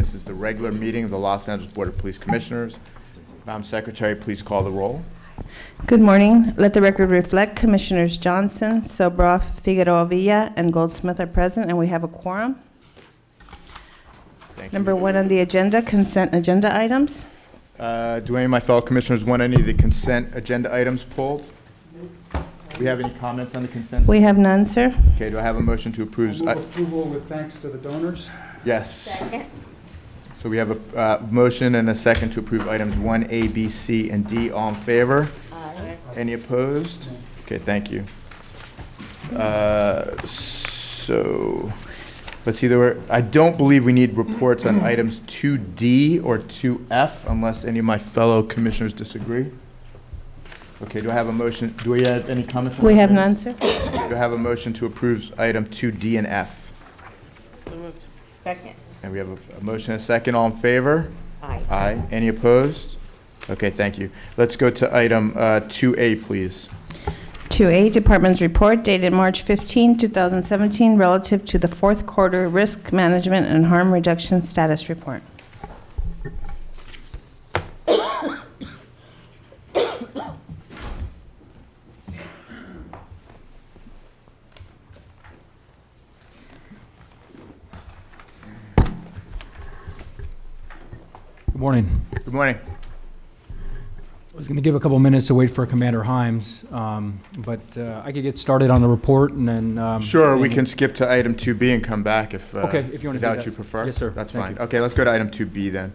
This is the regular meeting of the Los Angeles Board of Police Commissioners. Madam Secretary, please call the roll. Good morning. Let the record reflect Commissioners Johnson, Sobroff, Figueroa Villa, and Goldsmith are present, and we have a quorum. Thank you. Number one on the agenda, consent agenda items. Do any of my fellow commissioners want any of the consent agenda items pulled? Do we have any comments on the consent? We have none, sir. Okay, do I have a motion to approve? I move approval with thanks to the donors. Yes. Second. So we have a motion and a second to approve items 1A, B, C, and D. All in favor? Aye. Any opposed? Okay, thank you. So let's see, I don't believe we need reports on items 2D or 2F unless any of my fellow commissioners disagree. Okay, do I have a motion? Do we have any comments? We have none, sir. Do I have a motion to approve item 2D and F? So moved. Second. And we have a motion and a second. All in favor? Aye. Aye. Any opposed? Okay, thank you. Let's go to item 2A, please. 2A, Department's report dated March 15, 2017, relative to the fourth quarter risk management and harm reduction status report. Good morning. Good morning. I was going to give a couple minutes to wait for Commander Himes, but I could get started on the report and then... Sure, we can skip to item 2B and come back if, Okay, if you want to is do that what that. you prefer? Yes, sir. That's Thank fine. Okay, let's go to item 2B then.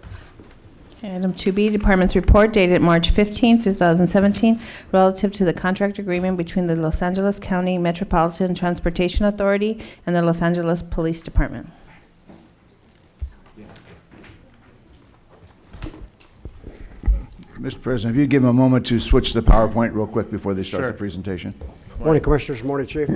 Okay, Item 2B, Department's report dated March 15, 2017, relative to the contract agreement between the Los Angeles County Metropolitan Transportation Authority and the Los Angeles Police Department. Mr. President, if you give them a moment to switch the PowerPoint real quick before they start Sure. the presentation. Morning, Commissioners. Morning, Chief.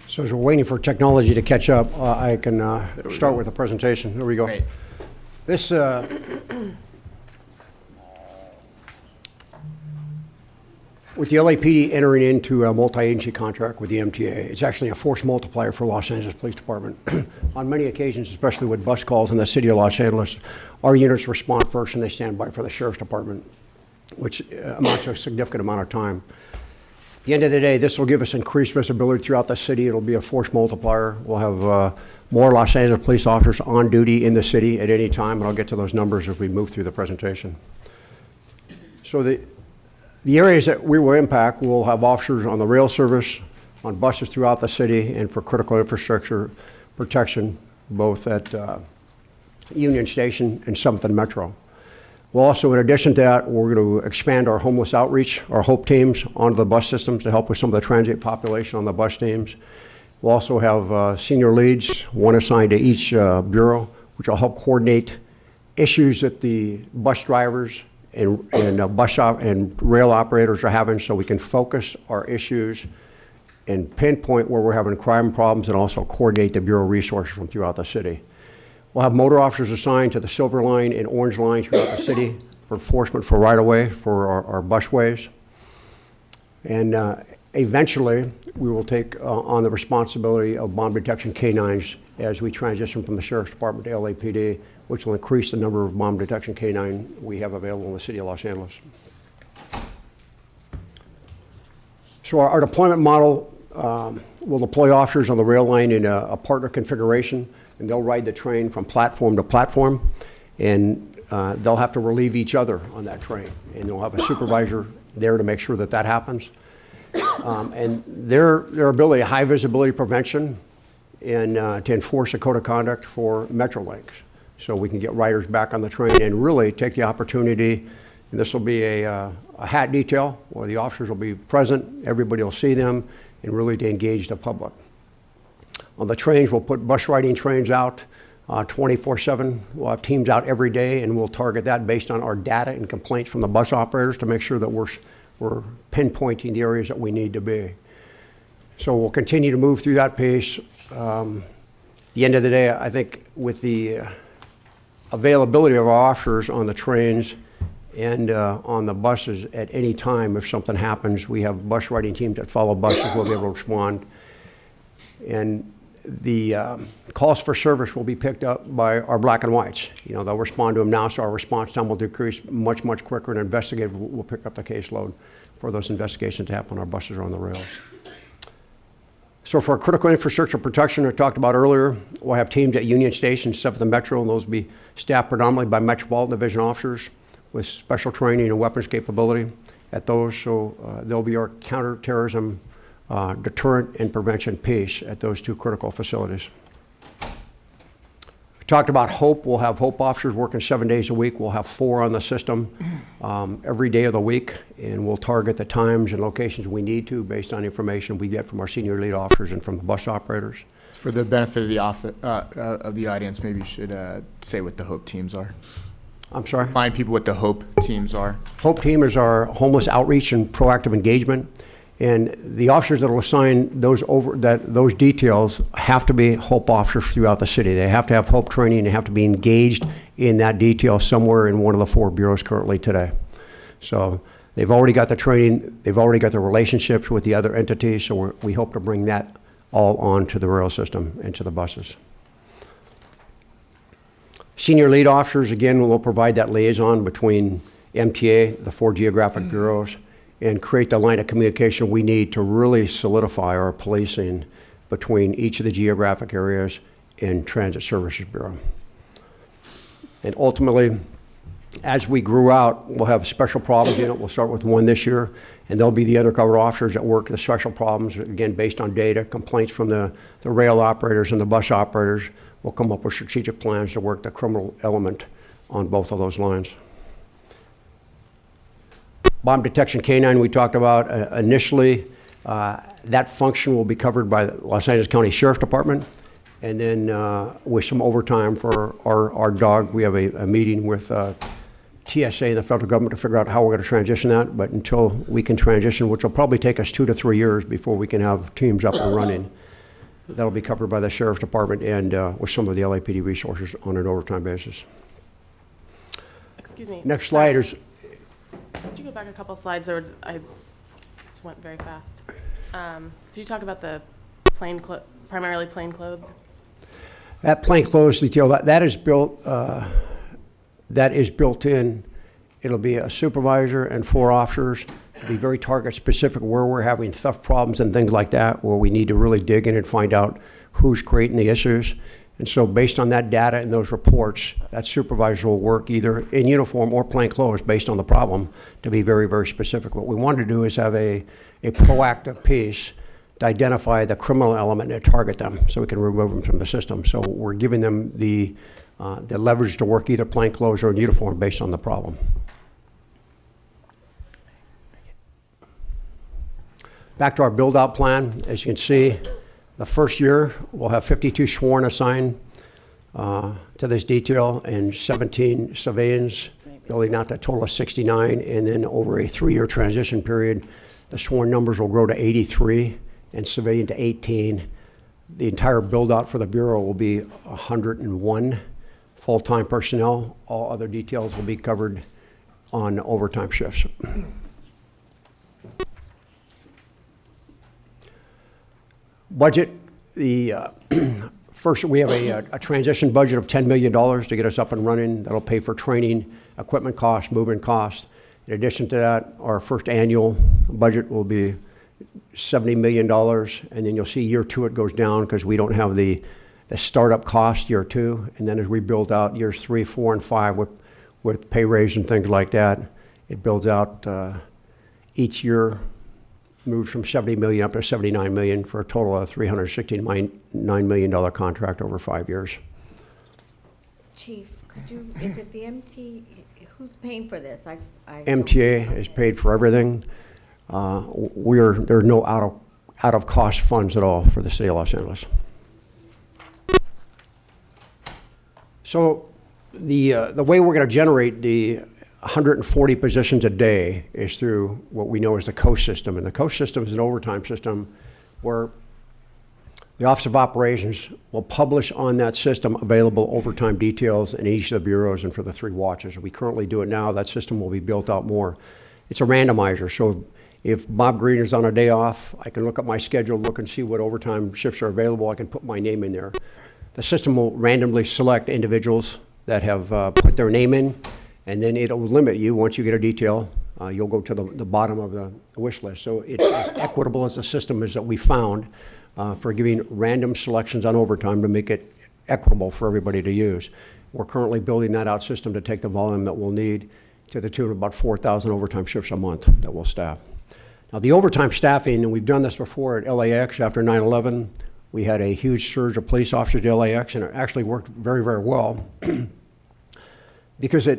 So as we're waiting for technology to catch up, I can start with the presentation. There we go. Great. This, with the LAPD entering into a multi-agency contract with the MTA, it's actually a force multiplier for Los Angeles Police Department. On many occasions, especially with bus calls in the city of Los Angeles, our units respond first and they stand by for the Sheriff's Department, which amounts to a significant amount of time. At the end of the day, this will give us increased visibility throughout the city. It'll be a force multiplier. We'll have more Los Angeles police officers on duty in the city at any time, and I'll get to those numbers as we move through the presentation. So the areas that we will impact, we'll have officers on the rail service, on buses throughout the city, and for critical infrastructure protection, both at Union Station and Summerton Metro. We'll also, in addition to that, we're going to expand our homeless outreach, our HOPE teams, onto the bus systems to help with some of the transient population on the bus teams. We'll also have senior leads, one assigned to each bureau, which will help coordinate issues that the bus drivers and bus and rail operators are having, so we can focus our issues and pinpoint where we're having crime problems and also coordinate the bureau resources from throughout the city. We'll have motor officers assigned to the Silver Line and Orange Line throughout the city for enforcement for right-of-way for our busways. And eventually, we will take on the responsibility of bomb detection canines as we transition from the Sheriff's Department to LAPD, which will increase the number of bomb detection canine we have available in the city of Los Angeles. So our deployment model We'll deploy officers on the rail line in a partner configuration, and they'll ride the train from platform to platform, and they'll have to relieve each other on that train, and they'll have a supervisor there to make sure that that happens. And their ability, high visibility prevention, and to enforce a code of conduct for Metrolinx, so we can get riders back on the train and really take the opportunity. And this will be a hat detail where the officers will be present, everybody will see them, and really to engage the public. On the trains, we'll put bus riding trains out 24/7. We'll have teams out every day, and we'll target that based on our data and complaints from the bus operators to make sure that we're pinpointing the areas that we need to be. So we'll continue to move through that pace. The end of the day, I think with the availability of our officers on the trains and on the buses at any time, if something happens, we have bus riding teams that follow buses, we'll be able to respond. And the calls for service will be picked up by our black and whites. You know, they'll respond to them now, so our response time will decrease much, much quicker, and investigative will pick up the caseload for those investigations to happen when our buses are on the rails. So for critical infrastructure protection I talked about earlier, we'll have teams at Union Station, 7th and Metro, and those will be staffed predominantly by Metropolitan Division officers with special training and weapons capability at those. So they'll be our counterterrorism deterrent and prevention piece at those two critical facilities. We talked about HOPE. We'll have HOPE officers working 7 days a week. We'll have 4 on the system every day of the week, and we'll target the times and locations we need to based on information we get from our senior lead officers and from the bus operators. For the benefit of the audience, maybe you should say what the HOPE teams are. I'm sorry? Remind people what the HOPE teams are. HOPE team is our homeless outreach and proactive engagement. And the officers that will assign those details have to be HOPE officers throughout the city. They have to have HOPE training. They have to be engaged in that detail somewhere in one of the 4 bureaus currently today. So they've already got the training. They've already got the relationships with the other entities. So we hope to bring that all onto the rail system and to the buses. Senior lead officers, again, will provide that liaison between MTA, the 4 geographic bureaus, and create the line of communication we need to really solidify our policing between each of the geographic areas and Transit Services Bureau. And ultimately, as we grew out, we'll have a special problems unit. We'll start with 1 this year, and they'll be the undercover officers that work the special problems, again, based on data, complaints from the rail operators and the bus operators. We'll come up with strategic plans to work the criminal element on both of those lines. Bomb detection canine we talked about initially, that function will be covered by the Los Angeles County Sheriff's Department, and then with some overtime for our dog. We have a meeting with TSA and the federal government to figure out how we're going to transition that, but until we can transition, which will probably take us 2 to 3 years before we can have teams up and running, that'll be covered by the Sheriff's Department and with some of the LAPD resources on an overtime basis. Excuse me. Next slide is. Could you go back a couple slides, or I just went very fast. So you talk about the primarily plainclothed? That plainclothes detail, that is built in. It'll be a supervisor and 4 officers. It'll be very target specific where we're having theft problems and things like that, where we need to really dig in and find out who's creating the issues. And so based on that data and those reports, that supervisor will work either in uniform or plainclothes based on the problem to be very, very specific. What we want to do is have a proactive piece to identify the criminal element and target them so we can remove them from the system. So we're giving them the leverage to work either plainclothes or in uniform based on the problem. Back to our build-out plan. As you can see, the first year, we'll have 52 sworn assigned to this detail and 17 civilians, building out to a total of 69. And then over a 3-year transition period, the sworn numbers will grow to 83 and civilian to 18. The entire build-out for the Bureau will be 101 full-time personnel. All other details will be covered on overtime shifts. Budget, first we have a transition budget of $10 million to get us up and running. That'll pay for training, equipment costs, moving costs. In addition to that, our first annual budget will be $70 million, and then you'll see year 2 it goes down because we don't have the startup cost year 2, and then as we build out years 3, 4, and 5 with pay raise and things like that, it builds out each year, moves from 70 million up to 79 million for a total of $369 million contract over 5 years. Chief, could you, is it the who's paying for this? I MTA is paid for everything. There are no out of cost funds at all for the city of Los Angeles. So the way we're going to generate the 140 positions a day is through what we know as the COAST system. And the COAST system is an overtime system where the Office of Operations will publish on that system available overtime details in each of the bureaus and for the 3 watches. We currently do it now. That system will be built out more. It's a randomizer. So if Bob Green is on a day off, I can look at my schedule, look and see what overtime shifts are available. I can put my name in there. The system will randomly select individuals that have put their name in, and then it'll limit you. Once you get a detail, you'll go to the bottom of the wish list. So it's as equitable as the system is that we found for giving random selections on overtime to make it equitable for everybody to use. We're currently building that out system to take the volume that we'll need to the tune of about 4,000 overtime shifts a month that we'll staff. Now the overtime staffing, and we've done this before at LAX after 9/11, we had a huge surge of police officers at LAX, and it actually worked very, very well. Because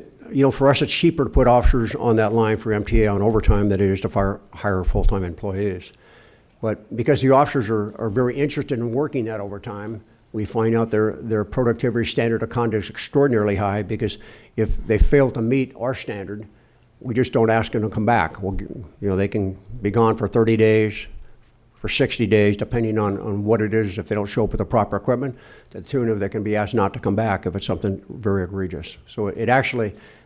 for us, it's cheaper to put officers on that line for MTA on overtime than it is to hire full-time employees. But because the officers are very interested in working that overtime, we find out their productivity standard of conduct is extraordinarily high, because if they fail to meet our standard, we just don't ask them to come back. They can be gone for 30 days, for 60 days, depending on what it is, if they don't show up with the proper equipment, to the tune of they can be asked not to come back if it's something very egregious. So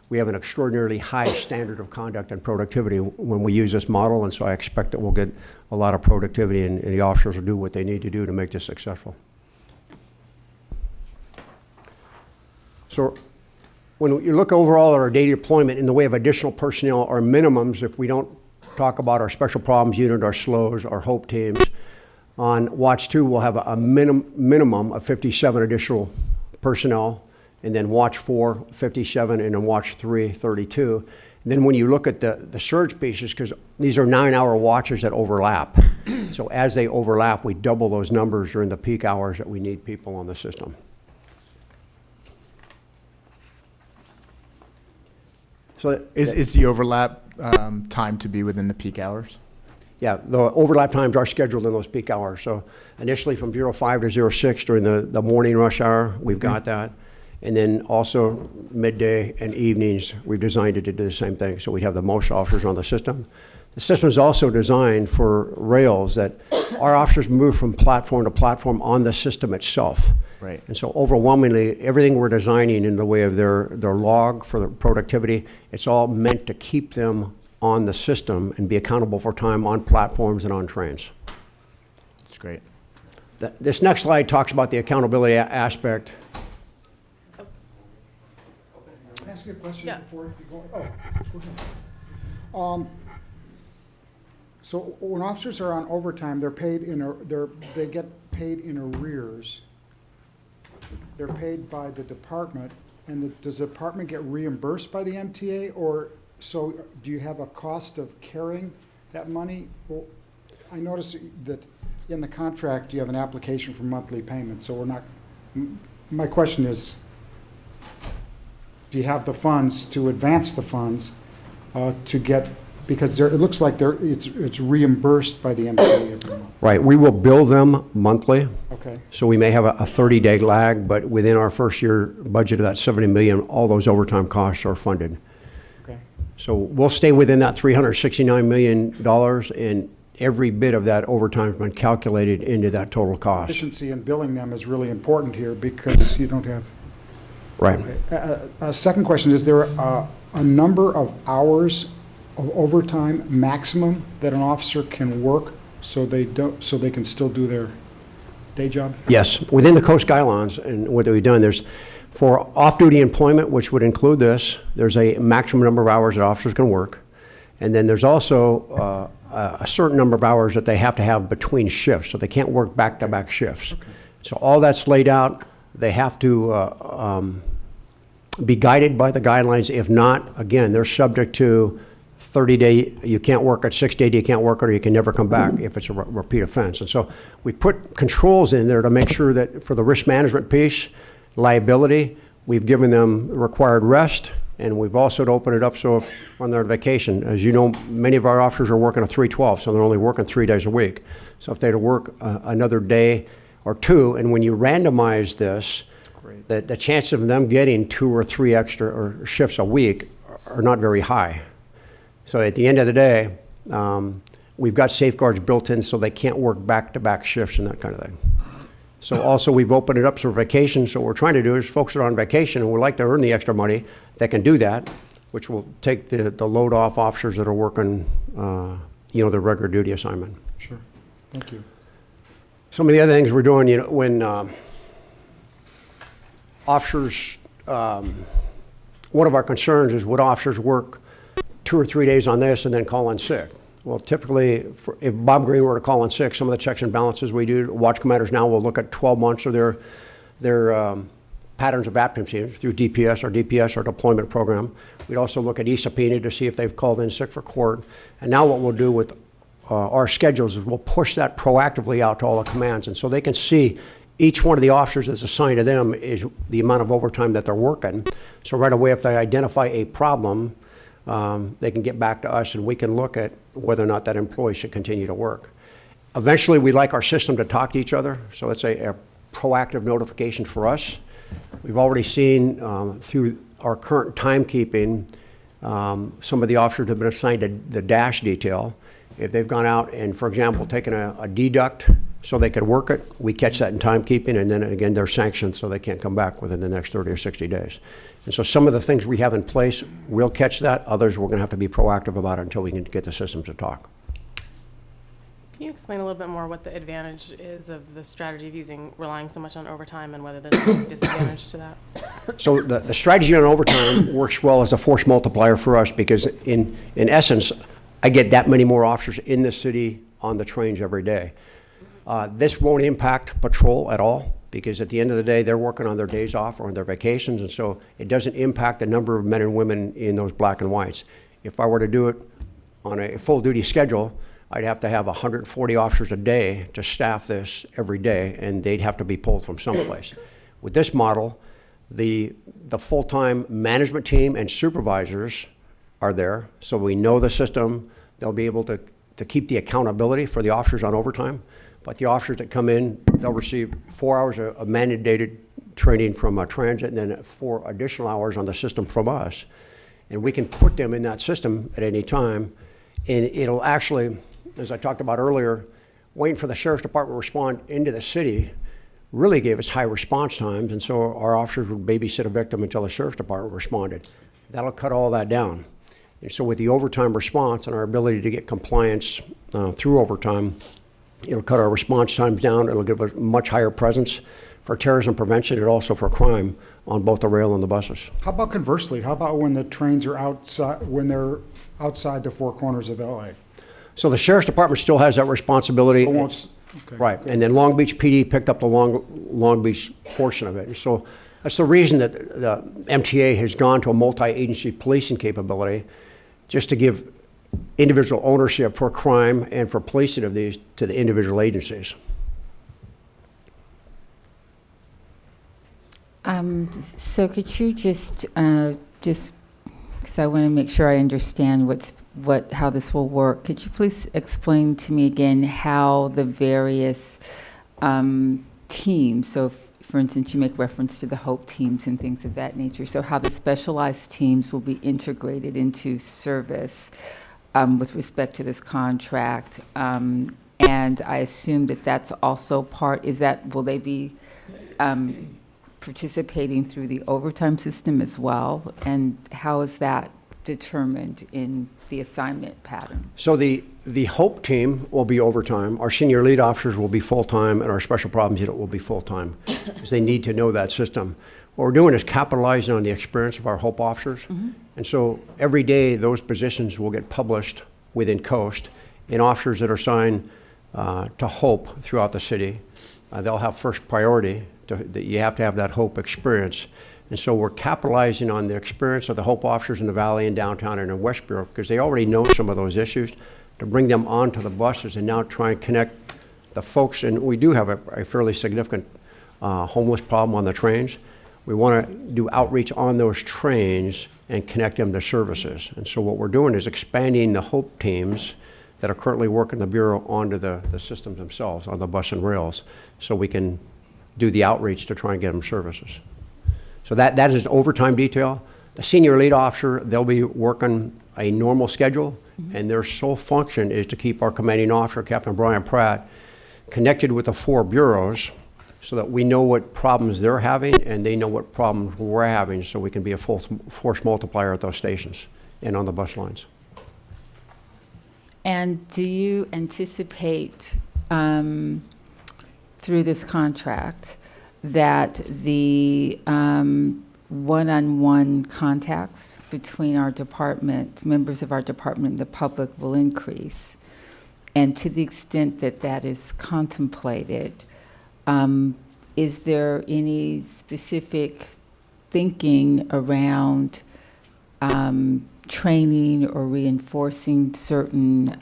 we have an extraordinarily high standard of conduct and productivity when we use this model, and so I expect that we'll get a lot of productivity, and the officers will do what they need to do to make this successful. So when you look overall at our daily deployment in the way of additional personnel, our minimums, if we don't talk about our special problems unit, our SLOs, our HOPE teams, on Watch 2 we'll have a minimum of 57 additional personnel, and then Watch 4, 57, and then Watch 3, 32. And then when you look at the surge pieces, because these are 9-hour watches that overlap, so as they overlap, we double those numbers during the peak hours that we need people on the system. So Is the overlap time to be within the peak hours? yeah, the overlap times are scheduled in those peak hours. So initially from 05 to 06 during the morning rush hour, we've got that. And then also midday and evenings, we've designed it to do the same thing. So we have the most officers on the system. The system is also designed for rails that our officers move from platform to platform on the system itself. Right. And so overwhelmingly, everything we're designing in the way of their log for the productivity, it's all meant to keep them on the system and be accountable for time on platforms and on trains. That's great. This next slide talks about the accountability aspect. Can I ask you a question Yeah. before you go? Go ahead. So when officers are on overtime, they're paid they get paid in arrears. They're paid by the department, and does the department get reimbursed by the MTA, or so do you have a cost of carrying that money? Well, I noticed that in the contract you have an application for monthly payment, so we're not. My question is, do you have the funds to advance the funds to get? Because it looks like it's reimbursed by the MTA every month. Right, we will bill them monthly. Okay. So we may have a 30-day lag, but within our first year budget of that $70 million, all those overtime costs are funded. Okay. So we'll stay within that $369 million, and every bit of that overtime has been calculated into that total cost. Efficiency in billing them is really important here because you don't have. Right. Second question, is there a number of hours of overtime maximum that an officer can work so they can still do their day job? Yes, within the Coast guidelines and what we've done, there's, for off-duty employment, which would include this, there's a maximum number of hours that officers can work. And then there's also a certain number of hours that they have to have between shifts, so they can't work back-to-back shifts. So all that's laid out. They have to be guided by the guidelines. If not, again, they're subject to 30-day, you can't work at 6 days, you can't work, or you can never come back if it's a repeat offense. And so we put controls in there to make sure that for the risk management piece, liability, we've given them required rest, and we've also opened it up so if on their vacation, as you know, many of our officers are working a 312, so they're only working 3 days a week. So if they had to work another day or two, and when you randomize this, the chances of them getting 2 or 3 extra or shifts a week are not very high. So at the end of the day, we've got safeguards built in so they can't work back-to-back shifts and that kind of thing. So also we've opened it up for vacation. So what we're trying to do is folks that are on vacation and would like to earn the extra money, they can do that, which will take the load off officers that are working, their regular duty assignment. Sure, thank you. Some of the other things we're doing, when officers, one of our concerns is would officers work 2 or 3 days on this and then call in sick? Well, typically, if Bob Green were to call in sick, some of the checks and balances we do, watch commanders now will look at 12 months of their patterns of absence through DPS, our deployment program. We'd also look at e-subpoena to see if they've called in sick for court. And now what we'll do with our schedules is we'll push that proactively out to all the commands. And so they can see each one of the officers that's assigned to them is the amount of overtime that they're working. So right away, if they identify a problem, they can get back to us and we can look at whether or not that employee should continue to work. Eventually, we'd like our system to talk to each other, so it's a proactive notification for us. We've already seen through our current timekeeping, some of the officers have been assigned to the dash detail. If they've gone out and, for example, taken a deduct so they could work it, we catch that in timekeeping, and then again, they're sanctioned so they can't come back within the next 30 or 60 days. And so some of the things we have in place, we'll catch that. Others, we're going to have to be proactive about it until we can get the systems to talk. Can you explain a little bit more what the advantage is of the strategy of relying so much on overtime and whether there's any disadvantage to that? So the strategy on overtime works well as a force multiplier for us because in essence, I get that many more officers in the city on the trains every day. This won't impact patrol at all because at the end of the day, they're working on their days off or on their vacations, and so it doesn't impact the number of men and women in those black and whites. If I were to do it on a full-duty schedule, I'd have to have 140 officers a day to staff this every day, and they'd have to be pulled from someplace. With this model, the full-time management team and supervisors are there, so we know the system. They'll be able to keep the accountability for the officers on overtime. But the officers that come in, they'll receive 4 hours of mandated training from transit and then 4 additional hours on the system from us. And we can put them in that system at any time. And it'll actually, as I talked about earlier, waiting for the Sheriff's Department to respond into the city really gave us high response times. And so our officers would babysit a victim until the Sheriff's Department responded. That'll cut all that down. And so with the overtime response and our ability to get compliance through overtime, it'll cut our response times down. It'll give us much higher presence for terrorism prevention and also for crime on both the rail and the buses. How about conversely? How about when the trains are outside, when they're outside the 4 corners of LA? So the Sheriff's Department still has that responsibility. It won't, okay. Right, and then Long Beach PD picked up the Long Beach portion of it. And so that's the reason that the MTA has gone to a multi-agency policing capability, just to give individual ownership for crime and for policing of these to the individual agencies. So could you just because I want to make sure I understand how this will work, could you please explain to me again how the various teams, so for instance, you make reference to the HOPE teams and things of that nature, so how the specialized teams will be integrated into service with respect to this contract. And I assume that that's also will they be participating through the overtime system as well? And how is that determined in the assignment pattern? So the HOPE team will be overtime. Our senior lead officers will be full-time, and our special problems unit will be full-time, because they need to know that system. What we're doing is capitalizing on the experience of our HOPE officers. Mm-hmm. And so every day, those positions will get published within COAST, and officers that are assigned to HOPE throughout the city, they'll have first priority. That you have to have that HOPE experience. And so we're capitalizing on the experience of the HOPE officers in the Valley and downtown and in Westboro, because they already know some of those issues, to bring them onto the buses and now try and connect the folks. And we do have a fairly significant homeless problem on the trains. We want to do outreach on those trains and connect them to services. And so what we're doing is expanding the HOPE teams that are currently working the Bureau onto the systems themselves, on the bus and rails, so we can do the outreach to try and get them services. So that is an overtime detail. The senior lead officer, they'll be working a normal schedule, and their sole function is to keep our commanding officer, Captain Brian Pratt, connected with the 4 bureaus so that we know what problems they're having and they know what problems we're having, so we can be a full force multiplier at those stations and on the bus lines. And do you anticipate, through this contract, that the one-on-one contacts between our department, members of our department, and the public will increase? And to the extent that that is contemplated, is there any specific thinking around training or reinforcing certain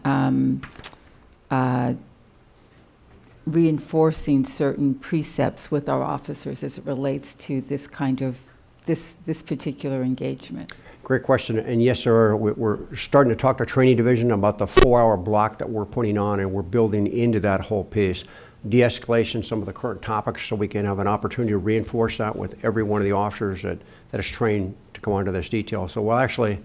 precepts with our officers as it relates to this kind of this particular engagement? Great question. And yes, sir, we're starting to talk to training division about the 4-hour block that we're putting on, and we're building into that whole piece. De-escalation, some of the current topics, so we can have an opportunity to reinforce that with every one of the officers that is trained to go into this detail. So we'll actually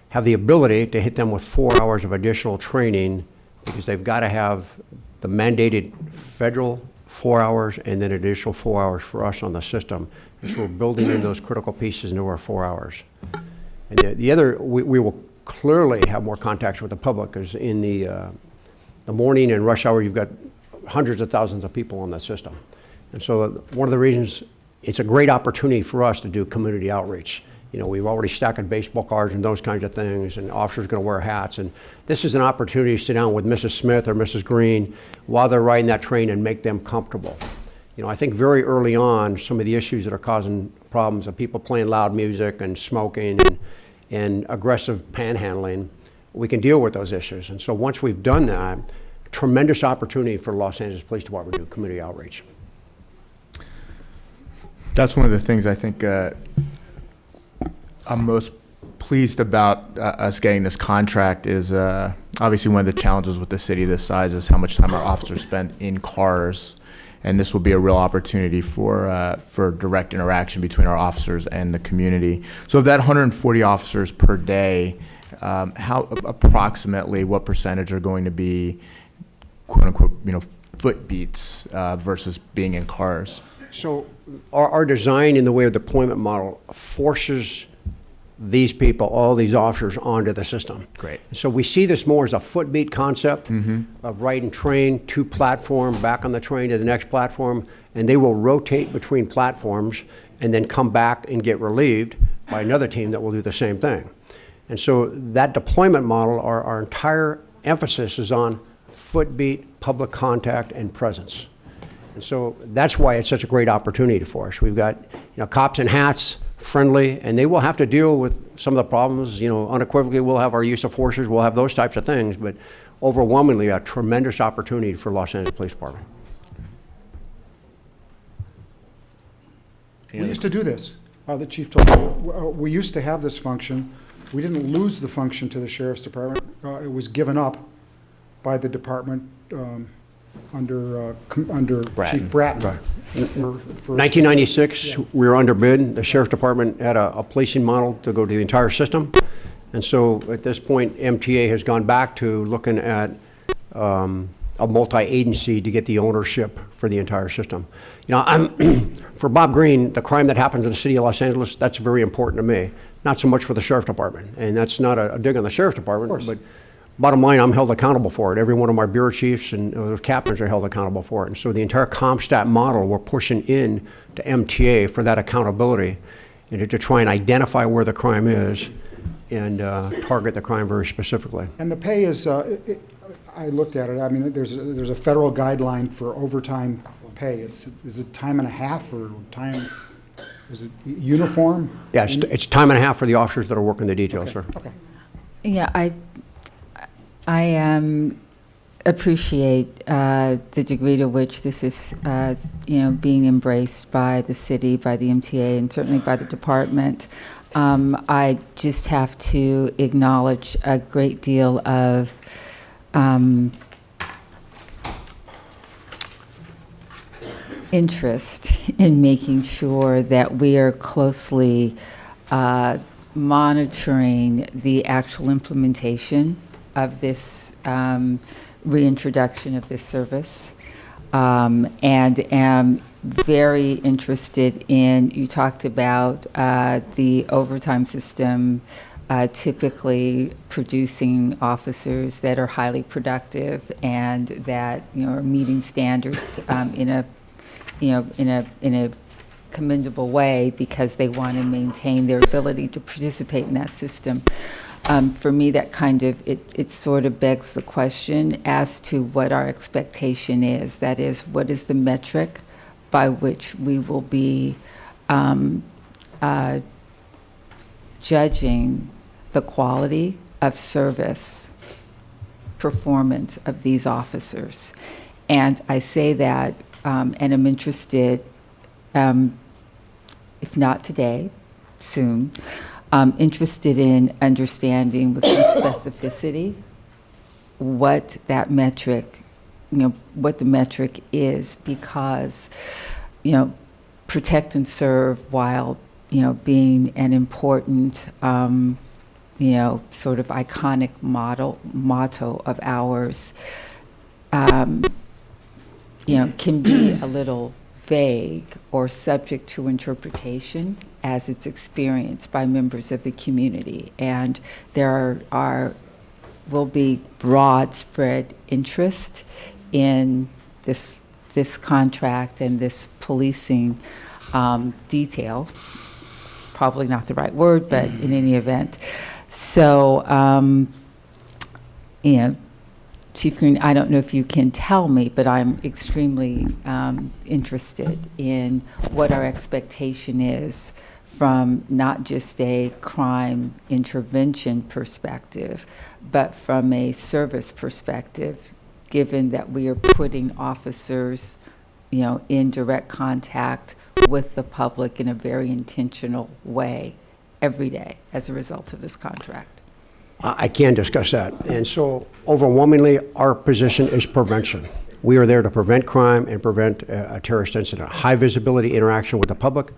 have the ability to hit them with 4 hours of additional training, because they've got to have the mandated federal 4 hours and then additional 4 hours for us on the system. And so we're building in those critical pieces into our 4 hours. And the other, we will clearly have more contacts with the public, because in the morning and rush hour, you've got hundreds of thousands of people on that system. And so one of the reasons it's a great opportunity for us to do community outreach. You know, we've already stacked baseball cards and those kinds of things, and officers are going to wear hats. And this is an opportunity to sit down with Mrs. Smith or Mrs. Green while they're riding that train and make them comfortable. You know, I think very early on, some of the issues that are causing problems of people playing loud music and smoking and aggressive panhandling, we can deal with those issues. And so once we've done that, tremendous opportunity for Los Angeles Police Department to do community outreach. That's one of the things I think I'm most pleased about us getting this contract is obviously one of the challenges with the city this size is how much time our officers spend in cars. And this will be a real opportunity for direct interaction between our officers and the community. So of that 140 officers per day, how approximately what percentage are going to be quote unquote, you know, foot beats versus being in cars? So our design in the way of deployment model forces these people, all these officers, onto the system. Great. So we see this more as a footbeat concept of riding train to platform, back on the train to the next platform, and they will rotate between platforms and then come back and get relieved by another team that will do the same thing. And so that deployment model, our entire emphasis is on footbeat, public contact, and presence. And so that's why it's such a great opportunity for us. We've got, you know, cops in hats, friendly, and they will have to deal with some of the problems. You know, unequivocally, we'll have our use of forces, we'll have those types of things, but overwhelmingly a tremendous opportunity for Los Angeles Police Department. We used to do this. The chief told me, we used to have this function. We didn't lose the function to the Sheriff's Department. It was given up by the department under Chief Bratton. For 1996, we were underbid. The Sheriff's Department had a policing model to go to the entire system. And so at this point, MTA has gone back to looking at a multi-agency to get the ownership for the entire system. You know, for Bob Green, the crime that happens in the city of Los Angeles, that's very important to me. Not so much for the Sheriff's Department. And that's not a dig on the Sheriff's Department, but bottom line, I'm held accountable for it. Every one of my bureau chiefs and those captains are held accountable for it. And so the entire CompStat model, we're pushing in to MTA for that accountability and to try and identify where the crime is and target the crime very specifically. And the pay is, I looked at it, I mean, there's a federal guideline for overtime pay. Is it time and a half or time, is it uniform? Yeah, it's time and a half for the officers that are working the details, sir. Okay. Yeah, I appreciate the degree to which this is, being embraced by the city, by the MTA, and certainly by the department. I just have to acknowledge a great deal of interest in making sure that we are closely monitoring the actual implementation of this reintroduction of this service, and am very interested in, you talked about the overtime system typically producing officers that are highly productive and that are meeting standards in a commendable way because they want to maintain their ability to participate in that system. For me, that kind of, it sort of begs the question as to what our expectation is. That is, what is the metric by which we will be judging the quality of service performance of these officers? And I say that, and I'm interested, if not today, soon, interested in understanding with some specificity what that metric, what the metric is, because, protect and serve while, being an important, sort of iconic motto of ours, can be a little vague or subject to interpretation as it's experienced by members of the community. And there will be broad spread interest in this contract and this policing detail. Probably not the right word, but in any event. So, Chief Green, I don't know if you can tell me, but I'm extremely interested in what our expectation is from not just a crime intervention perspective, but from a service perspective, given that we are putting officers, in direct contact with the public in a very intentional way every day as a result of this contract. I can discuss that. And so overwhelmingly, our position is prevention. We are there to prevent crime and prevent a terrorist incident. High visibility interaction with the public.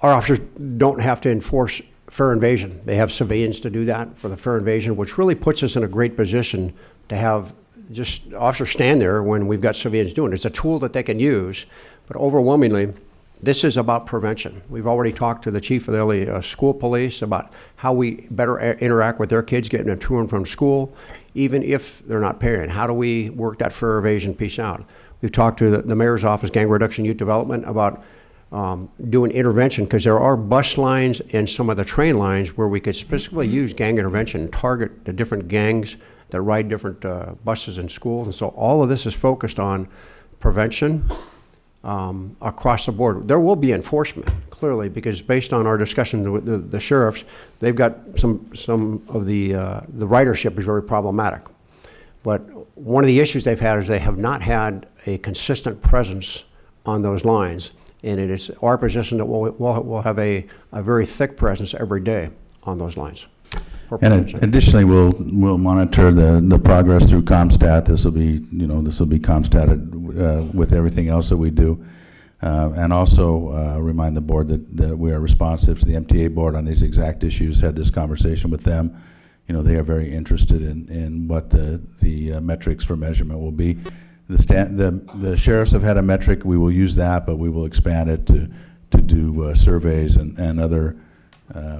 Our officers don't have to enforce fair invasion. They have civilians to do that for the fair invasion, which really puts us in a great position to have just officers stand there when we've got civilians doing it. It's a tool that they can use, but overwhelmingly, this is about prevention. We've already talked to the chief of the LA school police about how we better interact with their kids getting them to and from school, even if they're not paying. How do we work that fair evasion piece out? We've talked to the mayor's office, Gang Reduction Youth Development, about doing intervention, because there are bus lines and some of the train lines where we could specifically use gang intervention and target the different gangs that ride different buses in schools. And so all of this is focused on prevention across the board. There will be enforcement, clearly, because based on our discussions with the sheriffs, they've got some of the ridership is very problematic. But one of the issues they've had is they have not had a consistent presence on those lines. And it is our position that we'll have a very thick presence every day on those lines. And additionally, we'll monitor the progress through ComStat. This will be ComStat with everything else that we do, and also remind the board that we are responsive to the MTA board on these exact issues. Had this conversation with them. They are very interested in what the metrics for measurement will be. The sheriffs have had a metric. We will use that, but we will expand it to do surveys and other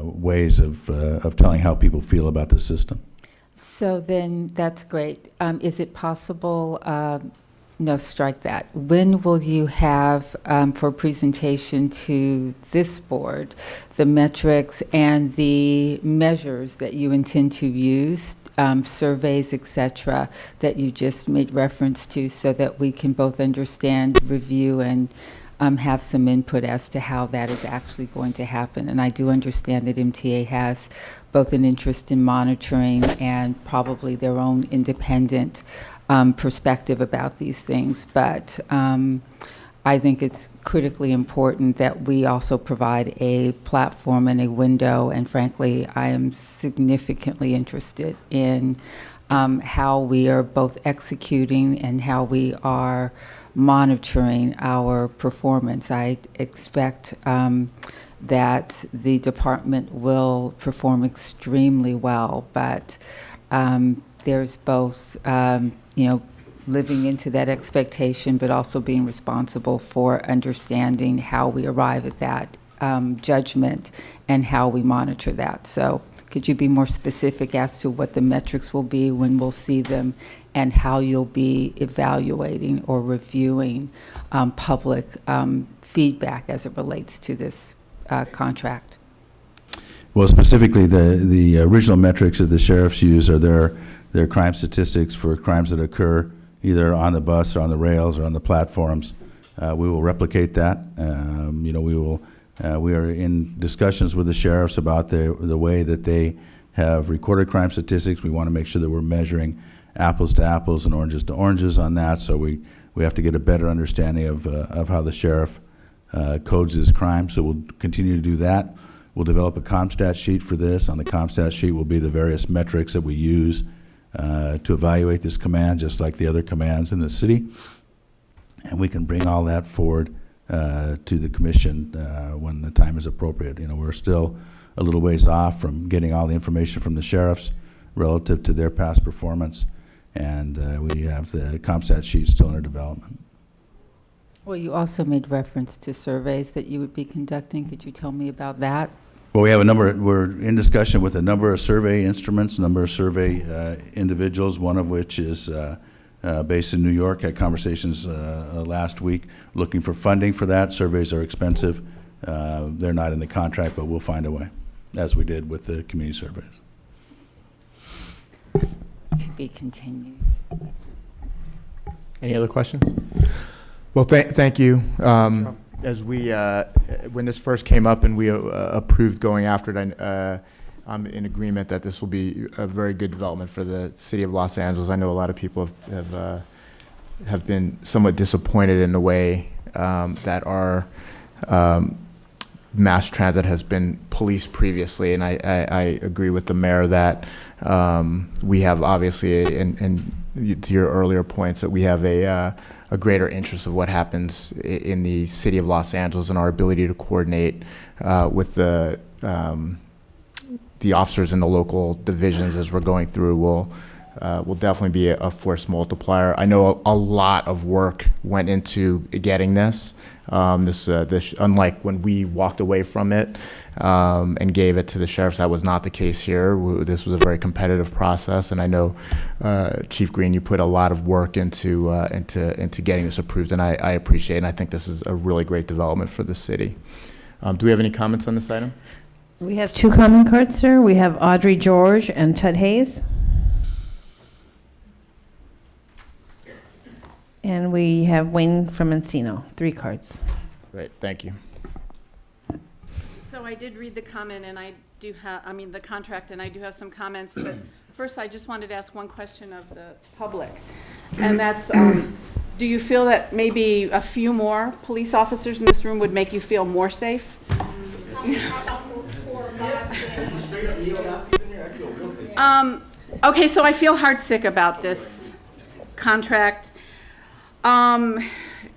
ways of telling how people feel about the system. So then, that's great. Is it possible, no, strike that. When will you have, for presentation to this board, the metrics and the measures that you intend to use surveys, et cetera, that you just made reference to, so that we can both understand, review, and have some input as to how that is actually going to happen. And I do understand that MTA has both an interest in monitoring and probably their own independent perspective about these things. But I think it's critically important that we also provide a platform and a window, and frankly, I am significantly interested in how we are both executing and how we are monitoring our performance. I expect that the department will perform extremely well, but there's both, living into that expectation, but also being responsible for understanding how we arrive at that judgment and how we monitor that. So could you be more specific as to what the metrics will be, when we'll see them, and how you'll be evaluating or reviewing public feedback as it relates to this contract? Well, specifically, the original metrics that the sheriffs use are their crime statistics for crimes that occur either on the bus or on the rails or on the platforms. We will replicate that. We are in discussions with the sheriffs about the way that they have recorded crime statistics. We want to make sure that we're measuring apples to apples and oranges to oranges on that. So we have to get a better understanding of how the sheriff codes his crime. So we'll continue to do that. We'll develop a CompStat sheet for this. On the CompStat sheet will be the various metrics that we use to evaluate this command, just like the other commands in the city. And we can bring all that forward to the commission when the time is appropriate. We're still a little ways off from getting all the information from the sheriffs relative to their past performance, and we have the CompStat sheet still under development. Well, you also made reference to surveys that you would be conducting. Could you tell me about that? Well, we're in discussion with a number of survey instruments, a number of survey individuals, one of which is based in New York. Had conversations last week looking for funding for that. Surveys are expensive. They're not in the contract, but we'll find a way, as we did with the community surveys. To be continued. Any other questions? Well, thank you. As we, when this first came up and we approved going after it, I'm in agreement that this will be a very good development for the city of Los Angeles. I know a lot of people have been somewhat disappointed in the way that our mass transit has been policed previously, and I agree with the mayor that we have obviously, and to your earlier points, that we have a greater interest of what happens in the city of Los Angeles, and our ability to coordinate with the officers in the local divisions as we're going through will definitely be a force multiplier. I know a lot of work went into getting this. This unlike when we walked away from it and gave it to the sheriffs, that was not the case here. This was a very competitive process, and I know Chief Green, you put a lot of work into getting this approved, and I appreciate it. And I think this is a really great development for the city. Do we have any comments on this item? We have two comment cards, sir. We have Audrey George and Ted Hayes. And we have Wayne from Encino, 3 cards. Great, thank you. So I did read the comment, and I do have, the contract, and I do have some comments. But first, I just wanted to ask one question of the public, and that's, do you feel that maybe a few more police officers in this room would make you feel more safe? Okay, so I feel heartsick about this contract.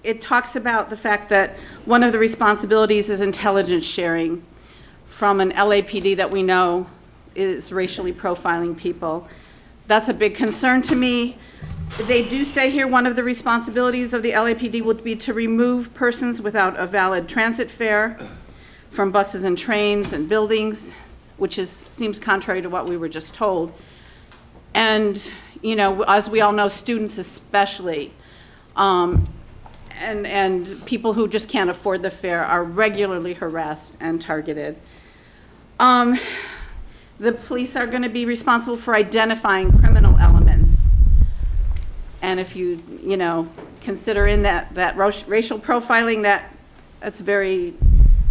It talks about the fact that one of the responsibilities is intelligence sharing from an LAPD that we know is racially profiling people. That's a big concern to me. They do say here one of the responsibilities of the LAPD would be to remove persons without a valid transit fare from buses and trains and buildings, which seems contrary to what we were just told. And, as we all know, students especially, and people who just can't afford the fare are regularly harassed and targeted. the police are going to be responsible for identifying criminal elements. And if you, consider in that racial profiling, that's very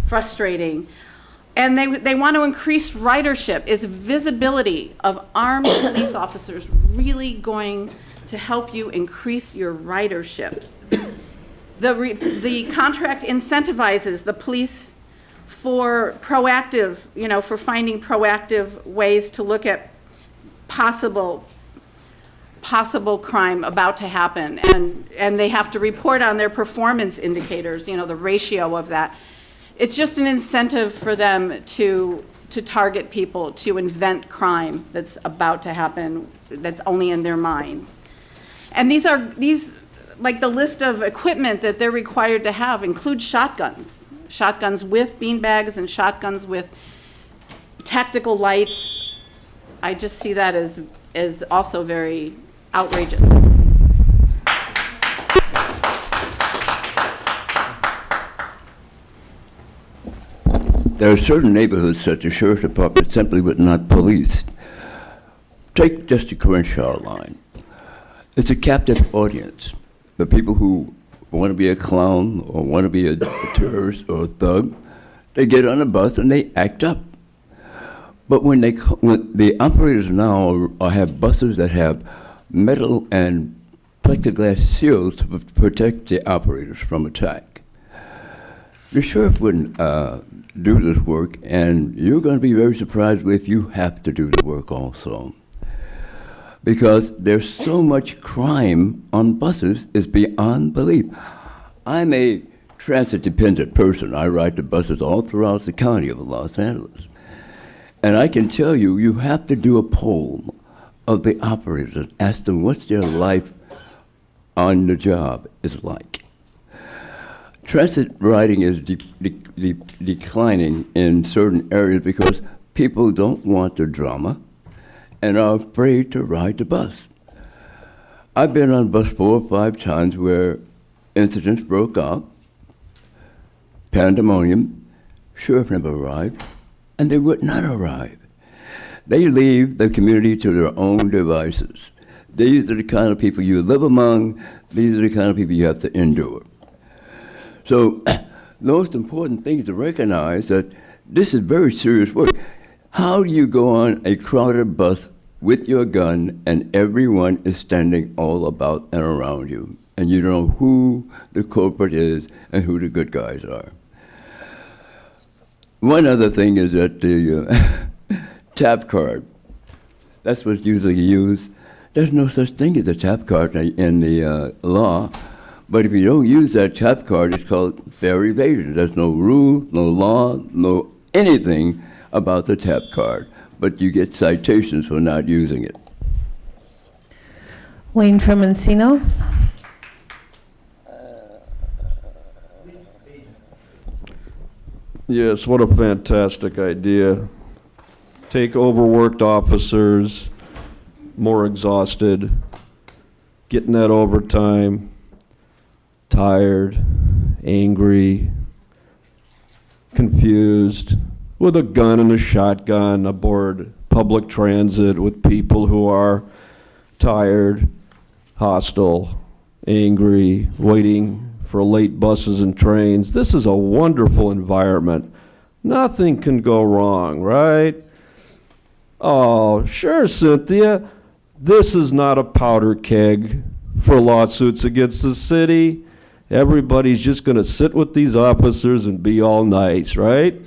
frustrating. And they want to increase ridership. Is visibility of armed police officers really going to help you increase your ridership? The contract incentivizes the police for proactive, for finding proactive ways to look at possible crime about to happen. And they have to report on their performance indicators, the ratio of that. It's just an incentive for them to target people, to invent crime that's about to happen, that's only in their minds. And these, like the list of equipment that they're required to have includes shotguns with beanbags and shotguns with tactical lights. I just see that as also very outrageous. There are certain neighborhoods that the sheriff's department simply would not police. Take just the Crenshaw line. It's a captive audience. The people who want to be a clown or want to be a terrorist or a thug, they get on a bus and they act up. But when the operators now have buses that have metal and plexiglass seals to protect the operators from attack, the sheriff wouldn't do this work, and you're going to be very surprised if you have to do the work also. Because there's so much crime on buses, it's beyond belief. I'm a transit-dependent person. I ride the buses all throughout the county of Los Angeles. And I can tell you, you have to do a poll of the operators and ask them what's their life on the job is like. Transit riding is declining in certain areas because people don't want the drama and are afraid to ride the bus. I've been on bus 4 or 5 times where incidents broke out, pandemonium, sheriff never arrived, and they would not arrive. They leave the community to their own devices. These are the kind of people you live among, these are the kind of people you have to endure. So the most important thing is to recognize that this is very serious work. How do you go on a crowded bus with your gun and everyone is standing all about and around you, and you don't know who the culprit is and who the good guys are? One other thing is that the tap card, that's what's usually used. There's no such thing as a tap card in the law. But if you don't use that tap card, it's called fare evasion. There's no rule, no law, no anything about the tap card. But you get citations for not using it. Wayne from Encino. Yes, what a fantastic idea. Take overworked officers, more exhausted, getting that overtime, tired, angry, confused, with a gun and a shotgun aboard public transit with people who are tired, hostile, angry, waiting for late buses and trains. This is a wonderful environment. Nothing can go wrong, right? Oh, sure, Cynthia. This is not a powder keg for lawsuits against the city. Everybody's just going to sit with these officers and be all nice, right?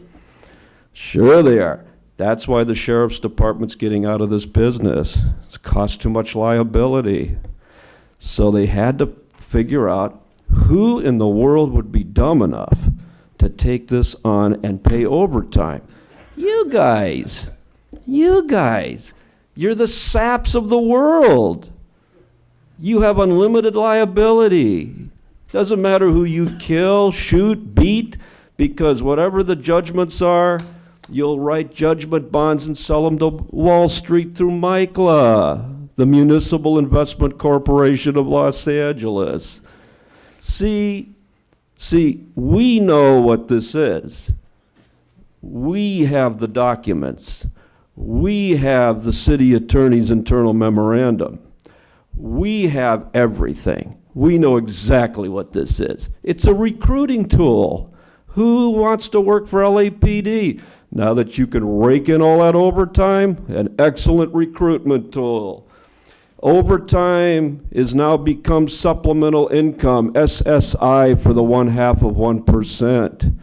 Sure they are. That's why the sheriff's department's getting out of this business. It's cost too much liability. So they had to figure out who in the world would be dumb enough to take this on and pay overtime. You guys, you're the saps of the world. You have unlimited liability. Doesn't matter who you kill, shoot, beat, because whatever the judgments are, you'll write judgment bonds and sell them to Wall Street through MICLA, the Municipal Investment Corporation of Los Angeles. See, we know what this is. We have the documents. We have the city attorney's internal memorandum. We have everything. We know exactly what this is. It's a recruiting tool. Who wants to work for LAPD? Now that you can rake in all that overtime, an excellent recruitment tool. Overtime is now become supplemental income, SSI, for the 0.5%.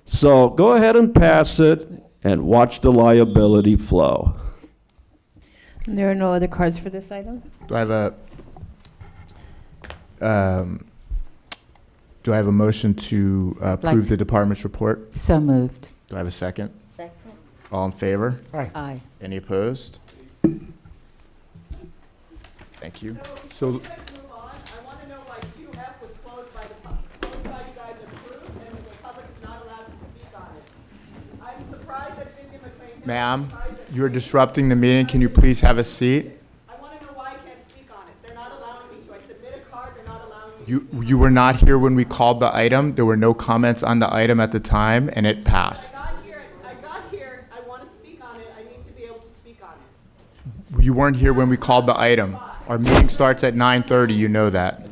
So go ahead and pass it and watch the liability flow. There are no other cards for this item? Do I have a motion to approve the department's report? So moved. Do I have a second? Second. All in favor? Aye. Any opposed? Thank you. So, I want to know why 2F was closed by you guys approved, and the public is not allowed to speak on it. I'm surprised that Cynthia McLean. ma'am, you're disrupting the meeting. Can you please have a seat? I want to know why I can't speak on it. They're not allowing me to. I submit a card, they're not allowing me to. You were not here when we called the item. There were no comments on the item at the time, and it passed. I got here, I want to speak on it, I need to be able to speak on it. You weren't here when we called the item. Our meeting starts at 9:30, you know that.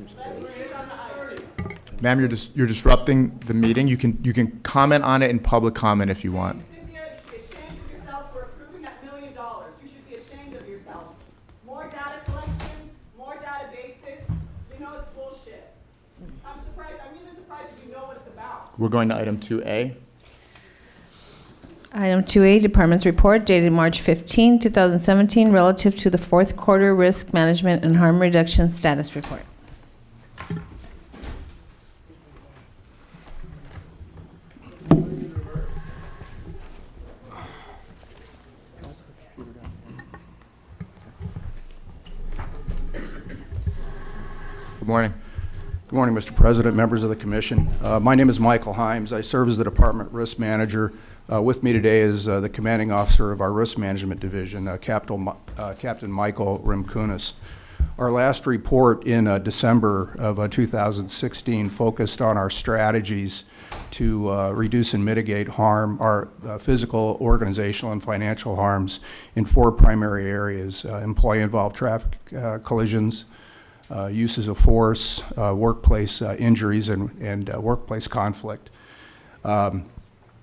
Ma'am, you're disrupting the meeting. You can comment on it in public comment if you want. Cynthia, you should be ashamed of yourself for approving that $1 million. You should be ashamed of yourselves. More data collection, more databases, you know it's bullshit. I'm even surprised if you know what it's about. We're going to item 2A. Item 2A, Department's Report dated March 15, 2017, relative to the fourth quarter Risk Management and Harm Reduction Status Report. Good morning. Good morning, Mr. President, members of the commission. My name is Michael Himes. I serve as the Department Risk Manager. With me today is the commanding officer of our Risk Management Division, Captain Michael Rimkunis. Our last report in December of 2016 focused on our strategies to reduce and mitigate harm, our physical, organizational, and financial harms in 4 primary areas: employee-involved traffic collisions, uses of force, workplace injuries, and workplace conflict.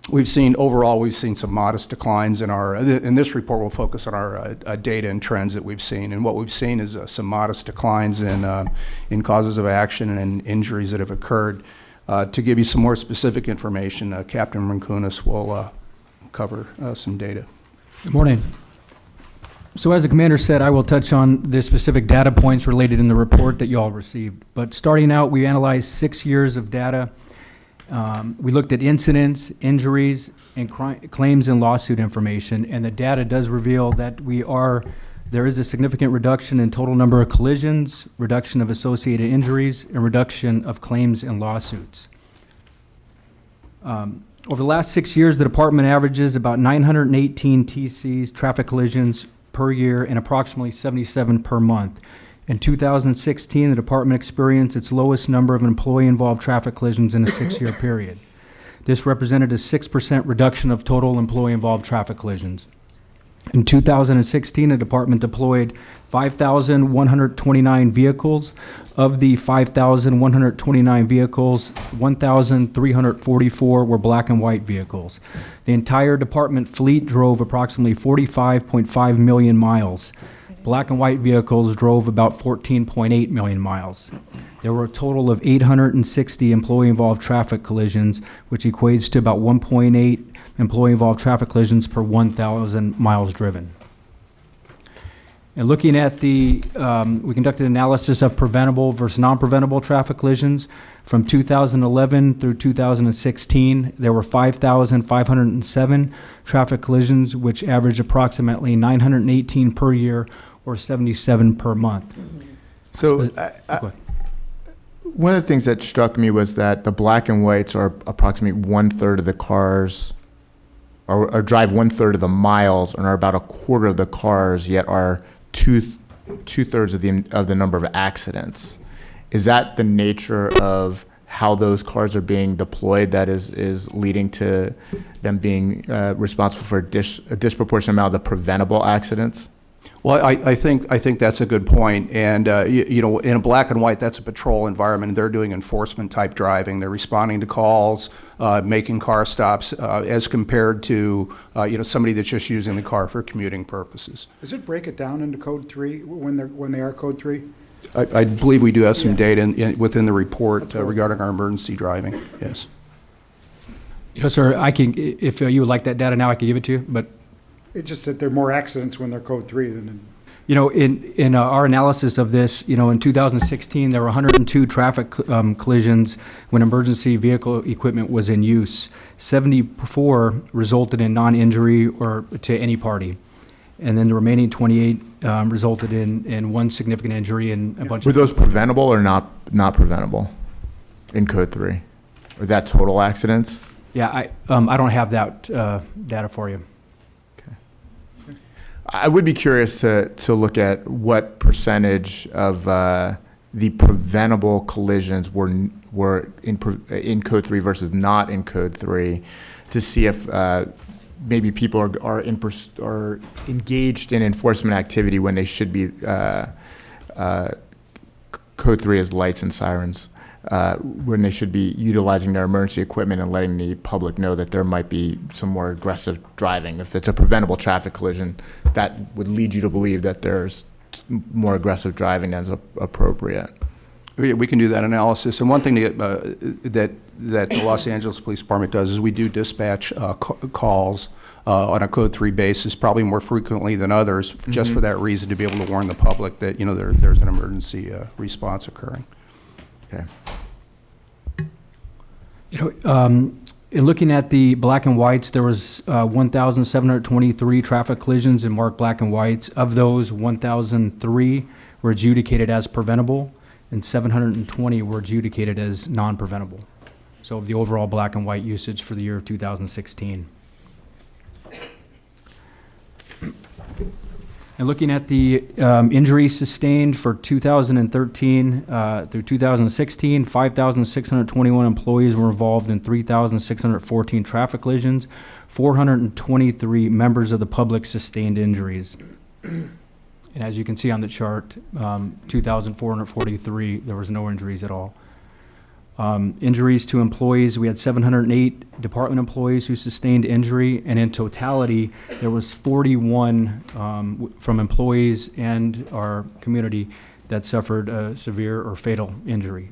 We've seen some modest declines in our, in this report we'll focus on our data and trends that we've seen. And what we've seen is some modest declines in causes of action and injuries that have occurred. To give you some more specific information, Captain Rimkunis will cover some data. Good morning. So as the commander said, I will touch on the specific data points related in the report that you all received. But starting out, we analyzed 6 years of data. We looked at incidents, injuries, and claims and lawsuit information, and the data does reveal that there is a significant reduction in total number of collisions, reduction of associated injuries, and reduction of claims and lawsuits. Over the last 6 years, the department averages about 918 TCs, traffic collisions, per year and approximately 77 per month. In 2016, the department experienced its lowest number of employee-involved traffic collisions in a 6-year period. This represented a 6% reduction of total employee-involved traffic collisions. In 2016, the department deployed 5,129 vehicles. Of the 5,129 vehicles, 1,344 were black and white vehicles. The entire department fleet drove approximately 45.5 million miles. Black and white vehicles drove about 14.8 million miles. There were a total of 860 employee-involved traffic collisions, which equates to about 1.8 employee-involved traffic collisions per 1,000 miles driven. And looking at we conducted analysis of preventable versus non-preventable traffic collisions. From 2011 through 2016, there were 5,507 traffic collisions, which averaged approximately 918 per year, or 77 per month. So one of the things that struck me was that the black and whites are approximately 1/3 of the cars, or drive 1/3 of the miles, and are about 1/4 of the cars, yet are two-thirds of the number of accidents. Is that the nature of how those cars are being deployed that is leading to them being responsible for a disproportionate amount of the preventable accidents? Well, I think that's a good point. And, you know, in a black and white, that's a patrol environment, and they're doing enforcement-type driving. They're responding to calls, making car stops, as compared to, you know, somebody that's just using the car for commuting purposes. Does it break it down into Code 3 when they are Code 3? I believe we do have some data within the report regarding our emergency driving, yes. Yes, sir, I can, if you would like that data now, I can give it to you, but It's just that there are more accidents when they're Code 3 than in. you know, in our analysis of this, you know, in 2016, there were 102 traffic collisions when emergency vehicle equipment was in use. 74 resulted in non-injury or to any party. And then the remaining 28 resulted in one significant injury and a bunch Were of... those preventable or not preventable in Code 3? Or that total accidents? Yeah, I don't have that data for you. I would be curious to look at what percentage of the preventable collisions were in Code 3 versus not in Code 3, to see if maybe people are engaged in enforcement activity when they should be. Code 3 is lights and sirens. When they should be utilizing their emergency equipment and letting the public know that there might be some more aggressive driving. If it's a preventable traffic collision, that would lead you to believe that there's more aggressive driving than is appropriate. We can do that analysis. And one thing that the Los Angeles Police Department does is we do dispatch calls on a Code 3 basis, probably more frequently than others, just for that reason, to be able to warn the public that, you know, there's an emergency response occurring. Okay. You know, in looking at the black and whites, there was 1,723 traffic collisions in marked black and whites. Of those, 1,003 were adjudicated as preventable, and 720 were adjudicated as non-preventable. So the overall black and white usage for the year of 2016. And looking at the injuries sustained for 2013 through 2016, 5,621 employees were involved in 3,614 traffic collisions. 423 members of the public sustained injuries. And as you can see on the chart, 2,443, there was no injuries at all. Injuries to employees, we had 708 department employees who sustained injury, and in totality, there was 41 from employees and our community that suffered a severe or fatal injury.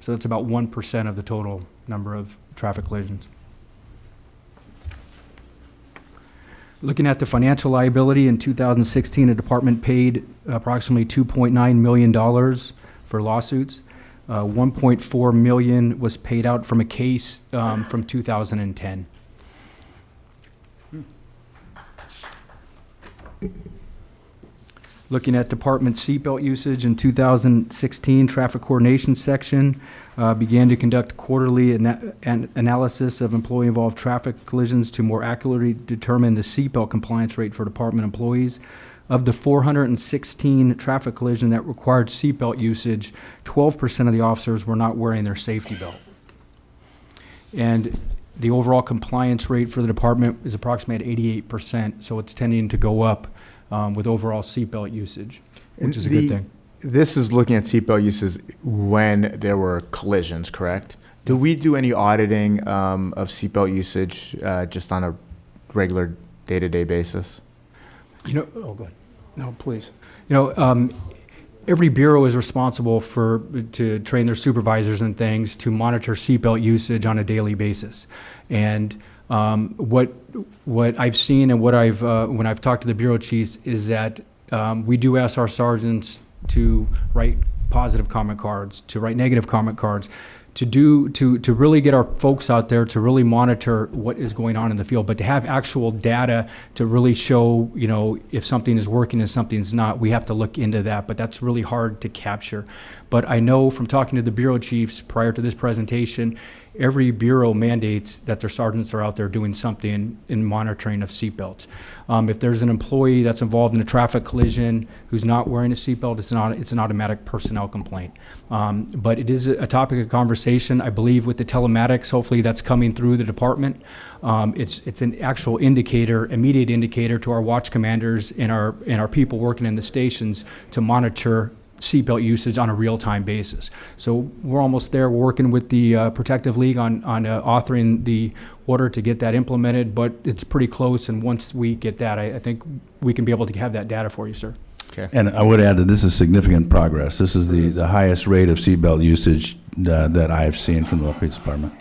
So that's about 1% of the total number of traffic collisions. Looking at the financial liability, in 2016, the department paid approximately $2.9 million for lawsuits. 1.4 million was paid out from a case from 2010. Looking at department seatbelt usage in 2016, traffic coordination section began to conduct quarterly analysis of employee-involved traffic collisions to more accurately determine the seatbelt compliance rate for department employees. Of the 416 traffic collisions that required seatbelt usage, 12% of the officers were not wearing their safety belt. And the overall compliance rate for the department is approximately at 88%, so it's tending to go up with overall seatbelt usage, which is a good thing. This is looking at seatbelt uses when there were collisions, correct? Do we do any auditing of seatbelt usage just on a regular day-to-day basis? You know, oh, go ahead. No, please. You know, every bureau is responsible to train their supervisors and things to monitor seatbelt usage on a daily basis. And what I've seen and what when I've talked to the bureau chiefs is that we do ask our sergeants to write positive comment cards, to write negative comment cards, to really get our folks out there to really monitor what is going on in the field, but to have actual data to really show, you know, if something is working and something's not, we have to look into that, but that's really hard to capture. But I know from talking to the bureau chiefs prior to this presentation, every bureau mandates that their sergeants are out there doing something in monitoring of seatbelts. If there's an employee that's involved in a traffic collision who's not wearing a seatbelt, it's an automatic personnel complaint. But it is a topic of conversation. I believe with the telematics, hopefully that's coming through the department. It's an actual indicator, immediate indicator to our watch commanders and our people working in the stations to monitor seatbelt usage on a real-time basis. So we're almost there. We're working with the Protective League on authoring the order to get that implemented, but it's pretty close, and once we get that, I think we can be able to have that data for you, sir. Okay. And I would add that this is significant progress. This is the highest rate of seatbelt usage that I have seen from the police department.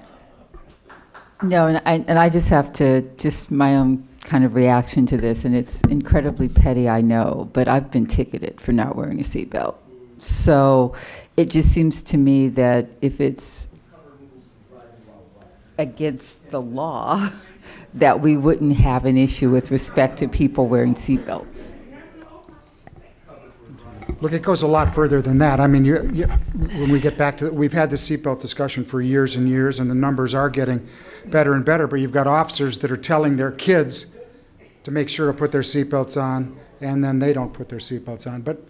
No, and I just have to, just my own kind of reaction to this, and it's incredibly petty, I know, but I've been ticketed for not wearing a seatbelt. So it just seems to me that if it's against the law, that we wouldn't have an issue with respect to people wearing seatbelts. Look, it goes a lot further than that. I mean, when we get back to, we've had the seatbelt discussion for years and years, and the numbers are getting better and better, but you've got officers that are telling their kids to make sure to put their seatbelts on, and then they don't put their seatbelts on. But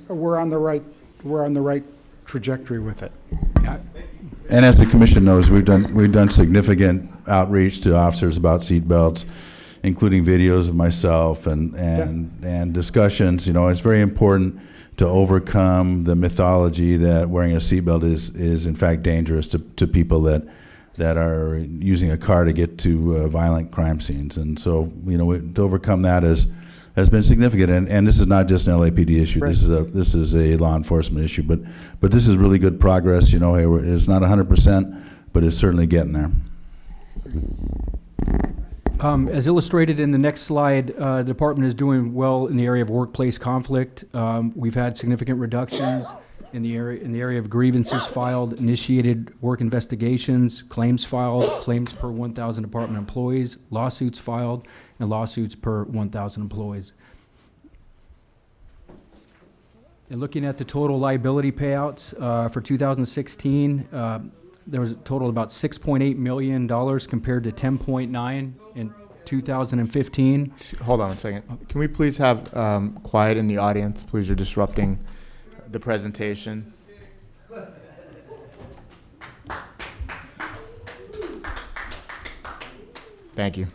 we're on the right trajectory with it. And as the commission knows, we've done significant outreach to officers about seatbelts, including videos of myself and discussions. You know, it's very important to overcome the mythology that wearing a seatbelt is in fact dangerous to people that are using a car to get to violent crime scenes. And so, you know, to overcome that has been significant. And this is not just an LAPD issue. Right. This is a law enforcement issue. But this is really good progress. You know, it's not 100%, but it's certainly getting there. As illustrated in the next slide, the department is doing well in the area of workplace conflict. We've had significant reductions in the area of grievances filed, initiated work investigations, claims filed, claims per 1,000 department employees, lawsuits filed, and lawsuits per 1,000 employees. And looking at the total liability payouts for 2016, there was a total of about $6.8 million compared to $10.9 in 2015. Hold on a second. Can we please have quiet in the audience? Please, you're disrupting the presentation. Thank you.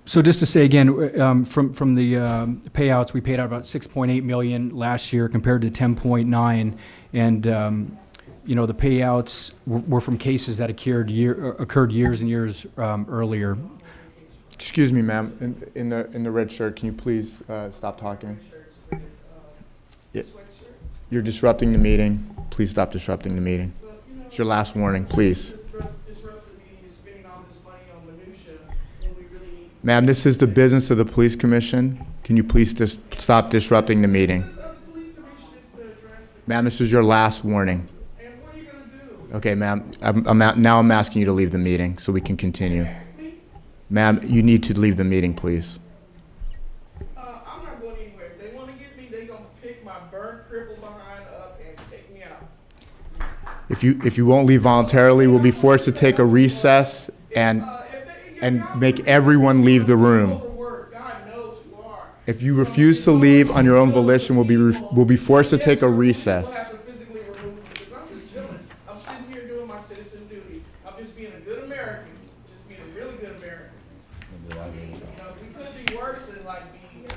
So just to say again, from the payouts, we paid out about $6.8 million last year compared to $10.9, and you know, the payouts were from cases that occurred years and years earlier. Excuse me, ma'am. In the red shirt, can you please stop talking? Yeah. You're disrupting the meeting. Please stop disrupting the meeting. It's your last warning, please. Ma'am, this is the business of the police commission. Can you please just stop disrupting the meeting? Ma'am, this is your last warning. Okay, ma'am, I'm asking you to leave the meeting so we can continue. Ma'am, you need to leave the meeting, please. I'm not going anywhere. If they want to get me, they're going to pick my burnt, crippled behind up and take me out. If you won't leave voluntarily, we'll be forced to take a recess and make everyone leave the room. If you refuse to leave on your own volition, we'll be forced to take a recess. I'm sitting here doing my citizen duty. I'm just being a good American, just being a really good American. You know, we could be worse than like being.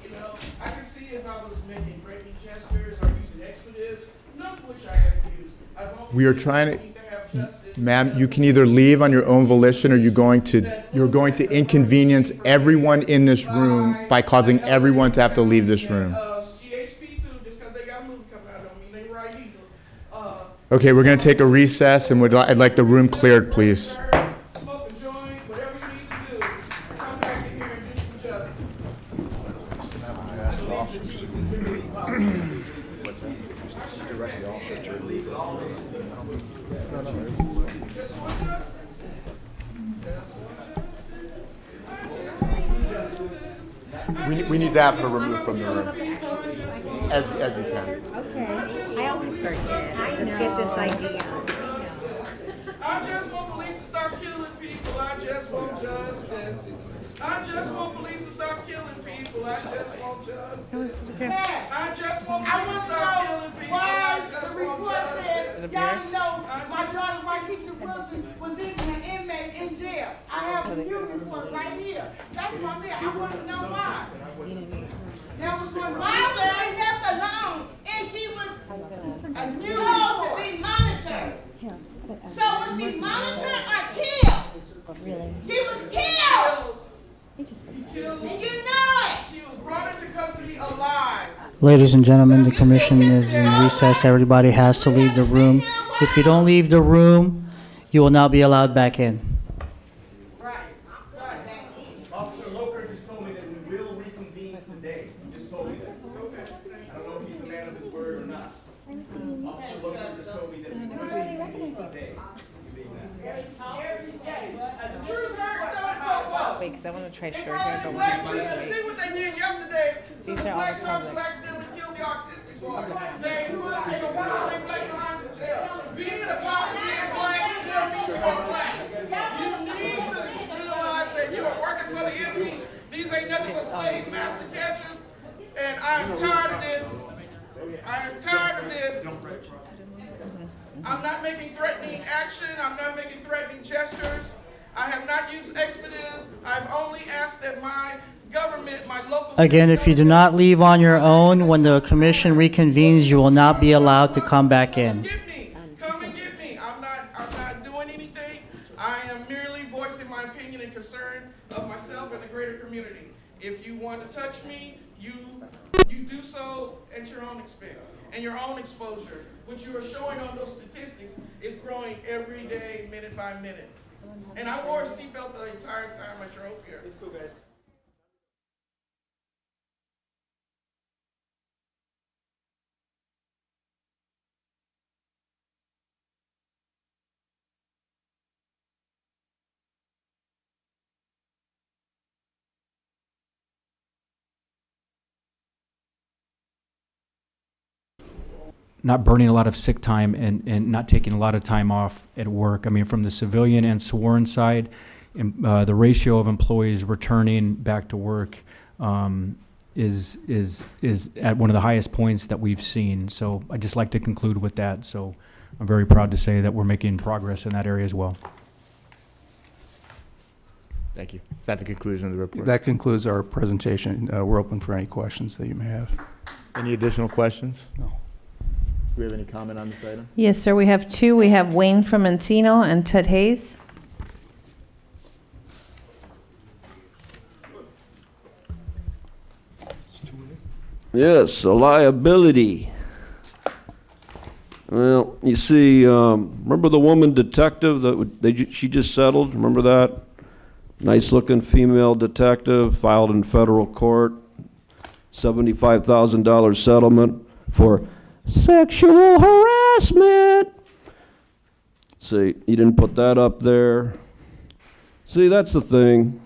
You know, I can see if I was making breaking gestures or using expletives, none of which I have used. We are trying to. Ma'am, you can either leave on your own volition, or you're going to inconvenience everyone in this room by causing everyone to have to leave this room. Okay, we're going to take a recess, and I'd like the room cleared, please. Smoke a joint, whatever you need to do. Come back in here and do some justice. We need to have her removed from the room. as you can. Okay. I always forget. I just get this idea. I just want police to stop killing people. I just want justice. I just want police to stop killing people. I just want justice. I just want police to stop killing people. I just want justice. Y'all know my daughter, Marquisha Wilson, was even an inmate in jail. I have a union for it right here. That's my man. I want to know why. Now we're going, why was she left alone if she was told to be monitored? So was she monitored or killed? She was killed. And you know it. She was brought into custody alive. Ladies and gentlemen, the commission is in recess. Everybody has to leave the room. If you don't leave the room, you will not be allowed back in. Officer Loker just told me that we will reconvene today. He just told me that. I don't know if he's a man of his word or not. Officer Loker just told me that we will reconvene today. Wait, because I want to try They short brought hair, in but black we're police. You see what they did yesterday to These the are all black cops public. who accidentally killed the autistic boy. They put all their black behinds in jail. Being a cop, being black still means you're black. You need to realize that you are working for the enemy. These ain't nothing but slave master catchers. And I'm tired of this. I am tired of this. I'm not making threatening action. I'm not making threatening gestures. I have not used expletives. I've only asked that my government, my local... Again, if you do not leave on your own, when the commission reconvenes, you will not be allowed to come back in. Come and get me. I'm not doing anything. I am merely voicing my opinion and concern of myself and the greater community. If you want to touch me, you do so at your own expense and your own exposure. What you are showing on those statistics is growing every day, minute by minute. And I wore a seatbelt the entire time I drove here. It's cool, guys. Not burning a lot of sick time and not taking a lot of time off at work. I mean, from the civilian and sworn side, the ratio of employees returning back to work is at one of the highest points that we've seen. So I'd just like to conclude with that. So I'm very proud to say that we're making progress in that area as well. Thank you. Is that the conclusion of the report? That concludes our presentation. We're open for any questions that you may have. Any additional questions? No. Do we have any comment on this item? Yes, sir. We have two. We have Wayne from Encino and Ted Hayes. Yes, a liability. Well, you see, remember the woman detective that she just settled? Remember that? Nice-looking female detective filed in federal court, $75,000 settlement for sexual harassment. See, you didn't put that up there. See, that's the thing.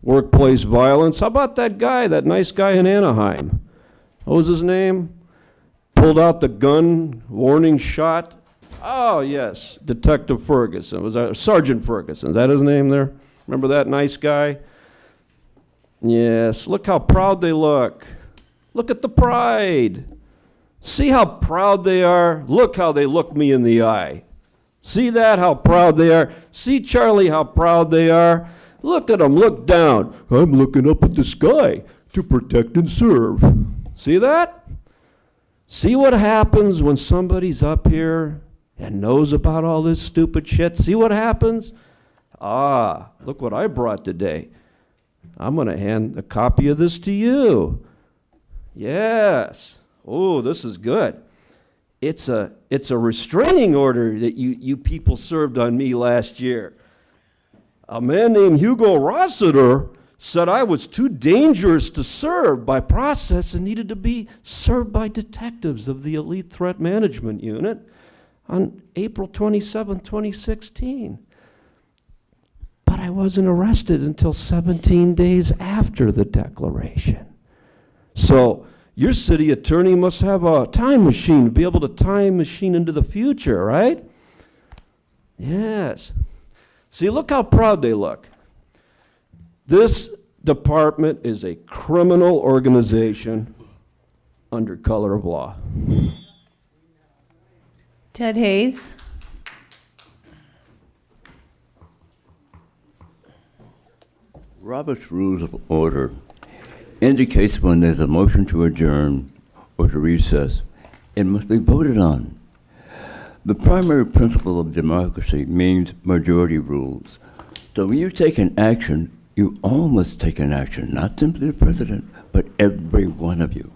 Workplace violence. How about that guy, that nice guy in Anaheim? What was his name? Pulled out the gun, warning shot. Oh, yes, Detective Ferguson. Was that Sergeant Ferguson? Is that his name there? Remember that nice guy? Yes, look how proud they look. Look at the pride. See how proud they are? Look how they look me in the eye. See that, how proud they are? See, Charlie, how proud they are? Look at them, look down. I'm looking up at the sky to protect and serve. See that? See what happens when somebody's up here and knows about all this stupid shit? See what happens? Ah, look what I brought today. I'm going to hand a copy of this to you. Yes. Oh, this is good. It's a restraining order that you people served on me last year. A man named Hugo Rossiter said I was too dangerous to serve by process and needed to be served by detectives of the Elite Threat Management Unit on April 27, 2016. But I wasn't arrested until 17 days after the declaration. So Your city attorney must have a time machine to be able to time machine into the future, right? Yes. See, look how proud they look. This department is a criminal organization under color of law. Ted Hayes. Robert's Rules of Order indicates when there's a motion to adjourn or to recess, it must be voted on. The primary principle of democracy means majority rules. So when you take an action, you all must take an action, not simply the president, but every one of you.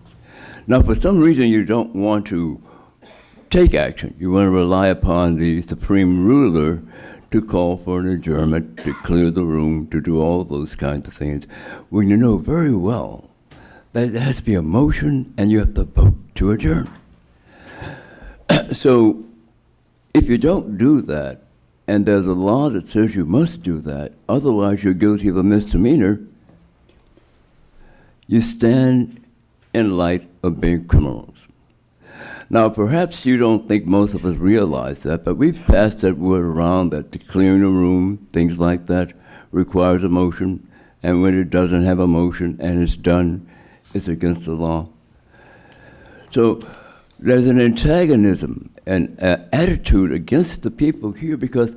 Now, for some reason, you don't want to take action. You want to rely upon the supreme ruler to call for an adjournment, to clear the room, to do all those kinds of things, when you know very well that there has to be a motion and you have to vote to adjourn. So if you don't do that, and there's a law that says you must do that, otherwise you're guilty of a misdemeanor, you stand in light of being criminals. Now, perhaps you don't think most of us realize that, but we've passed that word around that the clearing a room, things like that, requires a motion, and when it doesn't have a motion and it's done, it's against the law. So there's an antagonism and attitude against the people here, because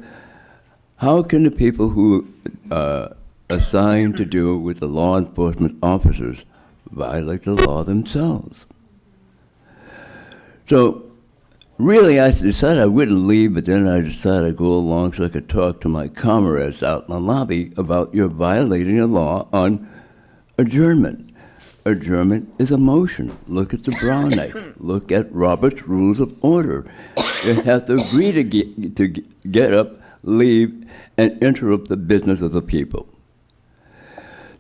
how can the people who are assigned to deal with the law enforcement officers violate the law themselves? So really, I decided I wouldn't leave, but then I decided I'd go along so I could talk to my comrades out in the lobby about you're violating the law on adjournment. Adjournment is a motion. Look at the Brown Act. Look at Robert's Rules of Order. You have to agree to get up, leave, and interrupt the business of the people.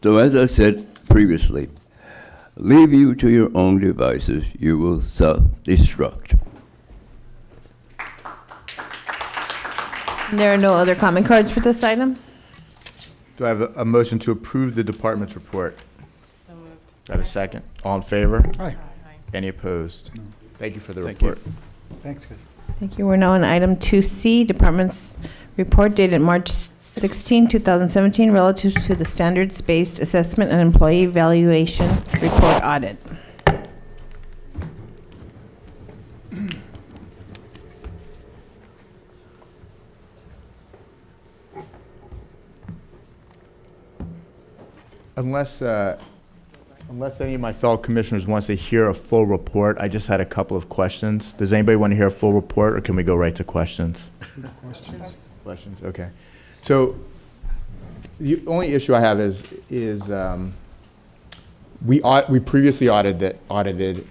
So as I said previously, leave you to your own devices, you will self-destruct. There are no other comment cards for this item. Do I have a motion to approve the department's report? So moved. Do I have a second? All in favor? Aye. Any opposed? Thank you for the Thank you. report. Thanks, guys. Thank you. We're now on item 2C, Department's report dated March 16, 2017, relative to the Standards-Based Assessment and Employee Evaluation Report Audit. Unless any of my fellow commissioners wants to hear a full report, I just had a couple of questions. Does anybody want to hear a full report, or can we go right to questions? Questions, okay. So the only issue I have is we previously audited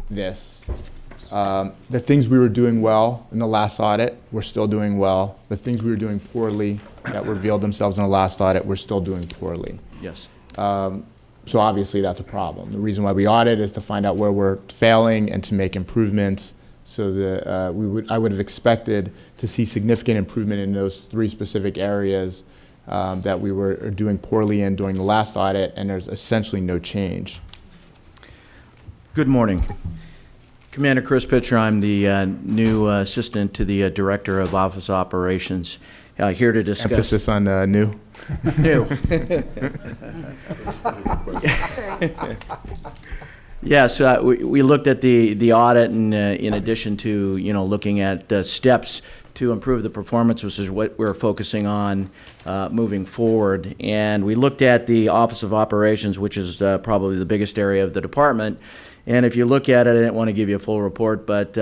this. The things we were doing well in the last audit, we're still doing well. The things we were doing poorly that revealed themselves in the last audit, we're still doing poorly. Yes. So obviously that's a problem. The reason why we audit is to find out where we're failing and to make improvements. So that I would have expected to see significant improvement in those three specific areas that we were doing poorly in during the last audit, and there's essentially no change. Good morning. Commander Chris Pitcher, I'm the new assistant to the Director of Office Operations, here to discuss... Emphasis on new? New. Yes, we looked at the audit, and in addition to looking at steps to improve the performance, which is what we're focusing on moving forward. And we looked at the Office of Operations, which is probably the biggest area of the department. And if you look at it, I didn't want to give you a full report, but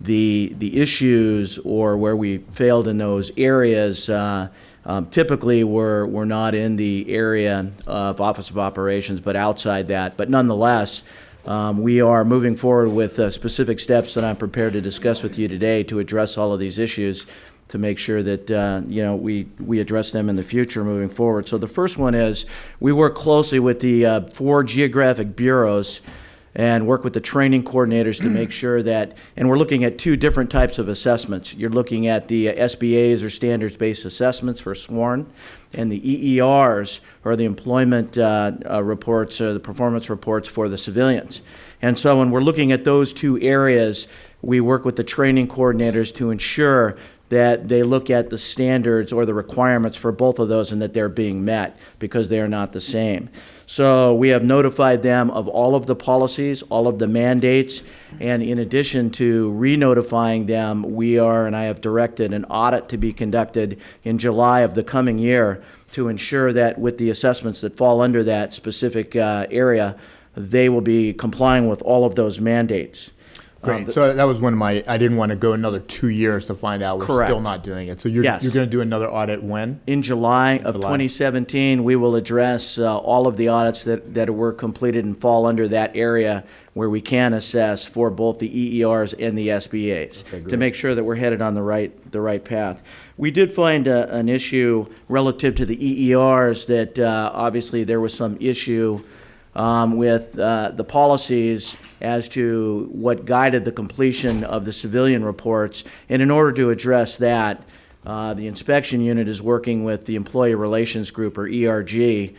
the issues or where we failed in those areas typically were not in the area of Office of Operations, but outside that. But nonetheless, we are moving forward with specific steps that I'm prepared to discuss with you today to address all of these issues, to make sure that we address them in the future moving forward. So the first one is we work closely with the 4 geographic bureaus and work with the training coordinators to make sure that, and we're looking at two different types of assessments. You're looking at the SBAs, or standards-based assessments for sworn, and the EERs, or the employment reports, or the performance reports for the civilians. And so when we're looking at those two areas, we work with the training coordinators to ensure that they look at the standards or the requirements for both of those and that they're being met, because they are not the same. So we have notified them of all of the policies, all of the mandates, and in addition to re-notifying them, we are, and I have directed an audit to be conducted in July of the coming year to ensure that with the assessments that fall under that specific area, they will be complying with all of those mandates. Great. So that was one of my, I didn't want to go another 2 years to find out we're Correct. still not doing it. So you're Yes. going to do another audit when? In July of July. 2017, we will address all of the audits that were completed and fall under that area where we can assess for both the EERs and the SBAs to make sure that we're headed on the right path. We did find an issue relative to the EERs that obviously there was some issue with the policies as to what guided the completion of the civilian reports. And in order to address that, the inspection unit is working with the Employee Relations Group, or ERG,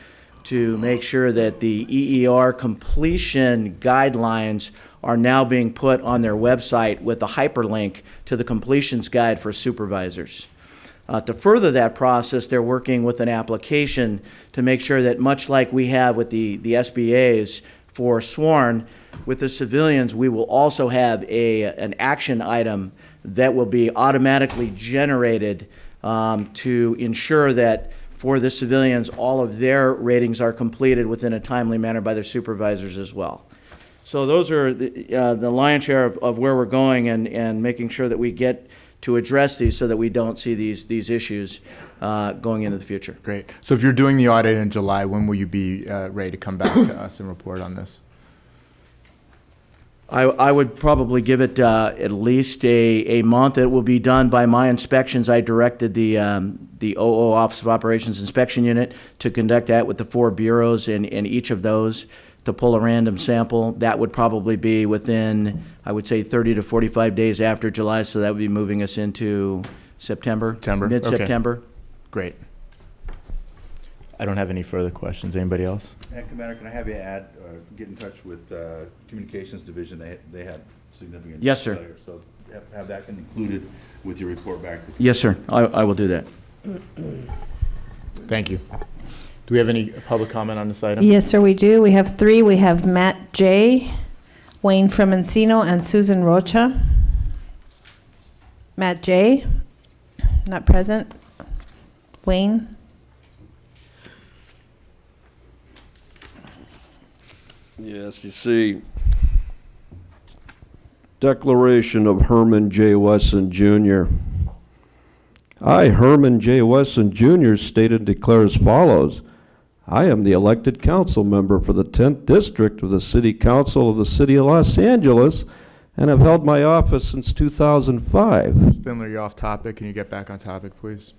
to make sure that the EER completion guidelines are now being put on their website with a hyperlink to the completions guide for supervisors. To further that process, they're working with an application to make sure that, much like we have with the SBAs for sworn, with the civilians, we will also have an action item that will be automatically generated to ensure that for the civilians, all of their ratings are completed within a timely manner by their supervisors as well. So those are the lion's share of where we're going, and making sure that we get to address these so that we don't see these issues going into the future. Great. So if you're doing the audit in July, when will you be ready to come back to us and report on this? I would probably give it at least a month. It will be done by my inspections. I directed the OO, Office of Operations Inspection Unit, to conduct that with the 4 bureaus in each of those to pull a random sample. That would probably be within, I would say, 30 to 45 days after July, so that would be moving us into September. Mid-September. Okay. Great. I don't have any further questions. Anybody else? Commander, can I have you get in touch with Communications Division? They had significant Yes, sir. failure, so have that included with your report back to the Yes, sir. I will do that. Thank you. Do we have any public comment on this item? Yes, sir, we do. We have 3. We have Matt J., Wayne from Encino, and Susan Rocha. Matt J., not present. Wayne? Yes, you see, declaration of Herman J. Wesson Jr. I, Herman J. Wesson Jr., state and declare as follows. I am the elected council member for the 10th District of the City Council of the City of Los Angeles, and have held my office since 2005. Spindler, you're off topic. Can you get back on topic, please?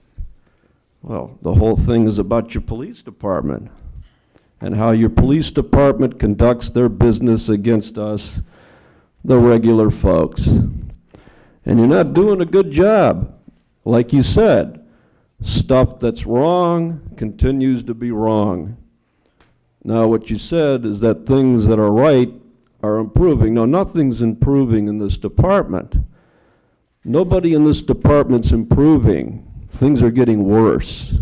Well, the whole thing is about your police department and how your police department conducts their business against us, the regular folks. And you're not doing a good job. Like you said, stuff that's wrong continues to be wrong. Now, what you said is that things that are right are improving. No, nothing's improving in this department. Nobody in this department's improving. Things are getting worse.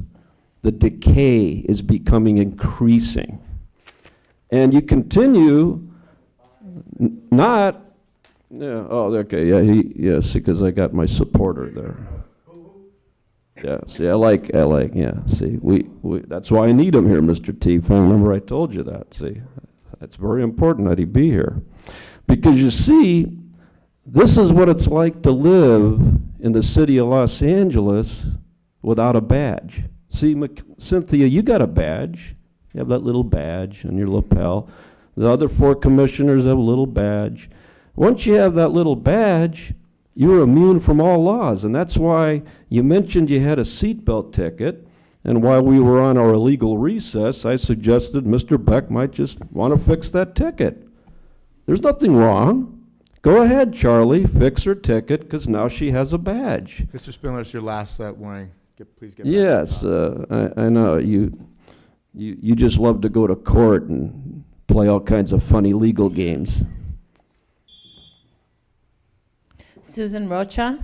The decay is becoming increasing. And you continue not, yeah, oh, okay, yeah, yes, because I got my supporter there. Yeah, see, I like, yeah, see, we that's why I need him here, Mr. Teef. I remember I told you that, see. It's very important that he be here. Because you see, this is what it's like to live in the city of Los Angeles without a badge. See, Cynthia, you got a badge. You have that little badge on your lapel. The other 4 commissioners have a little badge. Once you have that little badge, you're immune from all laws. And that's why you mentioned you had a seatbelt ticket. And while we were on our illegal recess, I suggested Mr. Beck might just want to fix that ticket. There's nothing wrong. Go ahead, Charlie, fix her ticket, because now she has a badge. Mr. Spindler, it's your last warning. Please get back to the Yes, top. I know, you just love to go to court and play all kinds of funny legal games. Susan Rocha.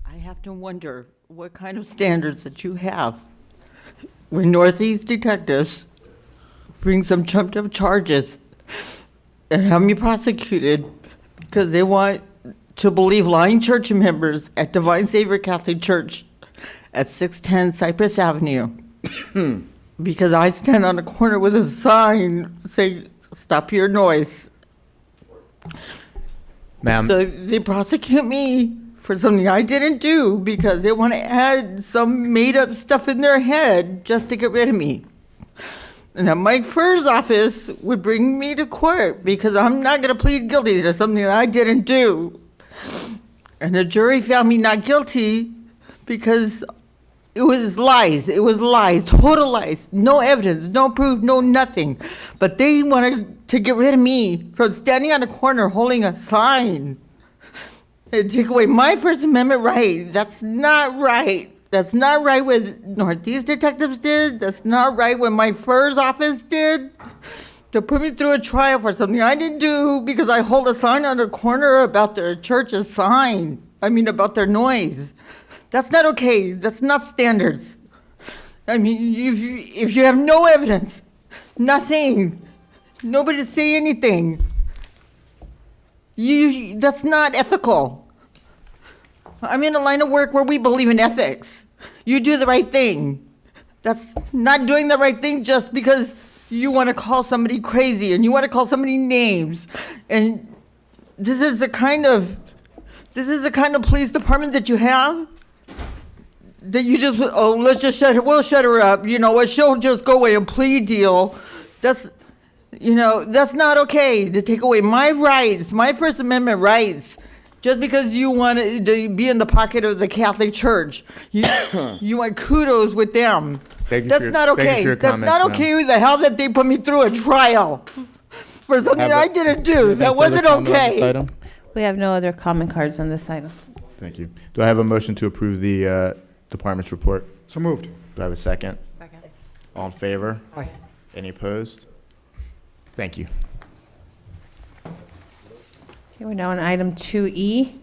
I have to wonder what kind of standards that you have when Northeast detectives bring some trumped up charges and have me prosecuted because they want to believe lying church members at Divine Savior Catholic Church at 610 Cypress Avenue because I stand on a corner with a sign saying, "Stop your noise." Ma'am. So they prosecute me for something I didn't do because they want to add some made-up stuff in their head just to get rid of me. And then Mike Furr's office would bring me to court because I'm not going to plead guilty to something that I didn't do. And the jury found me not guilty because it was lies. It was lies, total lies. No evidence, no proof, no nothing. But they wanted to get rid of me from standing on a corner holding a sign and take away my First Amendment right. That's not right. That's not right what Northeast detectives did. That's not right what Mike Furr's office did. To put me through a trial for something I didn't do because I hold a sign on the corner about their church's sign. About their noise. That's not okay. That's not standards. If you have no evidence, nothing, nobody to say anything, that's not ethical. I'm in a line of work where we believe in ethics. You do the right thing. That's not doing the right thing just because you want to call somebody crazy and you want to call somebody names. And this is the kind of police department that you have. That you just, we'll shut her up. You know what? She'll just go away and plea deal. That's not okay to take away my rights, my First Amendment rights. Just because you want to be in the pocket of the Catholic Church, you want kudos with them. That's not okay. That's not okay. The hell that they put me through a trial for something I didn't do. That wasn't okay. We have no other comment cards on this item. Thank you. Do I have a motion to approve the department's report? So moved. Do I have a second? Second. All in favor? Aye. Any opposed? Thank you. Okay, we're now on item 2E,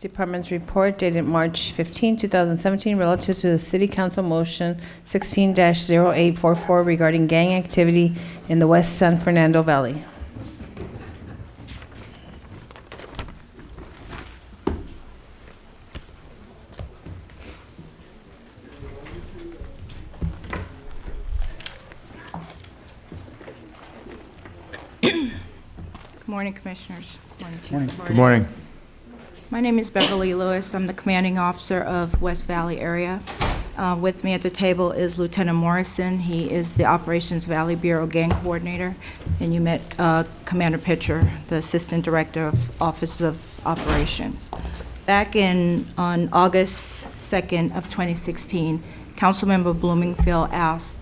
Department's report dated March 15, 2017, relative to the City Council Motion 16-0844 regarding gang activity in the West San Fernando Valley. Good morning, Commissioners. Morning. Good morning. My name is Beverly Lewis. I'm the commanding officer of West Valley area. With me at the table is Lieutenant Morrison. He is the Operations Valley Bureau Gang Coordinator. And you met Commander Pitcher, the Assistant Director of Office of Operations. Back on August 2nd of 2016, Councilmember Bloomingfield asked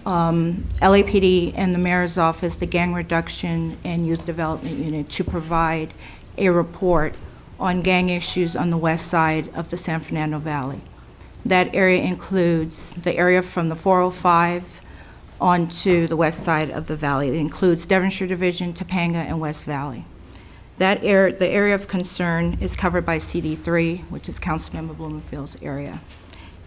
LAPD and the Mayor's Office, the Gang Reduction and Youth Development Unit, to provide a report on gang issues on the west side of the San Fernando Valley. That area includes the area from the 405 onto the west side of the valley. It includes Devonshire Division, Topanga, and West Valley. The area of concern is covered by CD3, which is Councilmember Bloomingfield's area.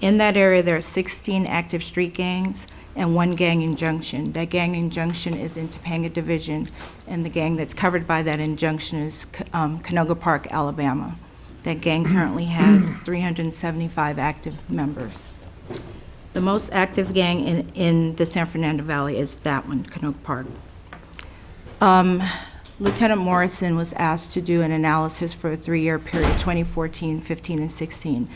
In that area, there are 16 active street gangs and 1 gang injunction. That gang injunction is in Topanga Division, and the gang that's covered by that injunction is Canoga Park, Alabama. That gang currently has 375 active members. The most active gang in the San Fernando Valley is that one, Canoga Park. Lieutenant Morrison was asked to do an analysis for a 3-year period, 2014, 15, and 16.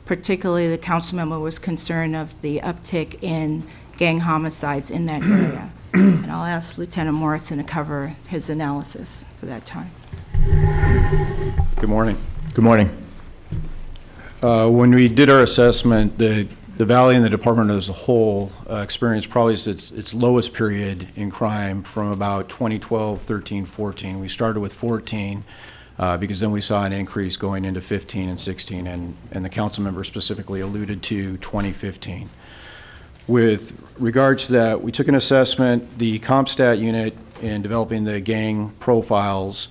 Particularly, the council member was concerned of the uptick in gang homicides in that area. And I'll ask Lieutenant Morrison to cover his analysis for that time. Good morning. Good morning. When we did our assessment, the valley and the department as a whole experienced probably its lowest period in crime from about 2012, 13, 14. We started with 14 because then we saw an increase going into 15 and 16, and the council member specifically alluded to 2015. With regards to that, we took an assessment. The CompStat unit in developing the gang profiles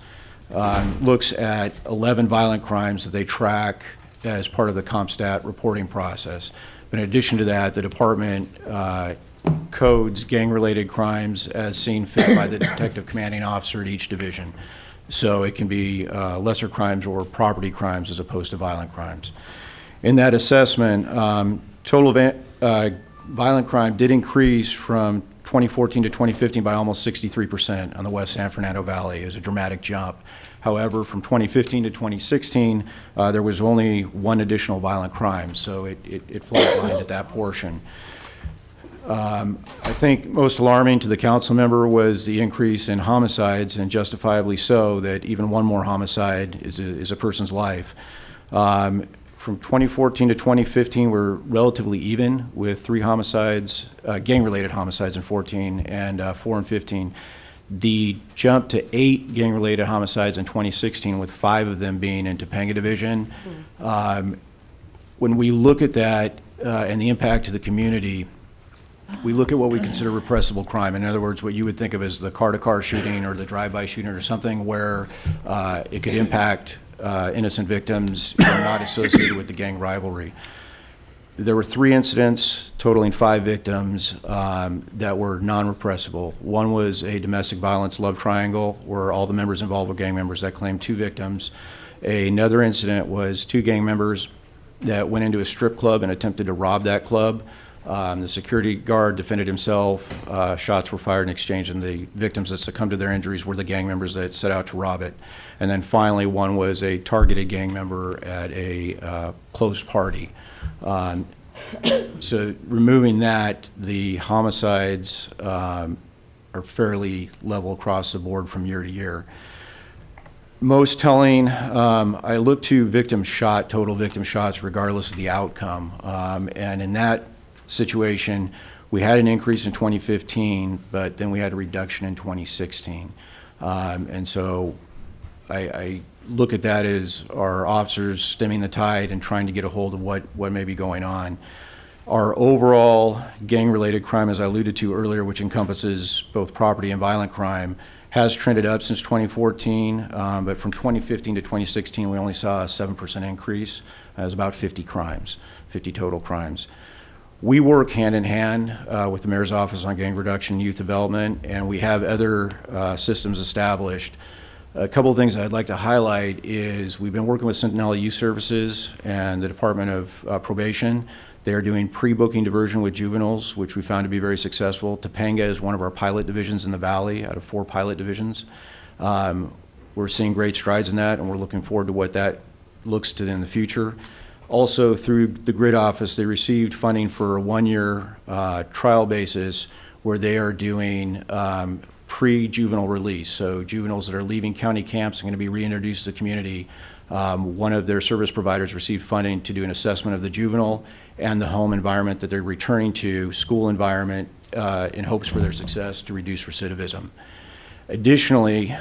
looks at 11 violent crimes that they track as part of the CompStat reporting process. But in addition to that, the department codes gang-related crimes as seen fit by the detective commanding officer at each division. So it can be lesser crimes or property crimes as opposed to violent crimes. In that assessment, total violent crime did increase from 2014 to 2015 by almost 63% on the West San Fernando Valley. It was a dramatic jump. However, from 2015 to 2016, there was only one additional violent crime, so it flatlined at that portion. I think most alarming to the council member was the increase in homicides, and justifiably so, that even one more homicide is a person's life. From 2014 to 2015, we're relatively even with 3 homicides, gang-related homicides in 14 and 4 in 15. The jump to 8 gang-related homicides in 2016, with 5 of them being in Topanga Division. When we look at that and the impact to the community, we look at what we consider repressible crime. In other words, what you would think of as the car-to-car shooting or the drive-by shooting or something where it could impact innocent victims not associated with the gang rivalry. There were 3 incidents totaling 5 victims that were non-repressible. One was a domestic violence love triangle where all the members involved were gang members. That claimed 2 victims. Another incident was 2 gang members that went into a strip club and attempted to rob that club. The security guard defended himself. Shots were fired in exchange, and the victims that succumbed to their injuries were the gang members that set out to rob it. And then finally, one was a targeted gang member at a closed party. So removing that, the homicides are fairly level across the board from year to year. Most telling, I look to total victim shots, regardless of the outcome. And in that situation, we had an increase in 2015, but then we had a reduction in 2016. And so I look at that as our officers stemming the tide and trying to get a hold of what may be going on. Our overall gang-related crime, as I alluded to earlier, which encompasses both property and violent crime, has trended up since 2014, but from 2015 to 2016, we only saw a 7% increase. It was about 50 crimes, 50 total crimes. We work hand in hand with the Mayor's Office on Gang Reduction and Youth Development, and we have other systems established. A couple of things I'd like to highlight is we've been working with Centinela Youth Services and the Department of Probation. They are doing pre-booking diversion with juveniles, which we found to be very successful. Topanga is one of our pilot divisions in the Valley out of 4 pilot divisions. We're seeing great strides in that, and we're looking forward to what that looks to in the future. Also, through the GRID office, they received funding for a 1-year trial basis where they are doing pre-juvenile release. So juveniles that are leaving county camps are going to be reintroduced to the community. One of their service providers received funding to do an assessment of the juvenile and the home environment that they're returning to, school environment, in hopes for their success to reduce recidivism. Additionally,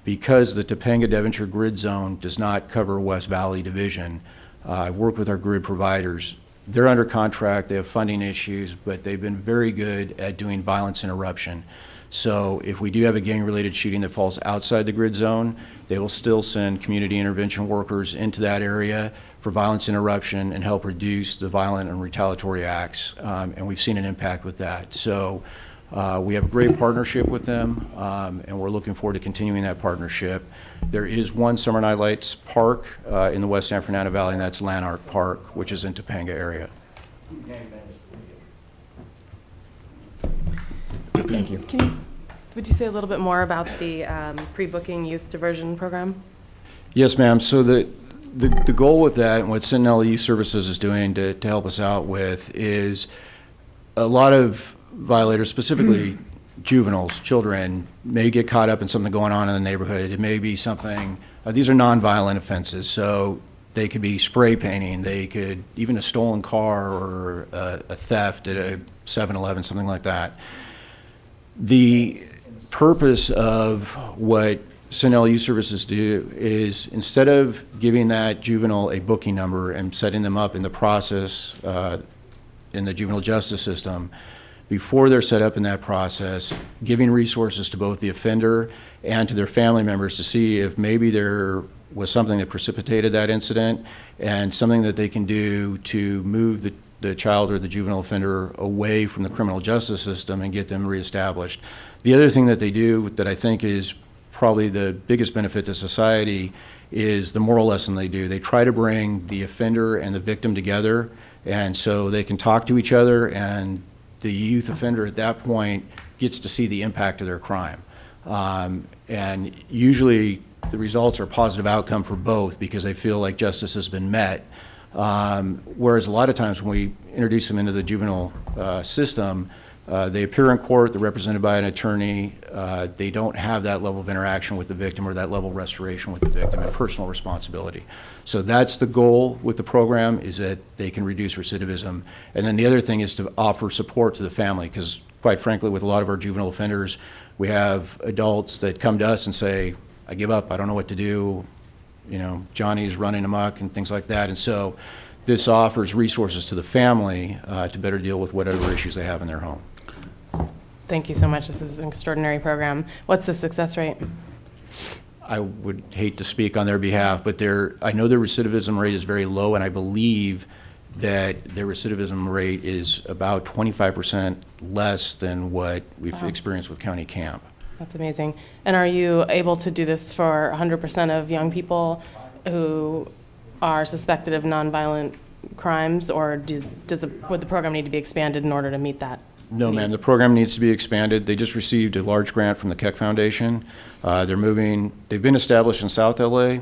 because the Topanga Devonshire grid zone does not cover West Valley Division, I work with our grid providers. They're under contract, they have funding issues, but they've been very good at doing violence interruption. So if we do have a gang-related shooting that falls outside the grid zone, they will still send community intervention workers into that area for violence interruption and help reduce the violent and retaliatory acts. And we've seen an impact with that. So we have a great partnership with them, and we're looking forward to continuing that partnership. There is one Summer Night Lights park in the West San Fernando Valley, and that's Lanark Park, which is in Topanga area. Thank you. Would you say a little bit more about the pre-booking youth diversion program? Yes, ma'am. So the goal with that and what Centinela Youth Services is doing to help us out with is a lot of violators, specifically juveniles, children, may get caught up in something going on in the neighborhood. It may be something, these are nonviolent offenses. So They could be spray painting, they could, even a stolen car or a theft at a 7-Eleven, something like that. The purpose of what Sunel Youth Services do is, instead of giving that juvenile a booking number and setting them up in the process in the juvenile justice system, before they're set up in that process, giving resources to both the offender and to their family members to see if maybe there was something that precipitated that incident and something that they can do to move the child or the juvenile offender away from the criminal justice system and get them reestablished. The other thing that they do that I think is probably the biggest benefit to society is the moral lesson they do. They try to bring the offender and the victim together, and so they can talk to each other, and the youth offender at that point gets to see the impact of their crime. And usually the results are a positive outcome for both because they feel like justice has been met. Whereas a lot of times when we introduce them into the juvenile system, they appear in court, they're represented by an attorney, they don't have that level of interaction with the victim or that level of restoration with the victim and personal responsibility. So that's the goal with the program, is that they can reduce recidivism. And then the other thing is to offer support to the family, because quite frankly, with a lot of our juvenile offenders, we have adults that come to us and say, I give up, I don't know what to do, you know, Johnny's running amok and things like that. And so this offers resources to the family to better deal with whatever issues they have in their home. Thank you so much. This is an extraordinary program. What's the success rate? I would hate to speak on their behalf, but I know their recidivism rate is very low, and I believe that their recidivism rate is about 25% less than what we've experienced with County Camp. That's amazing. And are you able to do this for 100% of young people who are suspected of nonviolent crimes, or would the program need to be expanded in order to meet that? No, ma'am. The program needs to be expanded. They just received a large grant from the Keck Foundation. They've been established in South LA.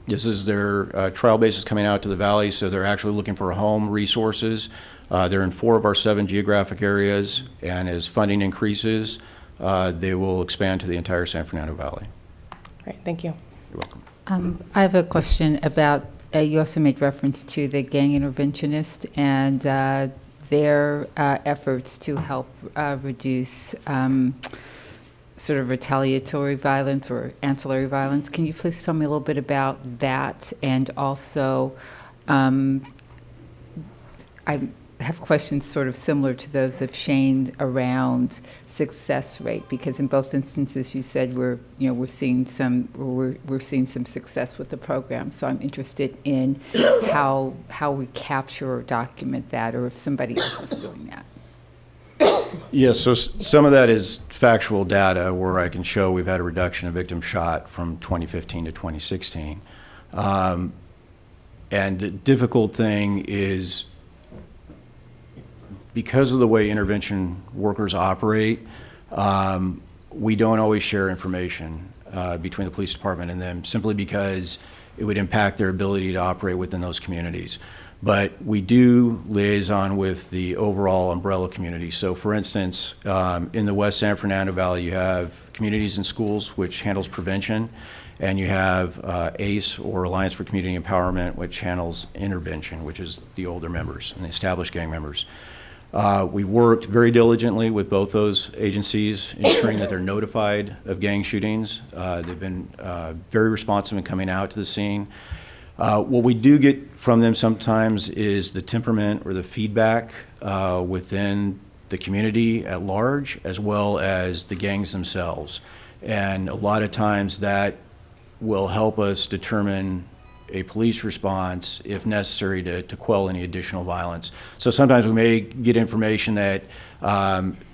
This is their trial basis coming out to the Valley, so they're actually looking for home resources. They're in 4 of our 7 geographic areas, and as funding increases, they will expand to the entire San Fernando Valley. Great, thank you. You're welcome. I have a question about, you also made reference to the gang interventionist and their efforts to help reduce sort of retaliatory violence or ancillary violence. Can you please tell me a little bit about that? And also, I have questions sort of similar to those of Shane around success rate, because in both instances you said we're seeing some success with the program. So I'm interested in how we capture or document that, or if somebody else is doing that. Yes, so some of that is factual data where I can show we've had a reduction of victims shot from 2015 to 2016. And the difficult thing is, because of the way intervention workers operate, we don't always share information between the police department and them, simply because it would impact their ability to operate within those communities. But we do liaison with the overall umbrella community. So for instance, in the West San Fernando Valley, you have Communities and Schools, which handles prevention, and you have ACE, or Alliance for Community Empowerment, which handles intervention, which is the older members and the established gang members. We worked very diligently with both those agencies, ensuring that they're notified of gang shootings. They've been very responsive in coming out to the scene. What we do get from them sometimes is the temperament or the feedback within the community at large, as well as the gangs themselves. And a lot of times that will help us determine a police response, if necessary, to quell any additional violence. So sometimes we may get information that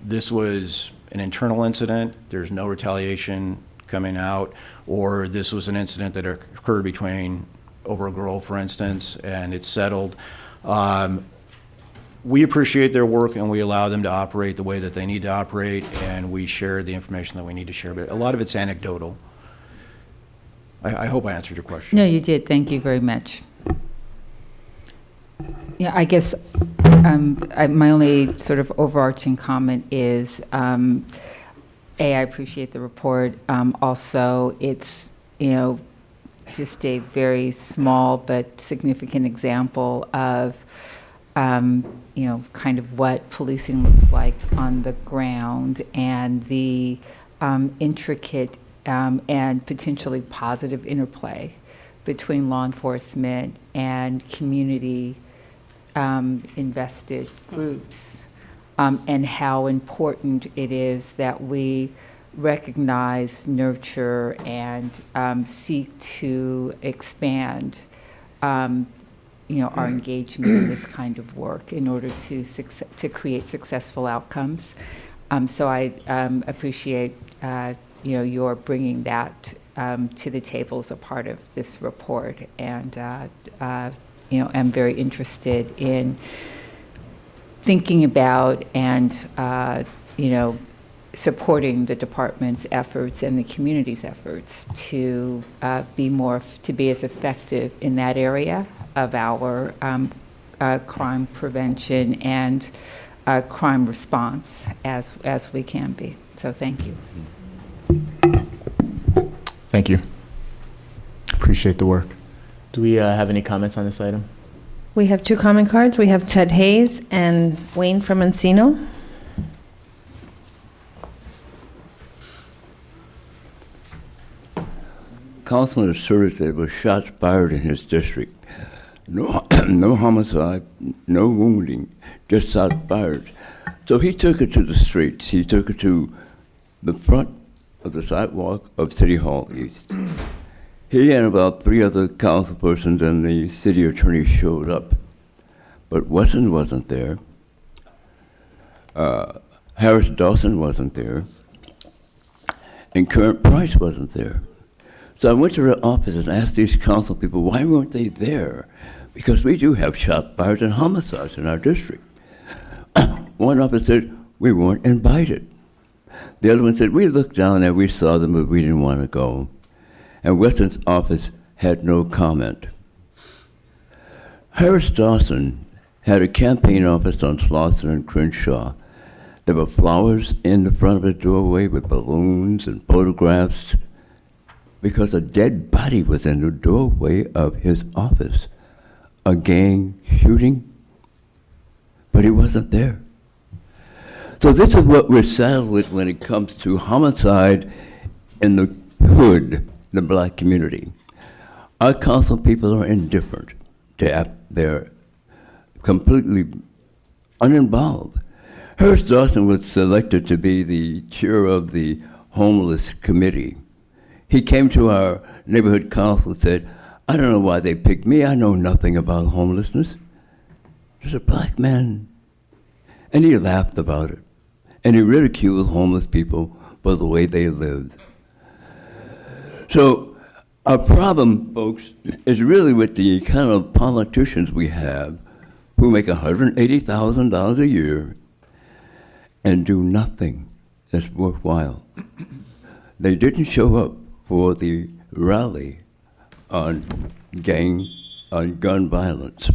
this was an internal incident, there's no retaliation coming out, or this was an incident that occurred over a girl, for instance, and it's settled. We appreciate their work, and we allow them to operate the way that they need to operate, and we share the information that we need to share, but a lot of it's anecdotal. I hope I answered your question. No, you did. Thank you very much. Yeah, I guess my only sort of overarching comment is, A, I appreciate the report. Also, it's, just a very small but significant example of, kind of what policing looks like on the ground and the intricate and potentially positive interplay between law enforcement and community invested groups, and how important it is that we recognize, nurture, and seek to expand our engagement in this kind of work in order to create successful outcomes. So I appreciate your bringing that to the table as a part of this report, and I'm very interested in thinking about and supporting the department's efforts and the community's efforts to be as effective in that area of our crime prevention and crime response as we can be. So thank you. Thank you. Appreciate the work. Do we have any comments on this item? We have 2 comment cards. We have Ted Hayes and Wayne from Encino. Councilman asserted there were shots fired in his district. No, no homicide, no wounding, just shots fired. So he took it to the streets. He took it to the front of the sidewalk of City Hall East. He and about 3 other councilpersons and the city attorney showed up. But Wesson wasn't there. Harris Dawson wasn't there. And Current Price wasn't there. So I went to the office and asked these council people, why weren't they there? Because we do have shot fires and homicides in our district. One officer said, we weren't invited. The other one said, we looked down there, we saw them, but we didn't want to go. And Weston's office had no comment. Harris Dawson had a campaign office on Slauson and Crenshaw. There were flowers in the front of the doorway with balloons and photographs because a dead body was in the doorway of his office. A gang shooting, but he wasn't there. So this is what we're saddled with when it comes to homicide in the hood, the black community. Our council people are indifferent. They're completely uninvolved. Harris Dawson was selected to be the chair of the homeless committee. He came to our neighborhood council and said, I don't know why they picked me. I know nothing about homelessness. There's a black man. And he laughed about it. And he ridiculed homeless people for the way they lived. So our problem, folks, is really with the kind of politicians we have who make $180,000 a year and do nothing that's worthwhile. They didn't show up for the rally on gun violence.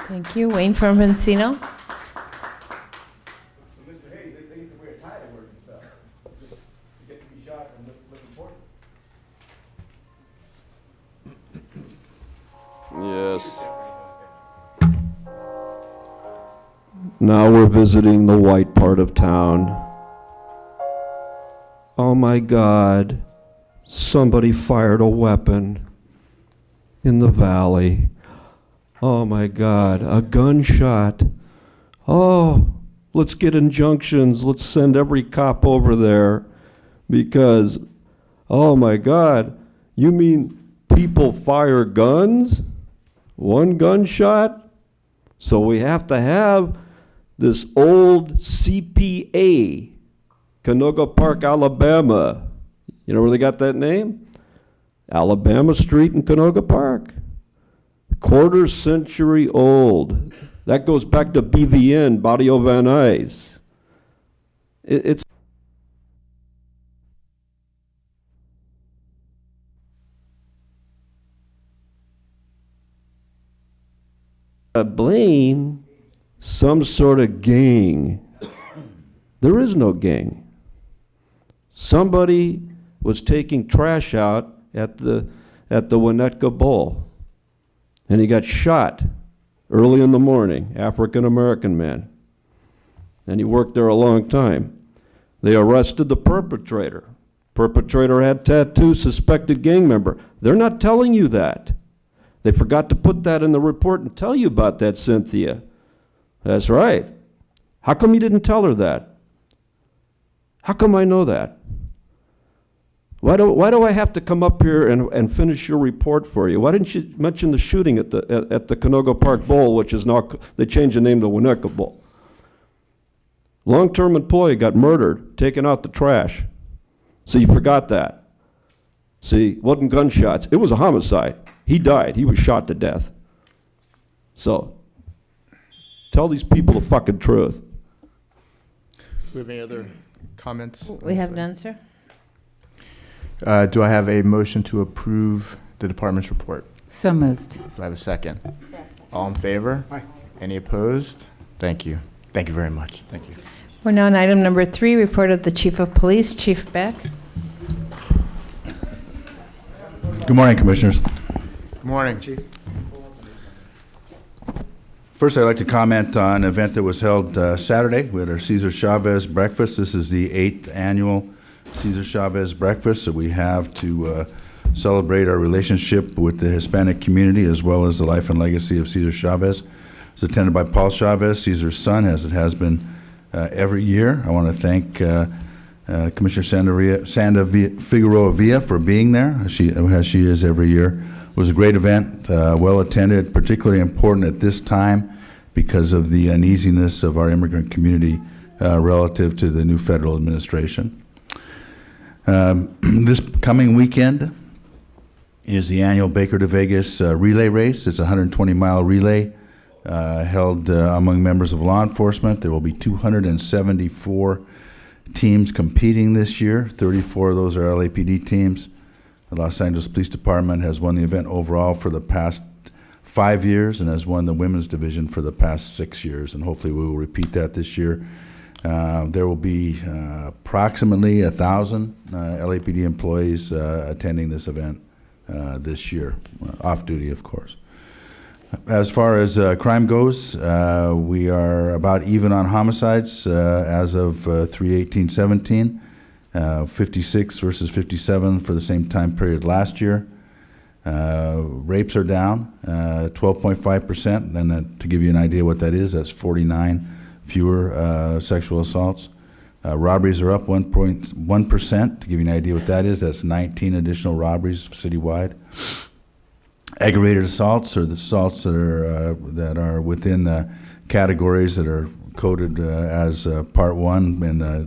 Thank you. Wayne from Encino. Mr. Hayes, they get to wear a tie to work and stuff. You get to be shot and look important. Yes. Now we're visiting the white part of town. Oh my God, somebody fired a weapon in the valley. Oh my God, a gunshot. Oh, let's get injunctions. Let's send every cop over there because, oh my God, you mean people fire guns? One gunshot? So we have to have this old CPA, Canoga Park, Alabama. You know where they got that name? Alabama Street in Canoga Park. Quarter century old. That goes back to BVN, Barrio Van Nuys. It's blame some sort of gang. There is no gang. Somebody was taking trash out at the Winnetka Bowl. And he got shot early in the morning, African-American man. And he worked there a long time. They arrested the perpetrator. Perpetrator had tattoos, suspected gang member. They're not telling you that. They forgot to put that in the report and tell you about that, Cynthia. That's right. How come you didn't tell her that? How come I know that? Why do I have to come up here and finish your report for you? Why didn't you mention the shooting at the Canoga Park Bowl, which is now, they changed the name to Winnetka Bowl? Long-term employee got murdered, taking out the trash. So you forgot that. See, it wasn't gunshots. It was a homicide. He died. He was shot to death. So, tell these people the fucking truth. Do we have any other comments? We have none, sir. Do I have a motion to approve the department's report? So moved. Do I have a second? All in favor? Aye. Any opposed? Thank you. Thank you very much. Thank you. We're now on item number 3, report of the Chief of Police, Chief Beck. Good morning, Commissioners. Good morning, Chief. First, I'd like to comment on an event that was held Saturday. We had our Cesar Chavez breakfast. This is the 8th annual Cesar Chavez breakfast that we have to celebrate our relationship with the Hispanic community as well as the life and legacy of Cesar Chavez. It's attended by Paul Chavez, Cesar's son, as it has been every year. I want to thank Commissioner Sandra Figueroa Villa for being there, as she is every year. It was a great event, well attended, particularly important at this time because of the uneasiness of our immigrant community relative to the new federal administration. This coming weekend is the annual Baker to Vegas relay race. It's a 120-mile relay held among members of law enforcement. There will be 274 teams competing this year. 34 of those are LAPD teams. The Los Angeles Police Department has won the event overall for the past 5 years and has won the women's division for the past 6 years, and hopefully we will repeat that this year. There will be approximately 1,000 LAPD employees attending this event this year, off duty, of course. As far as crime goes, we are about even on homicides as of 3/18/17, 56 versus 57 for the same time period last year. Rapes are down 12.5%, and to give you an idea what that is, that's 49 fewer sexual assaults. Robberies are up 1.1%. To give you an idea what that is, that's 19 additional robberies citywide. Aggravated assaults are the assaults that are within the categories that are coded as Part 1 in the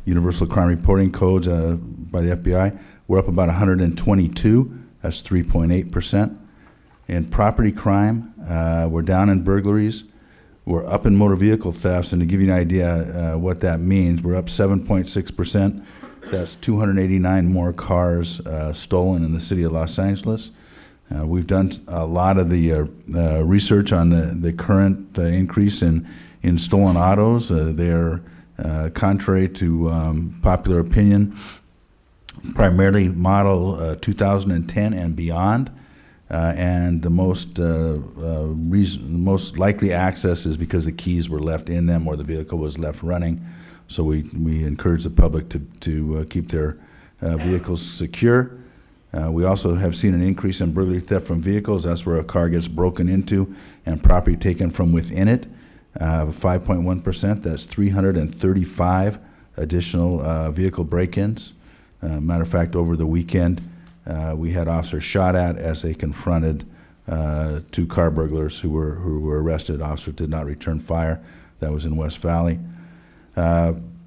Universal Crime Reporting Codes by the FBI. We're up about 122. That's 3.8%. In property crime, we're down in burglaries. We're up in motor vehicle thefts, and to give you an idea what that means, we're up 7.6%. That's 289 more cars stolen in the city of Los Angeles. We've done a lot of the research on the current increase in stolen autos. They're contrary to popular opinion, primarily model 2010 and beyond. And the most likely access is because the keys were left in them or the vehicle was left running. So we encourage the public to keep their vehicles secure. We also have seen an increase in burglary theft from vehicles. That's where a car gets broken into and property taken from within it. 5.1%. That's 335 additional vehicle break-ins. Matter of fact, over the weekend, we had officers shot at as they confronted 2 car burglars who were arrested. Officers did not return fire. That was in West Valley.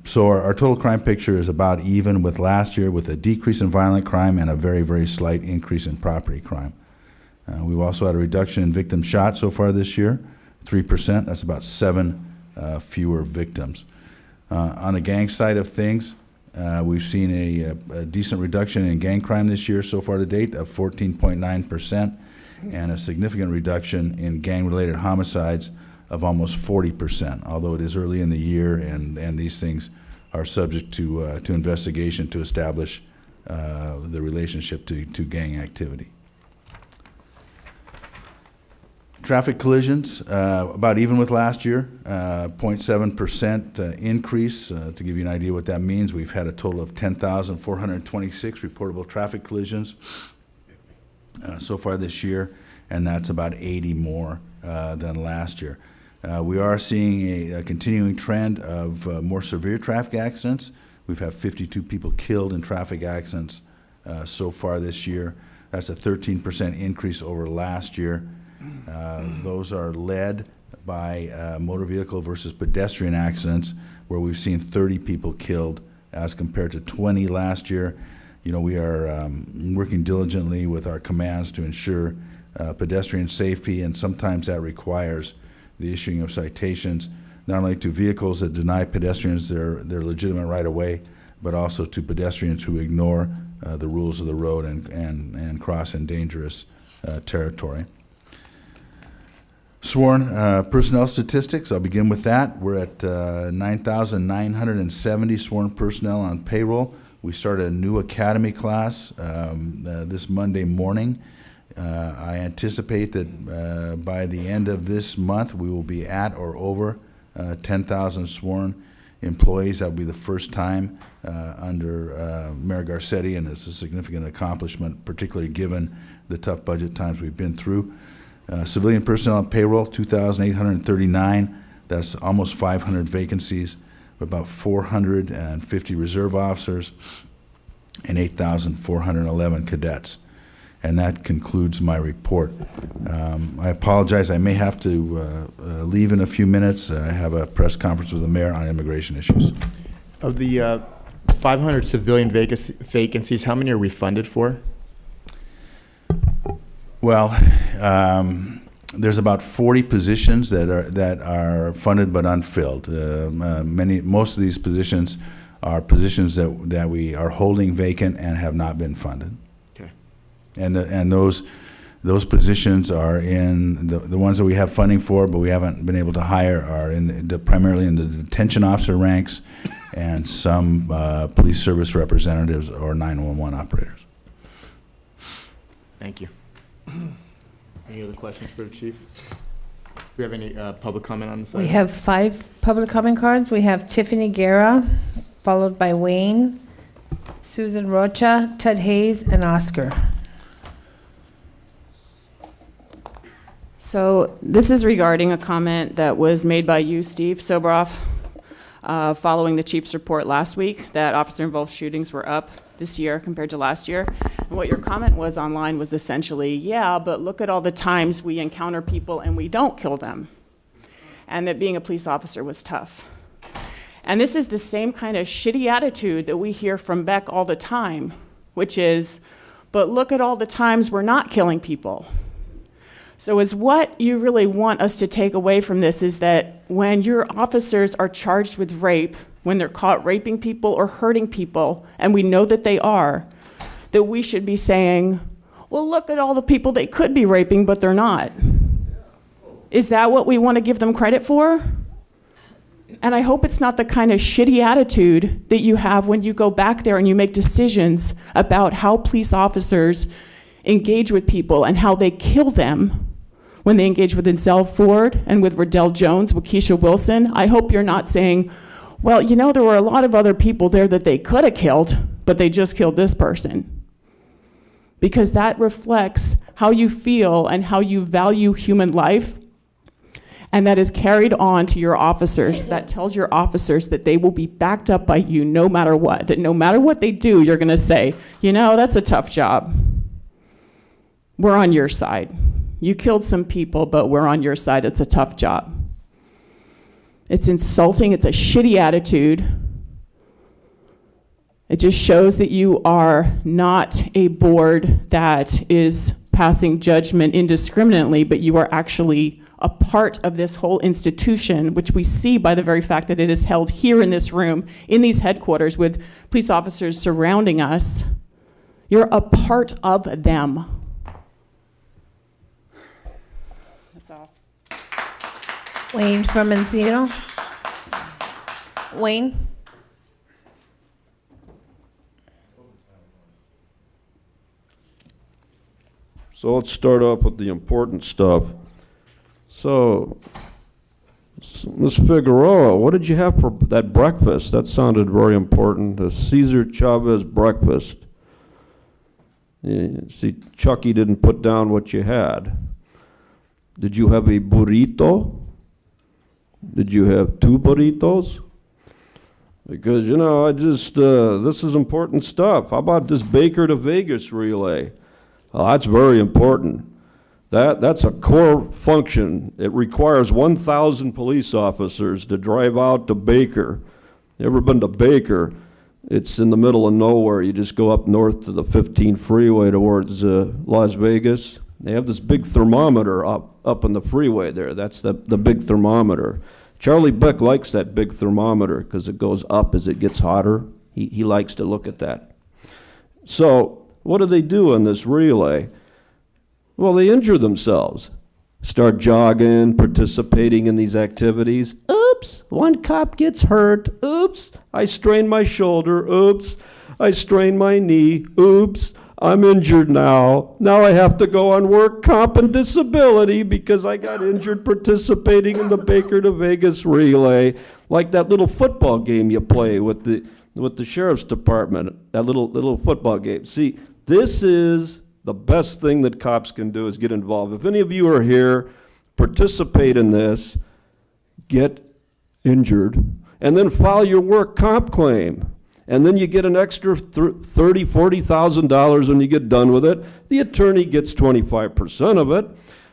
So our total crime picture is about even with last year, with a decrease in violent crime and a very, very slight increase in property crime. We've also had a reduction in victims shot so far this year, 3%. That's about 7 fewer victims. On the gang side of things, we've seen a decent reduction in gang crime this year so far to date of 14.9%, and a significant reduction in gang-related homicides of almost 40%, although it is early in the year and these things are subject to investigation to establish the relationship to gang activity. Traffic collisions, about even with last year, 0.7% increase. To give you an idea what that means, we've had a total of 10,426 reportable traffic collisions so far this year, and that's about 80 more than last year. We are seeing a continuing trend of more severe traffic accidents. We've had 52 people killed in traffic accidents so far this year. That's a 13% increase over last year. Those are led by motor vehicle versus pedestrian accidents, where we've seen 30 people killed as compared to 20 last year. You know, we are working diligently with our commands to ensure pedestrian safety, and sometimes that requires the issuing of citations, not only to vehicles that deny pedestrians their legitimate right of way, but also to pedestrians who ignore the rules of the road and cross in dangerous territory. Sworn personnel statistics, I'll begin with that. We're at 9,970 sworn personnel on payroll. We started a new academy class this Monday morning. I anticipate that by the end of this month, we will be at or over 10,000 sworn employees. That will be the first time under Mayor Garcetti, and it's a significant accomplishment, particularly given the tough budget times we've been through. Civilian personnel on payroll, 2,839. That's almost 500 vacancies, about 450 reserve officers, and 8,411 cadets. And that concludes my report. I apologize, I may have to leave in a few minutes. I have a press conference with the mayor on immigration issues. Of the 500 civilian vacancies, how many are we funded for? Well, there's about 40 positions that are funded but unfilled. Most of these positions are positions that we are holding vacant and have not been funded. Okay. And those positions are in the ones that we have funding for, but we haven't been able to hire, are primarily in the detention officer ranks and some police service representatives or 911 operators. Thank you. Any other questions for the chief? Do we have any public comment on this? We have 5 public comment cards. We have Tiffany Guerra, followed by Wayne, Susan Rocha, Ted Hayes, and Oscar. So this is regarding a comment that was made by you, Steve Sobroff, following the chief's report last week that officer-involved shootings were up this year compared to last year. And what your comment was online was essentially, yeah, but look at all the times we encounter people and we don't kill them. And that being a police officer was tough. And this is the same kind of shitty attitude that we hear from Beck all the time, which is, but look at all the times we're not killing people. So is what you really want us to take away from this is that when your officers are charged with rape, when they're caught raping people or hurting people, and we know that they are, that we should be saying, well, look at all the people they could be raping, but they're not. Is that what we want to give them credit for? And I hope it's not the kind of shitty attitude that you have when you go back there and you make decisions about how police officers engage with people and how they kill them when they engage with Denzel Ford and with Riddell Jones, with Keisha Wilson. I hope you're not saying, well, you know, there were a lot of other people there that they could have killed, but they just killed this person. Because that reflects how you feel and how you value human life. And that is carried on to your officers. That tells your officers that they will be backed up by you no matter what. That no matter what they do, you're going to say, you know, that's a tough job. We're on your side. You killed some people, but we're on your side. It's a tough job. It's insulting. It's a shitty attitude. It just shows that you are not a board that is passing judgment indiscriminately, but you are actually a part of this whole institution, which we see by the very fact that it is held here in this room, in these headquarters, with police officers surrounding us. You're a part of them. That's all. Wayne from Encino. Wayne? So let's start off with the important stuff. So, Ms. Figueroa, what did you have for that breakfast? That sounded very important. The Cesar Chavez breakfast. Yeah, see, Chucky didn't put down what you had. Did you have a burrito? Did you have 2 burritos? Because, you know, this is important stuff. How about this Baker to Vegas relay? Well, that's very important. That's a core function. It requires 1,000 police officers to drive out to Baker. You ever been to Baker? It's in the middle of nowhere. You just go up north to the 15 freeway towards Las Vegas. They have this big thermometer up on the freeway there. That's the big thermometer. Charlie Beck likes that big thermometer because it goes up as it gets hotter. He likes to look at that. So what do they do on this relay? Well, they injure themselves. Start jogging, participating in these activities. Oops, one cop gets hurt. Oops, I strained my shoulder. Oops, I strained my knee. Oops, I'm injured now. Now I have to go on work comp and disability because I got injured participating in the Baker to Vegas relay, like that little football game you play with the sheriff's department, that little football game. See, this is the best thing that cops can do is get involved. If any of you are here, participate in this, get injured, and then file your work comp claim. And then you get an extra $30,000, $40,000 when you get done with it. The attorney gets 25% of it.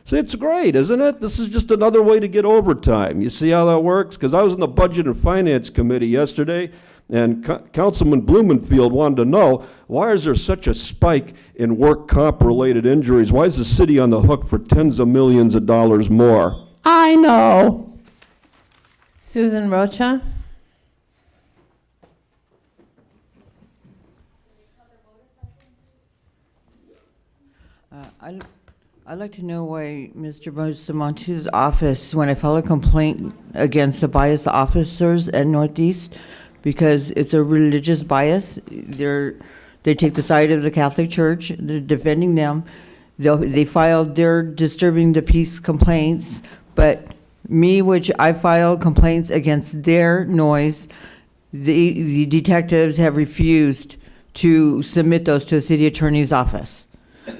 So it's great, isn't it? This is just another way to get overtime. You see how that works? Because I was in the Budget and Finance Committee yesterday, and Councilman Blumenfield wanted to know, why is there such a spike in work comp-related injuries? Why is the city on the hook for tens of millions of dollars more? I know. Susan Rocha. I'd like to know why Mr. Bustamante office, when I file a complaint against the biased officers at Northeast, because it's a religious bias, they take the side of the Catholic Church, they're defending them. They filed their disturbing the peace complaints, but me, which I filed complaints against their noise, the detectives have refused to submit those to the city attorney's office.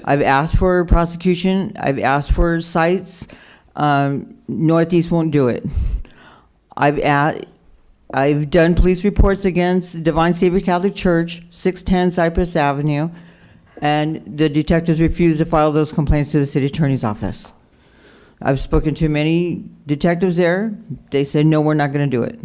I've asked for prosecution, I've asked for cites, Northeast won't do it. I've done police reports against Divine Savior Catholic Church, 610 Cypress Avenue, and the detectives refuse to file those complaints to the city attorney's office. I've spoken to many detectives there. They said, no, we're not going to do it.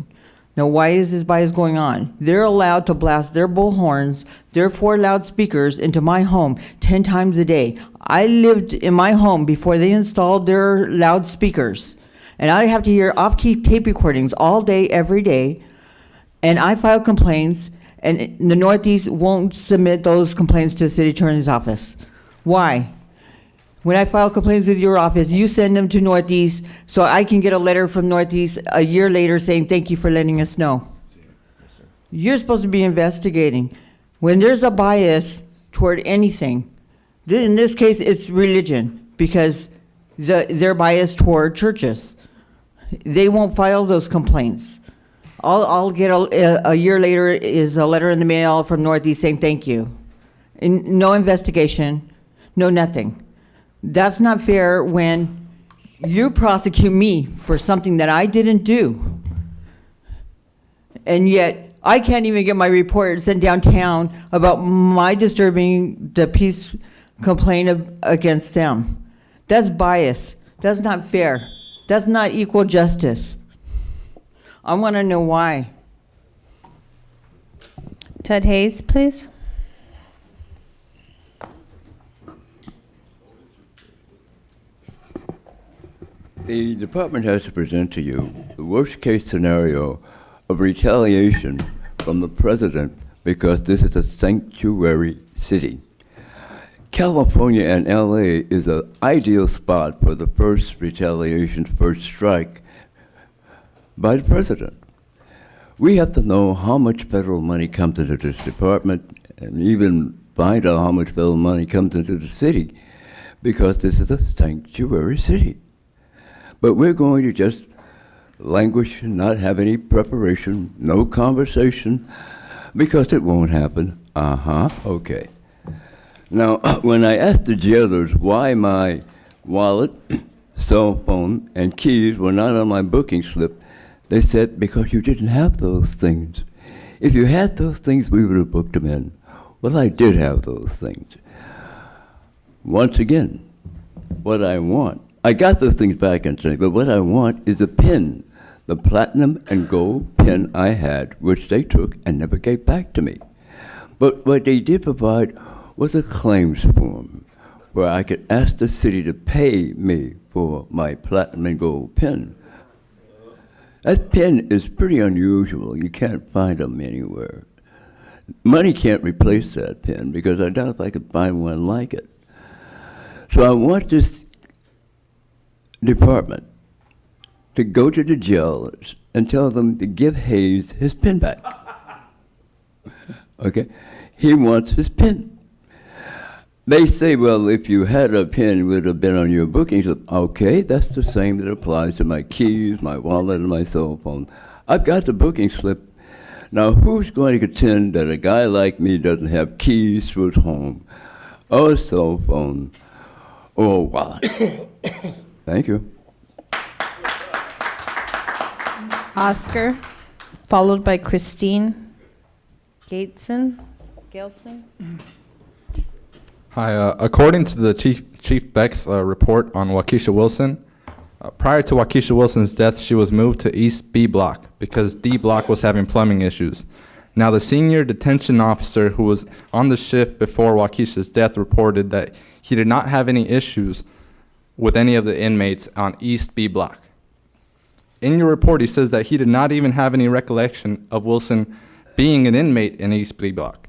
Now, why is this bias going on? They're allowed to blast their bullhorns, their 4 loudspeakers into my home 10 times a day. I lived in my home before they installed their loudspeakers. And I have to hear off-key tape recordings all day, every day. And I file complaints, and the Northeast won't submit those complaints to the city attorney's office. Why? When I file complaints with your office, you send them to Northeast so I can get a letter from Northeast a year later saying, thank you for letting us know. You're supposed to be investigating. When there's a bias toward anything, in this case, it's religion, because they're biased toward churches. They won't file those complaints. I'll get a year later is a letter in the mail from Northeast saying thank you. And no investigation, no nothing. That's not fair when you prosecute me for something that I didn't do. And yet, I can't even get my report sent downtown about my disturbing the peace complaint against them. That's bias. That's not fair. That's not equal justice. I want to know why. Ted Hayes, please. The department has to present to you the worst-case scenario of retaliation from the president because this is a sanctuary city. California and LA is an ideal spot for the first retaliation, first strike by the president. We have to know how much federal money comes into this department and even find out how much federal money comes into the city. because this is a sanctuary city. But we're going to just languish and not have any preparation, no conversation, because it won't happen. Okay. Now, when I asked the jailers why my wallet, cell phone, and keys were not on my booking slip, they said, because you didn't have those things. If you had those things, we would have booked them in. Well, I did have those things. Once again, what I want, I got those things back in today, but what I want is a pin, the platinum and gold pin I had, which they took and never gave back to me. But what they did provide was a claims form where I could ask the city to pay me for my platinum and gold pin. That pin is pretty unusual. You can't find them anywhere. Money can't replace that pin because I doubt if I could find one like it. So I want this department to go to the jailers and tell them to give Hayes his pin back. Okay? He wants his pin. They say, well, if you had a pin, it would have been on your booking slip. Okay, that's the same that applies to my keys, my wallet, and my cell phone. I've got the booking slip. Now, who's going to contend that a guy like me doesn't have keys to his home, or a cell phone, or a wallet? Thank you. Oscar, followed by Christine Gateson. Hi. According to the Chief Beck's report on Waukesha Wilson, prior to Waukesha Wilson's death, she was moved to East B Block because D Block was having plumbing issues. Now, the senior detention officer who was on the shift before Waukesha's death reported that he did not have any issues with any of the inmates on East B Block. In your report, he says that he did not even have any recollection of Wilson being an inmate in East B Block.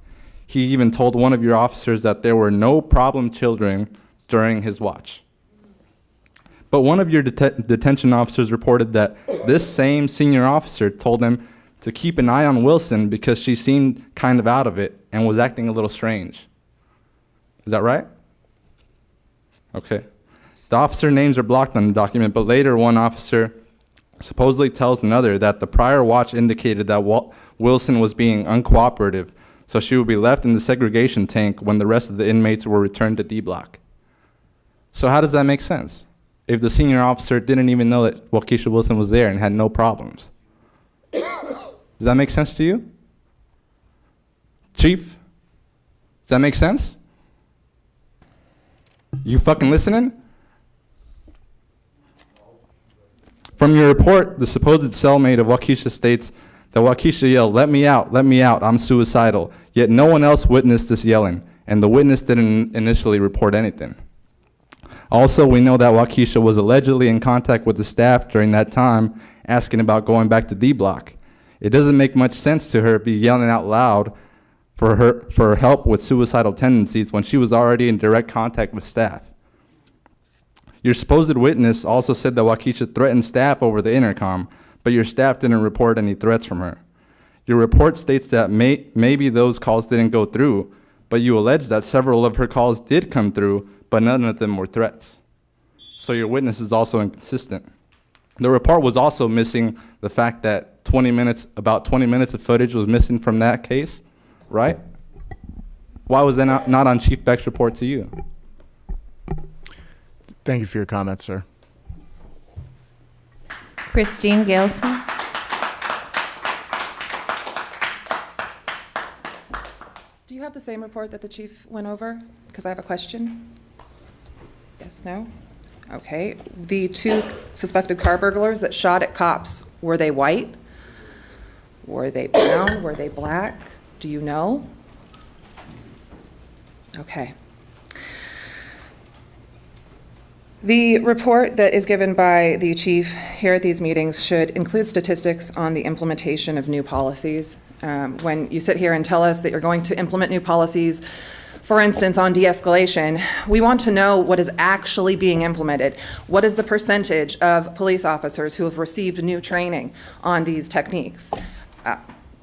He even told one of your officers that there were no problem children during his watch. But one of your detention officers reported that this same senior officer told him to keep an eye on Wilson because she seemed kind of out of it and was acting a little strange. Is that right? Okay. The officer names are blocked on the document, but later one officer supposedly tells another that the prior watch indicated that Wilson was being uncooperative, so she would be left in the segregation tank when the rest of the inmates were returned to D Block. So how does that make sense? If the senior officer didn't even know that Waukesha Wilson was there and had no problems. Does that make sense to you? Chief? Does that make sense? You fucking listening? From your report, the supposed cellmate of Waukesha states that Waukesha yelled, let me out, I'm suicidal. Yet no one else witnessed this yelling, and the witness didn't initially report anything. Also, we know that Waukesha was allegedly in contact with the staff during that time, asking about going back to D Block. It doesn't make much sense to her be yelling out loud for help with suicidal tendencies when she was already in direct contact with staff. Your supposed witness also said that Waukesha threatened staff over the intercom, but your staff didn't report any threats from her. Your report states that maybe those calls didn't go through, but you allege that several of her calls did come through, but none of them were threats. So your witness is also inconsistent. The report was also missing the fact that about 20 minutes of footage was missing from that case, right? Why was that not on Chief Beck's report to you? Thank you for your comments, sir. Christine Gailson. Do you have the same report that the chief went over? Because I have a question. Yes, no? Okay. The two suspected car burglars that shot at cops, were they white? Were they brown? Were they black? Do you know? Okay. The report that is given by the chief here at these meetings should include statistics on the implementation of new policies. When you sit here and tell us that you're going to implement new policies, for instance, on de-escalation, we want to know what is actually being implemented. What is the percentage of police officers who have received new training on these techniques?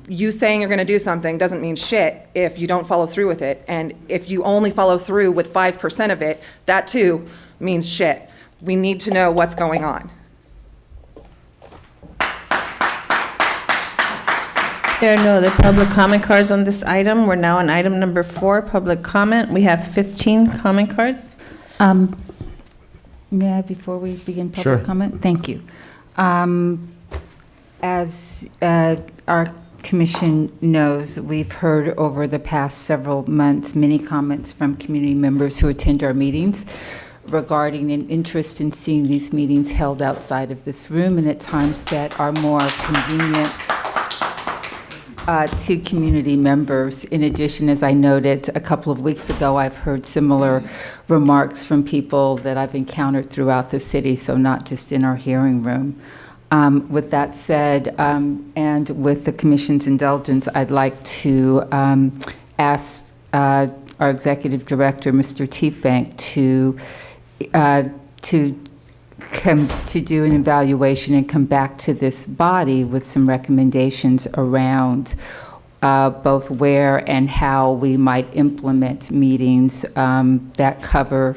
you saying you're going to do something doesn't mean shit if you don't follow through with it. And if you only follow through with 5% of it, that too means shit. We need to know what's going on. There are no other public comment cards on this item. We're now on item number 4, public comment. We have 15 comment cards. May I, before we begin public Sure. comment? Thank you. As our commission knows, we've heard over the past several months many comments from community members who attend our meetings regarding an interest in seeing these meetings held outside of this room and at times that are more convenient to community members. In addition, as I noted a couple of weeks ago, I've heard similar remarks from people that I've encountered throughout the city, so not just in our hearing room. With that said, and with the commission's indulgence, I'd like to ask our executive director, Mr. Tiefank, to do an evaluation and come back to this body with some recommendations around both where and how we might implement meetings that cover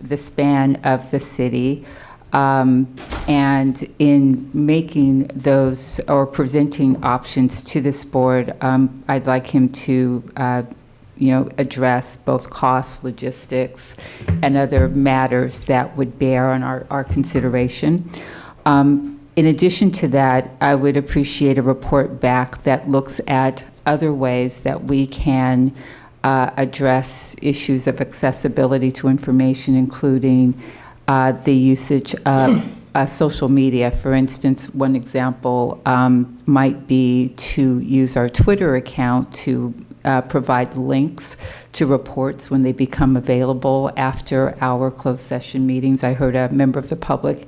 the span of the city. And in making those or presenting options to this board, I'd like him to address both cost, logistics, and other matters that would bear on our consideration. In addition to that, I would appreciate a report back that looks at other ways that we can address issues of accessibility to information, including the usage of social media. For instance, one example might be to use our Twitter account to provide links to reports when they become available after our closed session meetings. I heard a member of the public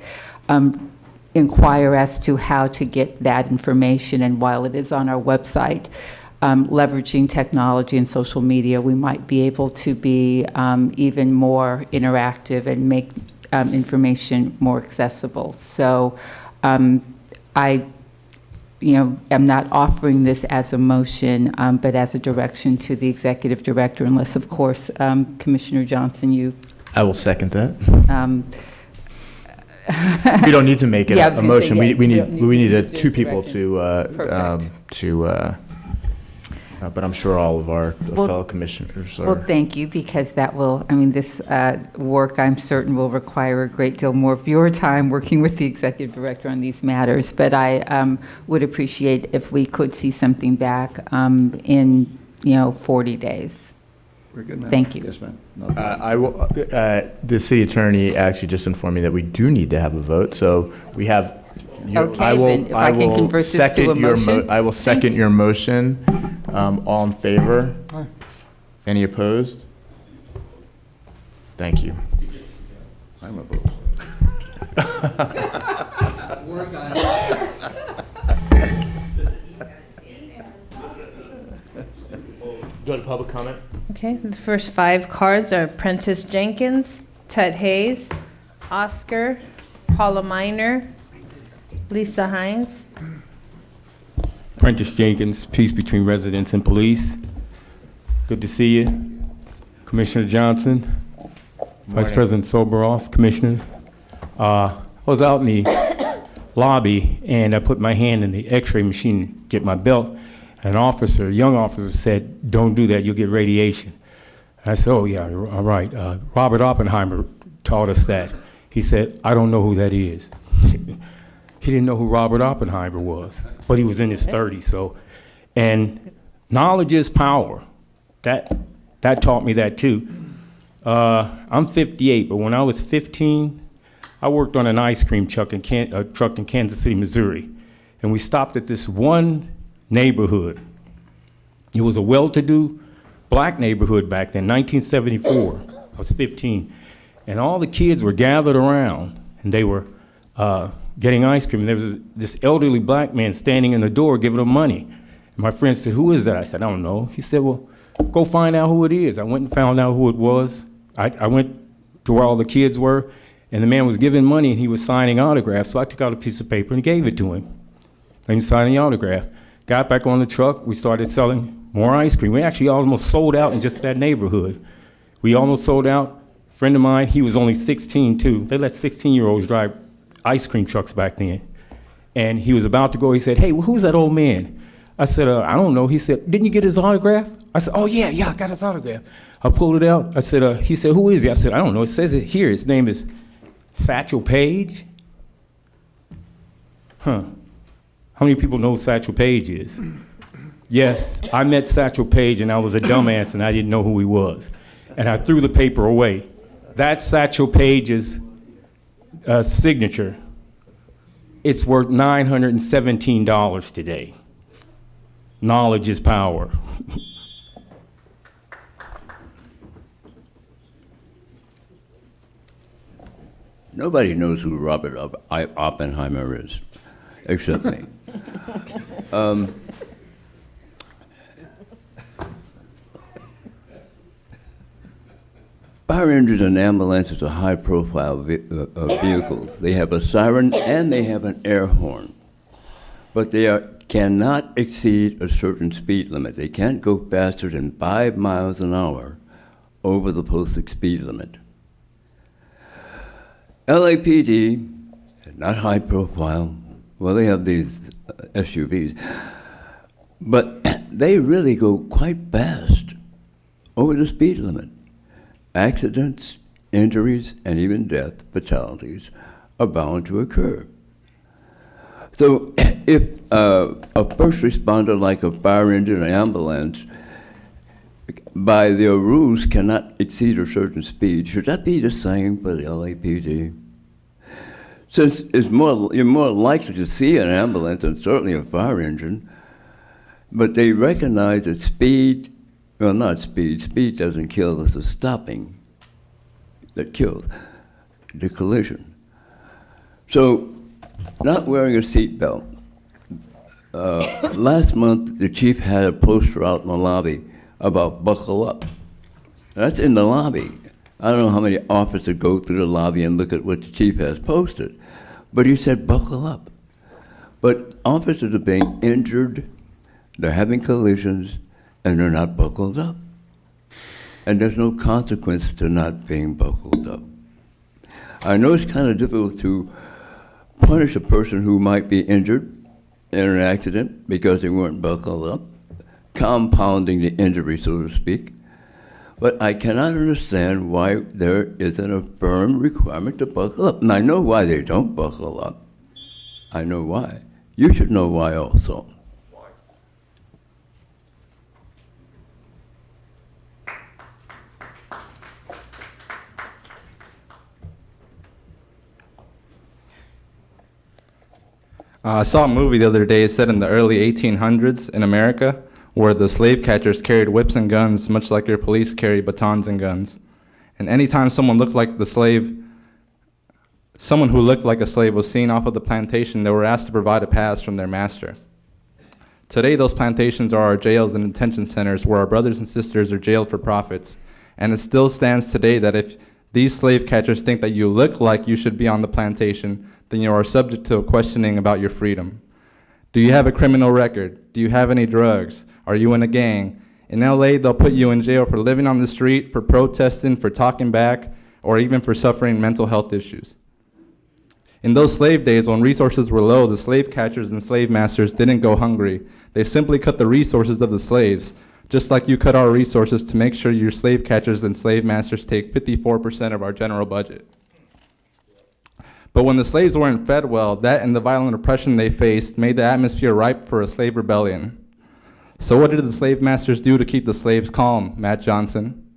inquire as to how to get that information, and while it is on our website, leveraging technology and social media, we might be able to be even more interactive and make information more accessible. So I am not offering this as a motion, but as a direction to the executive director, unless, of course, Commissioner Johnson, you. I will second that. Um, We don't need to make it Yeah, I was a gonna say, motion. yeah, We you don't need need two to people Perfect. but I'm sure all of our Well- fellow commissioners Well, are. thank you, because that will, this work, I'm certain, will require a great deal more of your time working with the executive director on these matters. But I would appreciate if we could see something back in, 40 days. Very good, ma'am. Thank you. Yes, ma'am. I will, the city attorney actually just informed me that we do need to have a vote, so we have. Okay, then if I can convert this to a motion? I will second your motion. All in favor? Aye. Any opposed? Thank you. I'm opposed. Go to public comment. Okay, the first 5 cards are Prentice Jenkins, Ted Hayes, Oscar, Paula Miner, Lisa Hines. Prentice Jenkins, Peace Between Residents and Police. Good to see you. Commissioner Johnson, Vice Morning. President Soboroff, Commissioners. I was out in the lobby and I put my hand in the x-ray machine to get my belt. An officer, a young officer, said, "Don't do that, you'll get radiation." And I said, "Oh yeah, all right." Robert Oppenheimer taught us that. He said, "I don't know who that is." He didn't know who Robert Oppenheimer was, but he was in his 30s. So, and knowledge is power. That taught me that too. I'm 58, but when I was 15, I worked on an ice cream truck in Kansas City, Missouri, and we stopped at this one neighborhood. It was a well-to-do black neighborhood back then, 1974. I was 15, and all the kids were gathered around, and they were getting ice cream. And there was this elderly black man standing in the door giving them money. And my friend said, "Who is that?" I said, "I don't know." He said, "Well, go find out who it is." I went and found out who it was. I went to where all the kids were, and the man was giving money, and he was signing autographs. So I took out a piece of paper and gave it to him. And he signed the autograph. Got back on the truck, we started selling more ice cream. We actually almost sold out in just that neighborhood. We almost sold out. A friend of mine, he was only 16 too. They let 16-year-olds drive ice cream trucks back then. And he was about to go, he said, "Hey, who's that old man?" I said, "I don't know." He said, "Didn't you get his autograph?" I said, "Oh yeah, I got his autograph." I pulled it out. I said, he said, "Who is he?" I said, "I don't know. It says it here. His name is Satchel Paige." Huh. How many people know who Satchel Paige is? Yes, I met Satchel Paige and I was a dumbass and I didn't know who he was. And I threw the paper away. That's Satchel Paige's signature. It's worth $917 today. Knowledge is power. Nobody knows who Robert Oppenheimer is, except me. Fire engines and ambulances are high-profile vehicles. They have a siren and they have an air horn, but they cannot exceed a certain speed limit. They can't go faster than 5 miles an hour over the posted speed limit. LAPD, not high profile, well, they have these SUVs, but they really go quite fast over the speed limit. Accidents, injuries, and even death, fatalities, are bound to occur. So if a first responder like a fire engine or ambulance, by their rules, cannot exceed a certain speed, should that be the same for the LAPD? Since you're more likely to see an ambulance than certainly a fire engine, but they recognize that speed doesn't kill, it's the stopping that kills, the collision. So, not wearing a seatbelt. Last month, the chief had a poster out in the lobby about buckle up. That's in the lobby. I don't know how many officers go through the lobby and look at what the chief has posted, but he said buckle up. But officers are being injured, they're having collisions, and they're not buckled up. And there's no consequence to not being buckled up. I know it's kind of difficult to punish a person who might be injured in an accident because they weren't buckled up, compounding the injury, so to speak. But I cannot understand why there isn't a firm requirement to buckle up. And I know why they don't buckle up. I know why. You should know why also. I saw a movie the other day set in the early 1800s in America where the slave catchers carried whips and guns, much like your police carry batons and guns. And anytime someone who looked like a slave was seen off of the plantation, they were asked to provide a pass from their master. Today, those plantations are our jails and detention centers where our brothers and sisters are jailed for profits. And it still stands today that if these slave catchers think that you look like you should be on the plantation, then you are subject to a questioning about your freedom. Do you have a criminal record? Do you have any drugs? Are you in a gang? In LA, they'll put you in jail for living on the street, for protesting, for talking back, or even for suffering mental health issues. In those slave days, when resources were low, the slave catchers and slave masters didn't go hungry. They simply cut the resources of the slaves, just like you cut our resources to make sure your slave catchers and slave masters take 54% of our general budget. But when the slaves weren't fed well, that and the violent oppression they faced made the atmosphere ripe for a slave rebellion. So what did the slave masters do to keep the slaves calm, Matt Johnson?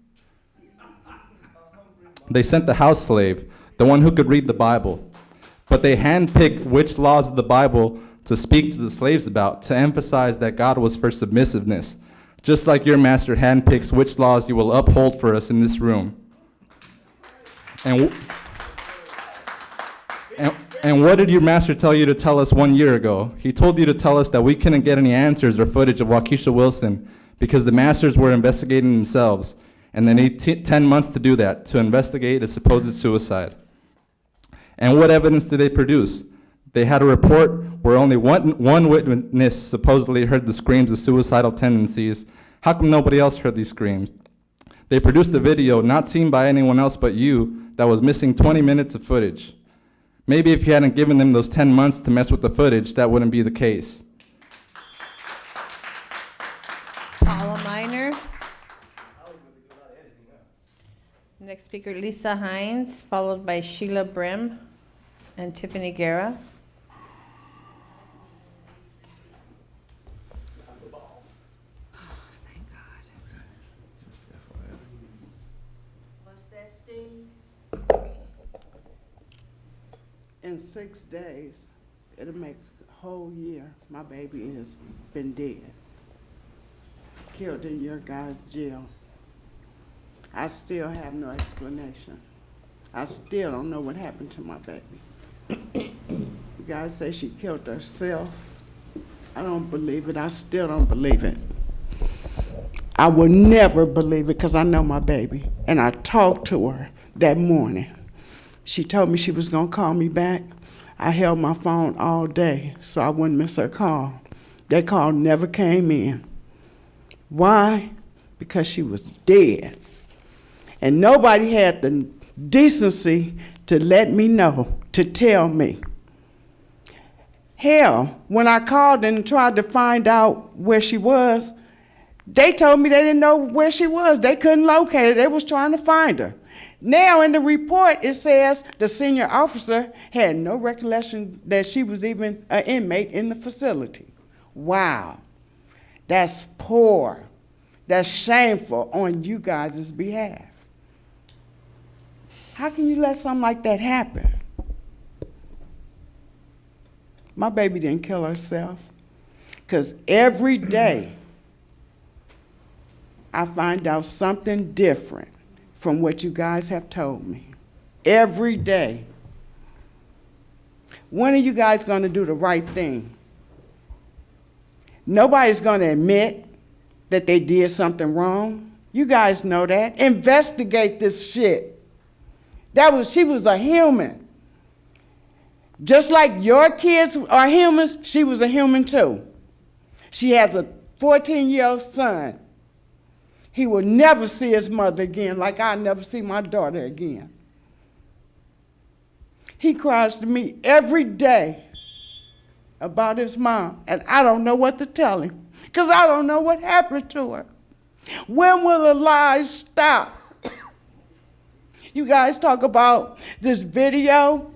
They sent the house slave, the one who could read the Bible. But they handpicked which laws of the Bible to speak to the slaves about, to emphasize that God was for submissiveness, just like your master handpicks which laws you will uphold for us in this room. And what did your master tell you to tell us 1 year ago? He told you to tell us that we couldn't get any answers or footage of Waukesha Wilson because the masters were investigating themselves, and they need 10 months to do that, to investigate a supposed suicide. And what evidence did they produce? They had a report where only one witness supposedly heard the screams of suicidal tendencies. How come nobody else heard these screams? They produced a video not seen by anyone else but you that was missing 20 minutes of footage. Maybe if you hadn't given them those 10 months to mess with the footage, that wouldn't be the case. Paula Minor. Next speaker, Lisa Hines, followed by Sheila Brim and Tiffany Guerra. In 6 days, it'll make a whole year, my baby has been dead, killed in your guys' jail. I still have no explanation. I still don't know what happened to my baby. You guys say she killed herself. I don't believe it. I still don't believe it. I will never believe it because I know my baby. And I talked to her that morning. She told me she was going to call me back. I held my phone all day so I wouldn't miss her call. That call never came in. Why? Because she was dead. And nobody had the decency to let me know, to tell me. Hell, when I called and tried to find out where she was, they told me they didn't know where she was. They couldn't locate her. They was trying to find her. Now in the report, it says the senior officer had no recollection that she was even an inmate in the facility. Wow. That's poor. That's shameful on you guys' behalf. How can you let something like that happen? My baby didn't kill herself, because every day I find out something different from what you guys have told me. Every day. When are you guys going to do the right thing? Nobody's going to admit that they did something wrong. You guys know that. Investigate this shit. She was a human. Just like your kids are humans, she was a human too. She has a 14-year-old son. He will never see his mother again, like I'll never see my daughter again. He cries to me every day about his mom, and I don't know what to tell him, because I don't know what happened to her. When will the lies stop? You guys talk about this video.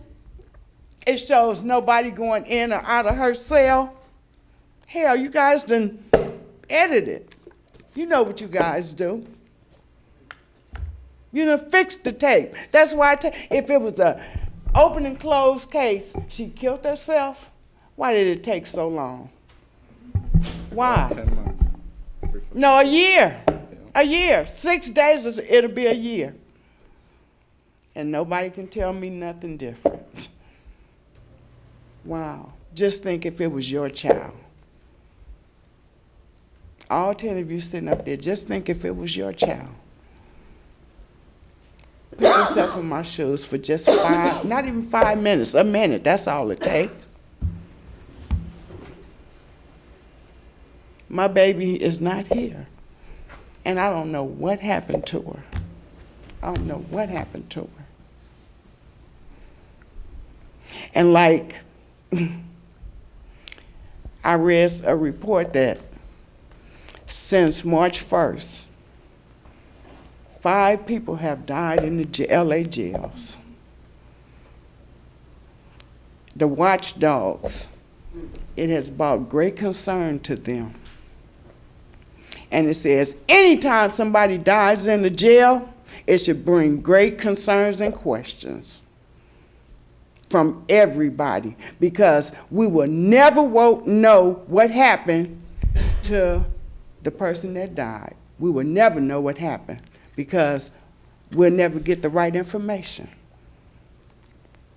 It shows nobody going in or out of her cell. Hell, you guys done edited it. You know what you guys do. You done fixed the tape. That's why if it was a open and closed case, she killed herself, why did it take so long? Why? 10 months. No, a year. A year. 6 days, it'll be a year. And nobody can tell me nothing different. Wow. Just think if it was your child. All 10 of you sitting up there, just think if it was your child. Put yourself in my shoes for just not even 5 minutes, a minute, that's all it takes. My baby is not here. And I don't know what happened to her. I don't know what happened to her. And like, I read a report that since March 1st, 5 people have died in the LA jails. The watchdogs, it has brought great concern to them. And it says, anytime somebody dies in the jail, it should bring great concerns and questions from everybody, because we will never know what happened to the person that died. We will never know what happened because we'll never get the right information.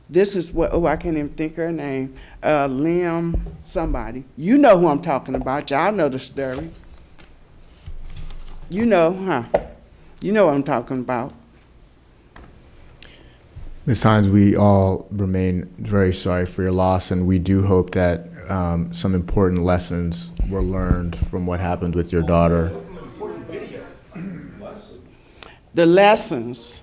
This is what, I can't even think of her name, Lim somebody. You know who I'm talking about. Y'all know the story. You know, huh? You know what I'm talking about. Ms. Hines, we all remain very sorry for your loss, and we do hope that some important lessons were learned from what happened with your daughter. The lessons.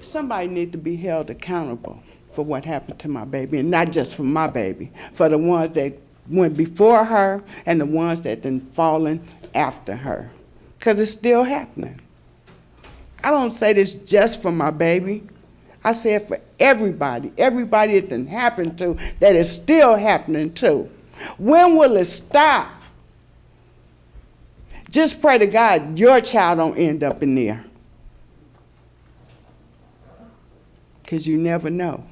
Somebody need to be held accountable for what happened to my baby, and not just for my baby, for the ones that went before her and the ones that then fallen after her, because it's still happening. I don't say this just for my baby. I say it for everybody it done happened to, that is still happening to. When will it stop? Just pray to God your child don't end up in there. Because you never know.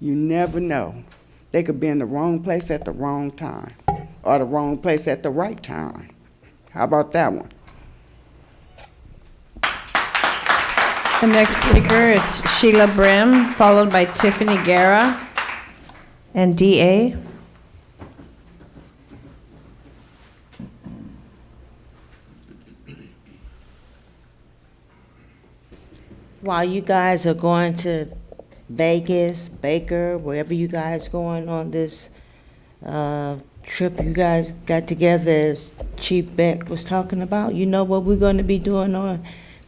You never know. They could be in the wrong place at the wrong time, or the wrong place at the right time. How about that one? The next speaker is Sheila Brim, followed by Tiffany Guerra and DA. While you guys are going to Vegas, Baker, wherever you guys going on this trip you guys got together, as Chief Beck was talking about, you know what we're going to be doing on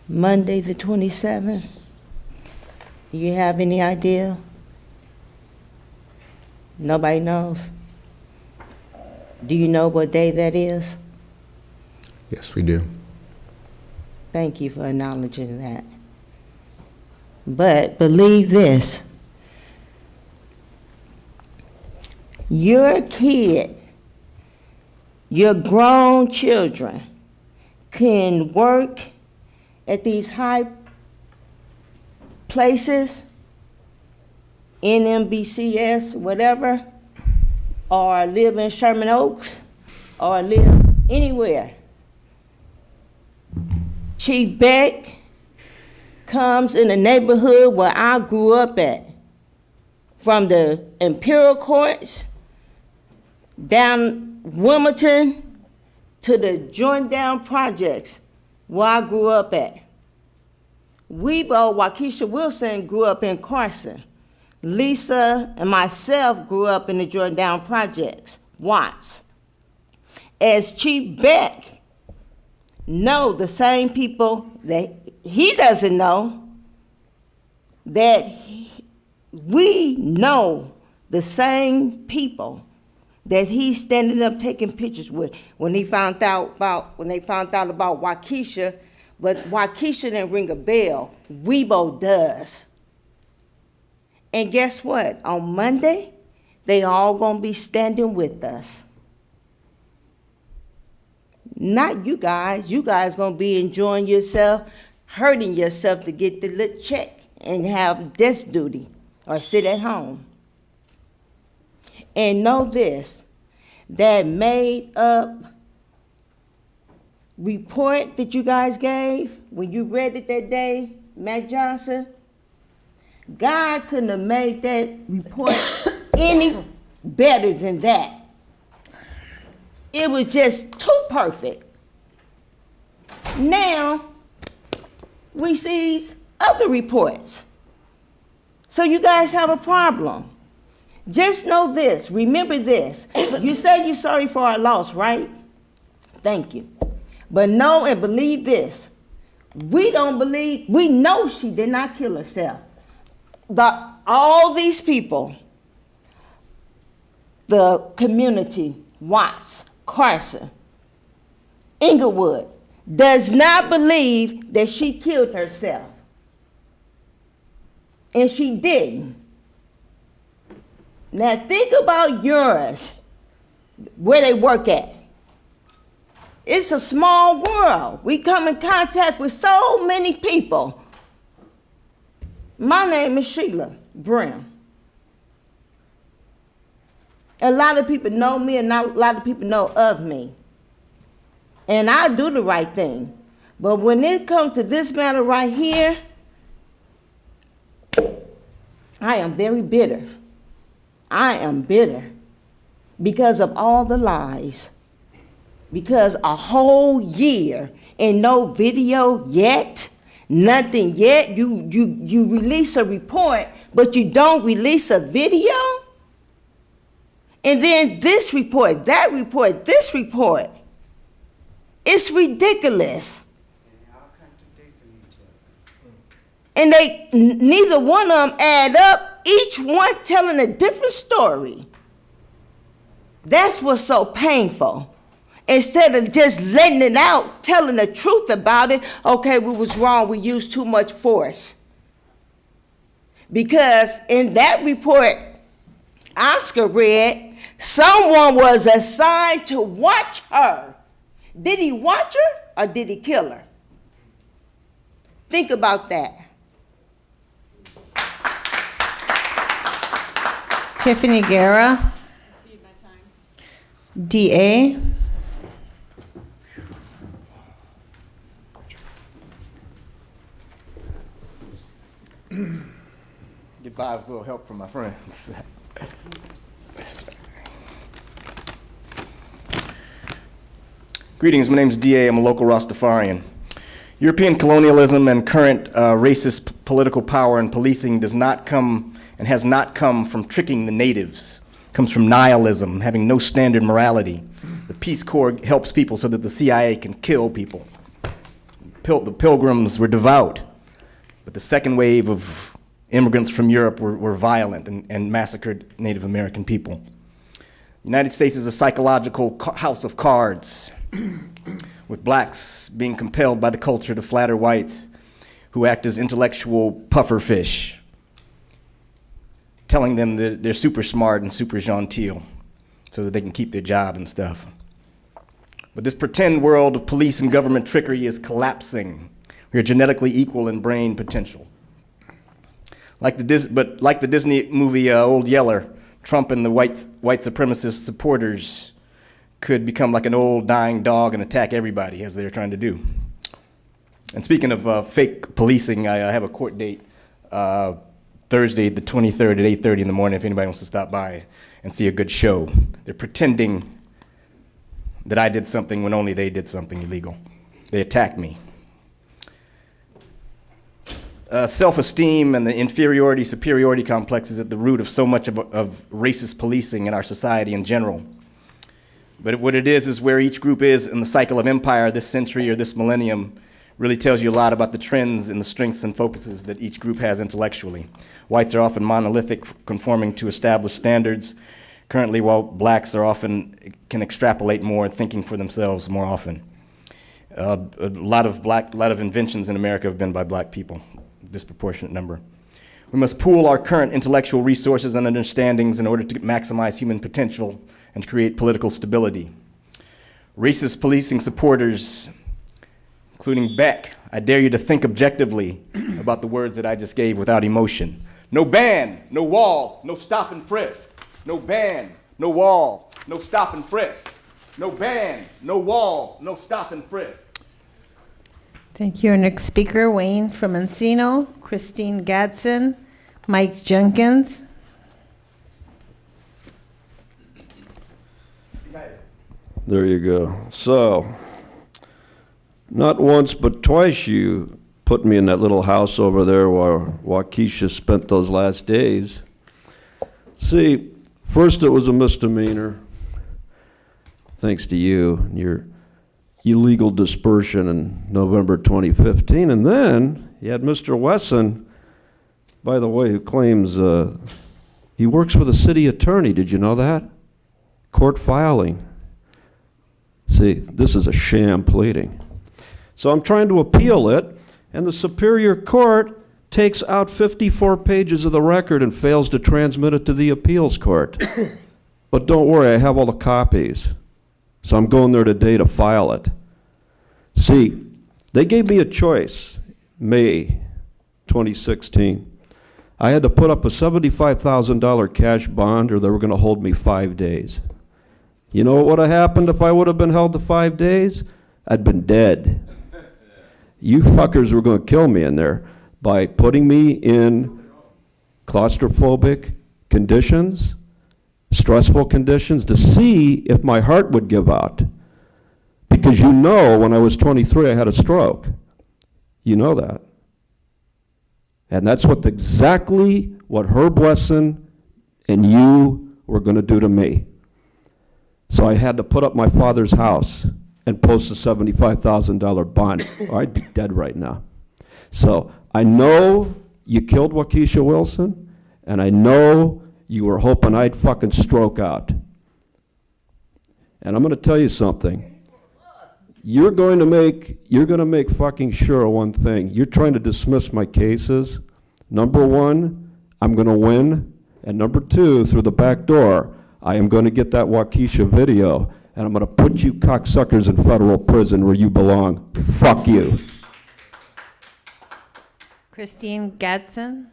Monday the 27th? Do you have any idea? Nobody knows? Do you know what day that is? Yes, we do. Thank you for acknowledging that. But believe this, your kid, your grown children can work at these high places, NMBCS, whatever, or live in Sherman Oaks, or live anywhere. Chief Beck comes in the neighborhood where I grew up at, from the Imperial Courts down Wilmington to the Jordan Projects where I grew up at. Waukesha Wilson grew up in Carson. Lisa and myself grew up in the Jordan Projects, Watts. As Chief Beck know the same people that he doesn't know, that we know the same people that he's standing up taking pictures with when they found out about Waukesha, but Waukesha didn't ring a bell. Weibo does. And guess what? On Monday, they all gonna be standing with us. Not you guys. You guys gonna be enjoying yourself, hurting yourself to get the little check and have desk duty or sit at home. And know this, that made up report that you guys gave, when you read it that day, Matt Johnson, God couldn't have made that report any better than that. It was just too perfect. Now, we see other reports. So you guys have a problem. Just know this, remember this. You say you're sorry for our loss, right? Thank you. But know and believe this. We know she did not kill herself. All these people, the community, Watts, Carson, Inglewood, does not believe that she killed herself. And she didn't. Now think about yours, where they work at. It's a small world. We come in contact with so many people. My name is Sheila Brim. A lot of people know me and not a lot of people know of me. And I do the right thing. But when it comes to this matter right here, I am very bitter. I am bitter because of all the lies. Because a whole year and no video yet, Nothing yet. You release a report, but you don't release a video. And then this report, that report, this report. It's ridiculous. And neither one of them add up, each one telling a different story. That's what's so painful. Instead of just letting it out, telling the truth about it, okay, we was wrong, we used too much force. Because in that report Oscar read, someone was assigned to watch her. Did he watch her or did he kill her? Think about that. Tiffany Guerra. DA. Get by with a little help from my friends. Greetings, my name is DA. I'm a local Rastafarian. European colonialism and current racist political power and policing does not come and has not come from tricking the natives. It comes from nihilism, having no standard morality. The Peace Corps helps people so that the CIA can kill people. The Pilgrims were devout, but the second wave of immigrants from Europe were violent and massacred Native American people. The United States is a psychological house of cards, with blacks being compelled by the culture to flatter whites who act as intellectual pufferfish, telling them that they're super smart and super genteel so that they can keep their job and stuff. But this pretend world of police and government trickery is collapsing. We are genetically equal in brain potential. Like the Disney movie Old Yeller, Trump and the white supremacist supporters could become like an old dying dog and attack everybody, as they're trying to do. And speaking of fake policing, I have a court date Thursday the 23rd at 8:30 in the morning if anybody wants to stop by and see a good show. They're pretending that I did something when only they did something illegal. They attacked me. Self-esteem and the inferiority-superiority complex is at the root of so much of racist policing in our society in general. But what it is where each group is in the cycle of empire this century or this millennium really tells you a lot about the trends and the strengths and focuses that each group has intellectually. Whites are often monolithic, conforming to established standards, currently, while blacks are often can extrapolate more, thinking for themselves more often. A lot of inventions in America have been by black people, disproportionate number. We must pool our current intellectual resources and understandings in order to maximize human potential and create political stability. Racist policing supporters, including Beck, I dare you to think objectively about the words that I just gave without emotion. No ban, no wall, no stop and frisk. No ban, no wall, no stop and frisk. No ban, no wall, no stop and frisk. Thank you. Our next speaker, Wayne from Encino, Christine Gadsden, Mike Jenkins. There you go. So, not once but twice you put me in that little house over there where Waukesha spent those last days. See, first it was a misdemeanor, thanks to you and your illegal dispersion in November 2015. And then you had Mr. Wesson, by the way, who claims he works for the city attorney. Did you know that? Court filing. See, this is a sham pleading. So I'm trying to appeal it, and the Superior Court takes out 54 pages of the record and fails to transmit it to the appeals court. But don't worry, I have all the copies. So I'm going there today to file it. See, they gave me a choice, May 2016. I had to put up a $75,000 cash bond or they were going to hold me 5 days. You know what would have happened if I would have been held to 5 days? I'd been dead. You fuckers were going to kill me in there by putting me in claustrophobic conditions, stressful conditions, to see if my heart would give out. Because you know, when I was 23, I had a stroke. You know that. And that's exactly what Herb Wesson and you were going to do to me. So I had to put up my father's house and post a $75,000 bond, or I'd be dead right now. So I know you killed Waukesha Wilson, and I know you were hoping I'd fucking stroke out. And I'm going to tell you something. You're going to make fucking sure of one thing. You're trying to dismiss my cases. Number one, I'm going to win. And number two, through the back door, I am going to get that Waukesha video, and I'm going to put you cocksuckers in federal prison where you belong. Fuck you. Christine Gadsden.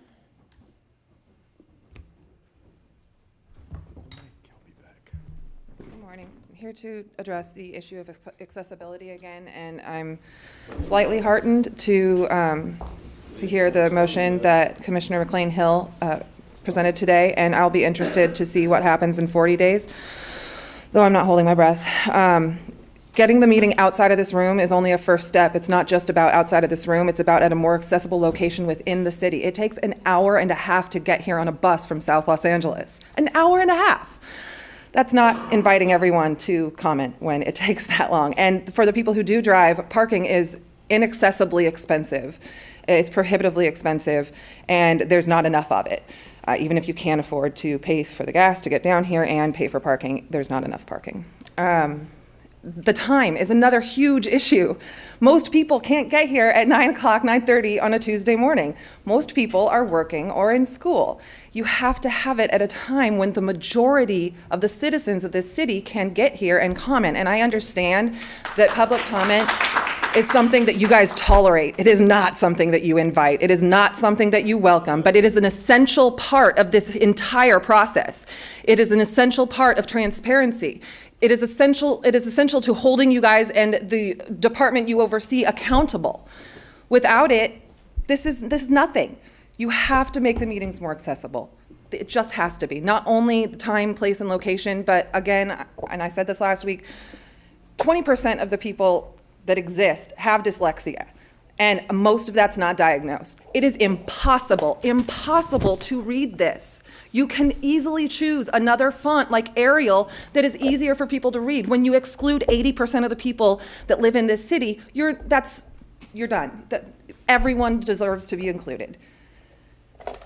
Good morning. I'm here to address the issue of accessibility again, and I'm slightly heartened to hear the motion that Commissioner McLean Hill presented today, and I'll be interested to see what happens in 40 days, though I'm not holding my breath. Getting the meeting outside of this room is only a first step. It's not just about outside of this room, it's about at a more accessible location within the city. It takes an hour and a half to get here on a bus from South Los Angeles. An hour and a half. That's not inviting everyone to comment when it takes that long. And for the people who do drive, parking is inaccessibly expensive. It's prohibitively expensive, and there's not enough of it. Even if you can't afford to pay for the gas to get down here and pay for parking, there's not enough parking. The time is another huge issue. Most people can't get here at 9 o'clock, 9:30 on a Tuesday morning. Most people are working or in school. You have to have it at a time when the majority of the citizens of this city can get here and comment. And I understand that public comment is something that you guys tolerate. It is not something that you invite. It is not something that you welcome, but it is an essential part of this entire process. It is an essential part of transparency. It is essential to holding you guys and the department you oversee accountable. Without it, this is nothing. You have to make the meetings more accessible. It just has to be. Not only the time, place, and location, but again, and I said this last week, 20% of the people that exist have dyslexia, and most of that's not diagnosed. It is impossible to read this. You can easily choose another font like Arial that is easier for people to read. When you exclude 80% of the people that live in this city, you're done. Everyone deserves to be included.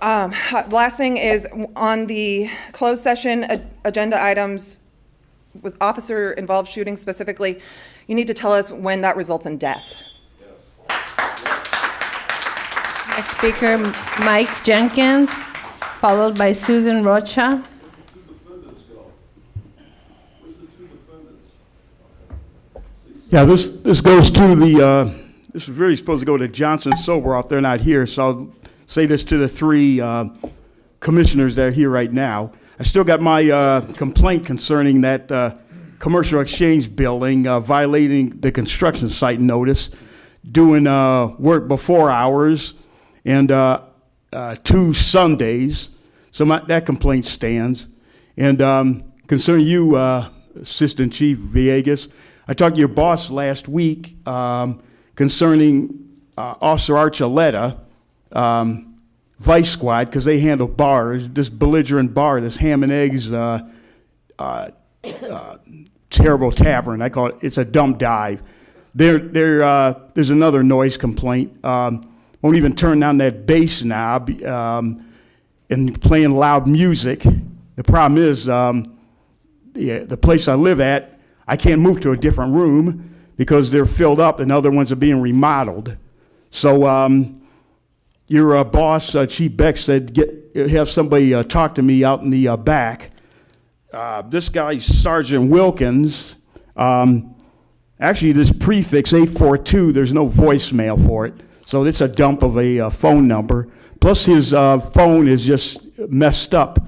Last thing is on the closed session agenda items with officer-involved shooting specifically, you need to tell us when that results in death. Next speaker, Mike Jenkins, followed by Susan Rocha. Yeah, this goes to the, this is really supposed to go to Johnson Soboroff. They're not here, so I'll say this to the three commissioners that are here right now. I still got my complaint concerning that commercial exchange building violating the construction site notice, doing work before hours, and 2 Sundays. So that complaint stands. And concerning you, Assistant Chief Villegas, I talked to your boss last week concerning Officer Archuleta, Vice Squad, because they handle bars, this belligerent bar, this ham and eggs terrible tavern. I call it, it's a dump dive. There's another noise complaint. Won't even turn down that bass knob and playing loud music. The problem is the place I live at, I can't move to a different room because they're filled up and other ones are being remodeled. So your boss, Chief Beck, said have somebody talk to me out in the back. This guy, Sergeant Wilkins, actually this prefix 842, there's no voicemail for it. So it's a dump of a phone number. Plus his phone is just messed up.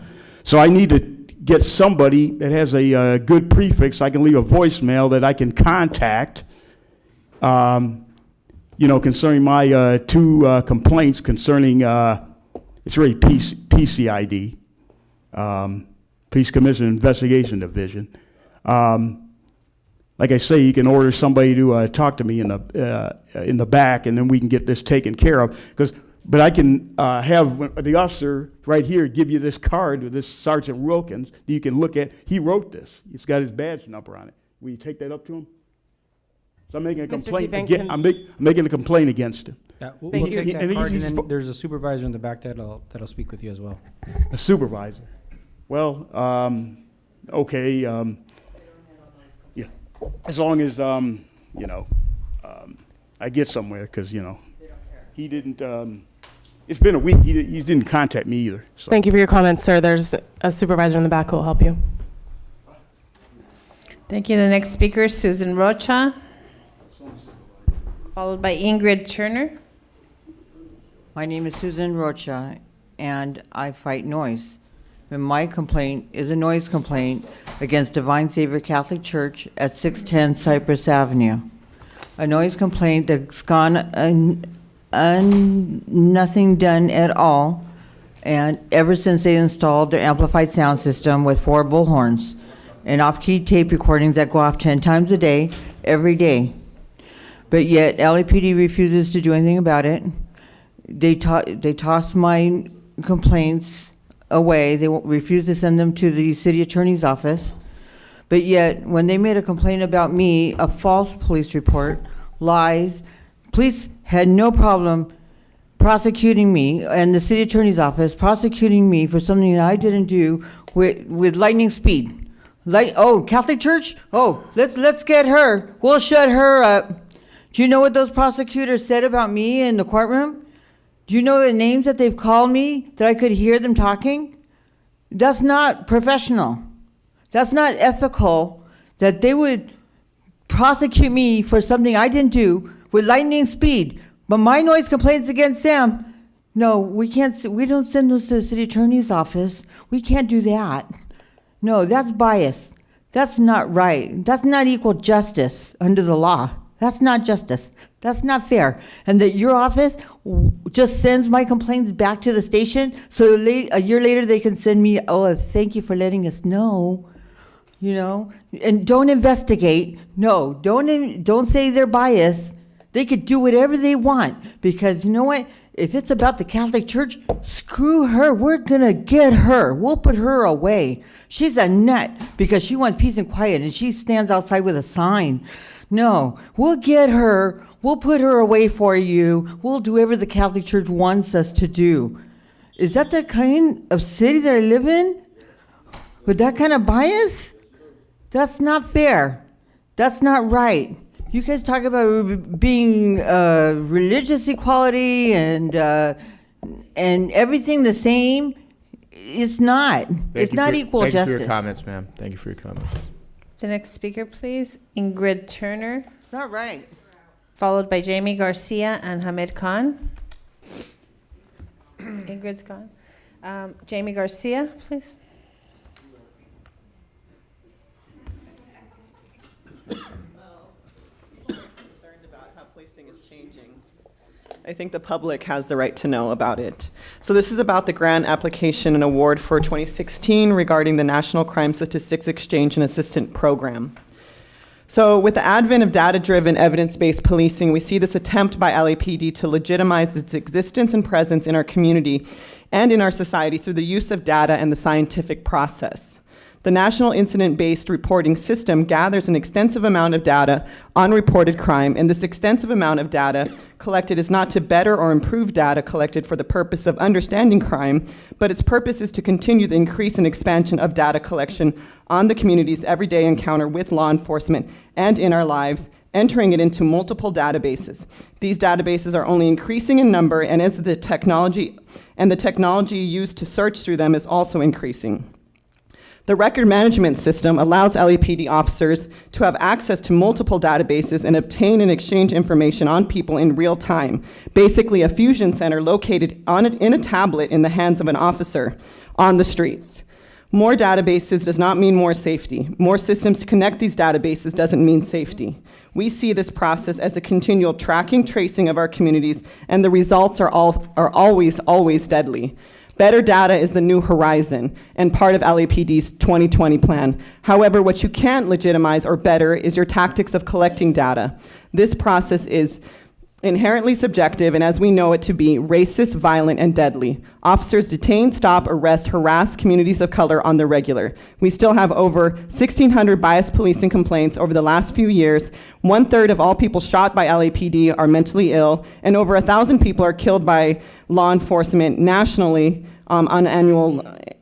So I need to get somebody that has a good prefix. I can leave a voicemail that I can contact, concerning my 2 complaints concerning, it's really PCID, Police Commission Investigation Division. Like I say, you can order somebody to talk to me in the back, and then we can get this taken care of. Because But I can have the officer right here give you this card with this Sergeant Wilkins that you can look at. He wrote this. It's got his badge number on it. Will you take that up to him? So I'm making a Mr. complaint Teebank, against. I'm making a complaint against him. Yeah, we'll Thank take you. that And card, he's- and then there's a supervisor in the back that'll speak with you as well. A supervisor. Well, okay. Yeah, as long as I get somewhere, because he didn't. It's been a week. He didn't contact me either. So. Thank you for your comments, sir. There's a supervisor in the back who will help you. Thank you. The next speaker is Susan Rocha, followed by Ingrid Turner. My name is Susan Rocha, and I fight noise. And my complaint is a noise complaint against Divine Savior Catholic Church at 610 Cypress Avenue. A noise complaint that's gone nothing done at all, and ever since they installed their amplified sound system with 4 bullhorns and off-key tape recordings that go off 10 times a day, every day. But yet LAPD refuses to do anything about it. They toss my complaints away. They refuse to send them to the city attorney's office. But yet, when they made a complaint about me, a false police report, lies, police had no problem prosecuting me, and the city attorney's office prosecuting me for something that I didn't do with lightning speed. Catholic Church? Oh, let's get her. We'll shut her up. Do you know what those prosecutors said about me in the courtroom? Do you know the names that they've called me that I could hear them talking? That's not professional. That's not ethical that they would prosecute me for something I didn't do with lightning speed. But my noise complaints against them, no, we don't send those to the city attorney's office. We can't do that. No, that's bias. That's not right. That's not equal justice under the law. That's not justice. That's not fair. And that your office just sends my complaints back to the station, so a year later they can send me, thank you for letting us know, and don't investigate. No, don't say they're biased. They could do whatever they want, because you know what? If it's about the Catholic Church, screw her. We're going to get her. We'll put her away. She's a nut because she wants peace and quiet, and she stands outside with a sign. No, we'll get her. We'll put her away for you. We'll do whatever the Catholic Church wants us to do. Is that the kind of city that I live in? With that kind of bias? That's not fair. That's not right. You guys talk about being religious equality and everything the same. It's not. It's not equal justice. Thank you for your comments, ma'am. Thank you for your comments. The next speaker, please, Ingrid Turner, It's not right. followed by Jamie Garcia and Hamid Khan. Ingrid's gone. Jamie Garcia, please. Concerned about how policing is changing. I think the public has the right to know about it. So this is about the grant application and award for 2016 regarding the National Crime Statistics Exchange and Assistant Program. So with the advent of data-driven, evidence-based policing, we see this attempt by LAPD to legitimize its existence and presence in our community and in our society through the use of data and the scientific process. The National Incident-Based Reporting System gathers an extensive amount of data on reported crime, and this extensive amount of data collected is not to better or improve data collected for the purpose of understanding crime, but its purpose is to continue the increase and expansion of data collection on the community's everyday encounter with law enforcement and in our lives, entering it into multiple databases. These databases are only increasing in number, and as the technology used to search through them is also increasing. The record management system allows LAPD officers to have access to multiple databases and obtain and exchange information on people in real time, basically a fusion center located in a tablet in the hands of an officer on the streets. More databases does not mean more safety. More systems to connect these databases doesn't mean safety. We see this process as the continual tracking, tracing of our communities, and the results are always deadly. Better data is the new horizon and part of LAPD's 2020 plan. However, what you can't legitimize or better is your tactics of collecting data. This process is inherently subjective, and as we know it to be racist, violent, and deadly. Officers detain, stop, arrest, harass communities of color on the regular. We still have over 1,600 biased policing complaints over the last few years. 1/3 of all people shot by LAPD are mentally ill, and over 1,000 people are killed by law enforcement nationally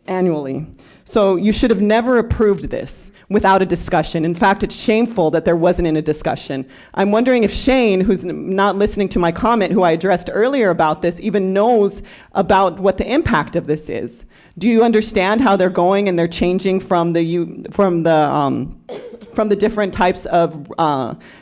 annually. So you should have never approved this without a discussion. In fact, it's shameful that there wasn't a discussion. I'm wondering if Shane, who's not listening to my comment, who I addressed earlier about this, even knows about what the impact of this is. Do you understand how they're going and they're changing from the different types of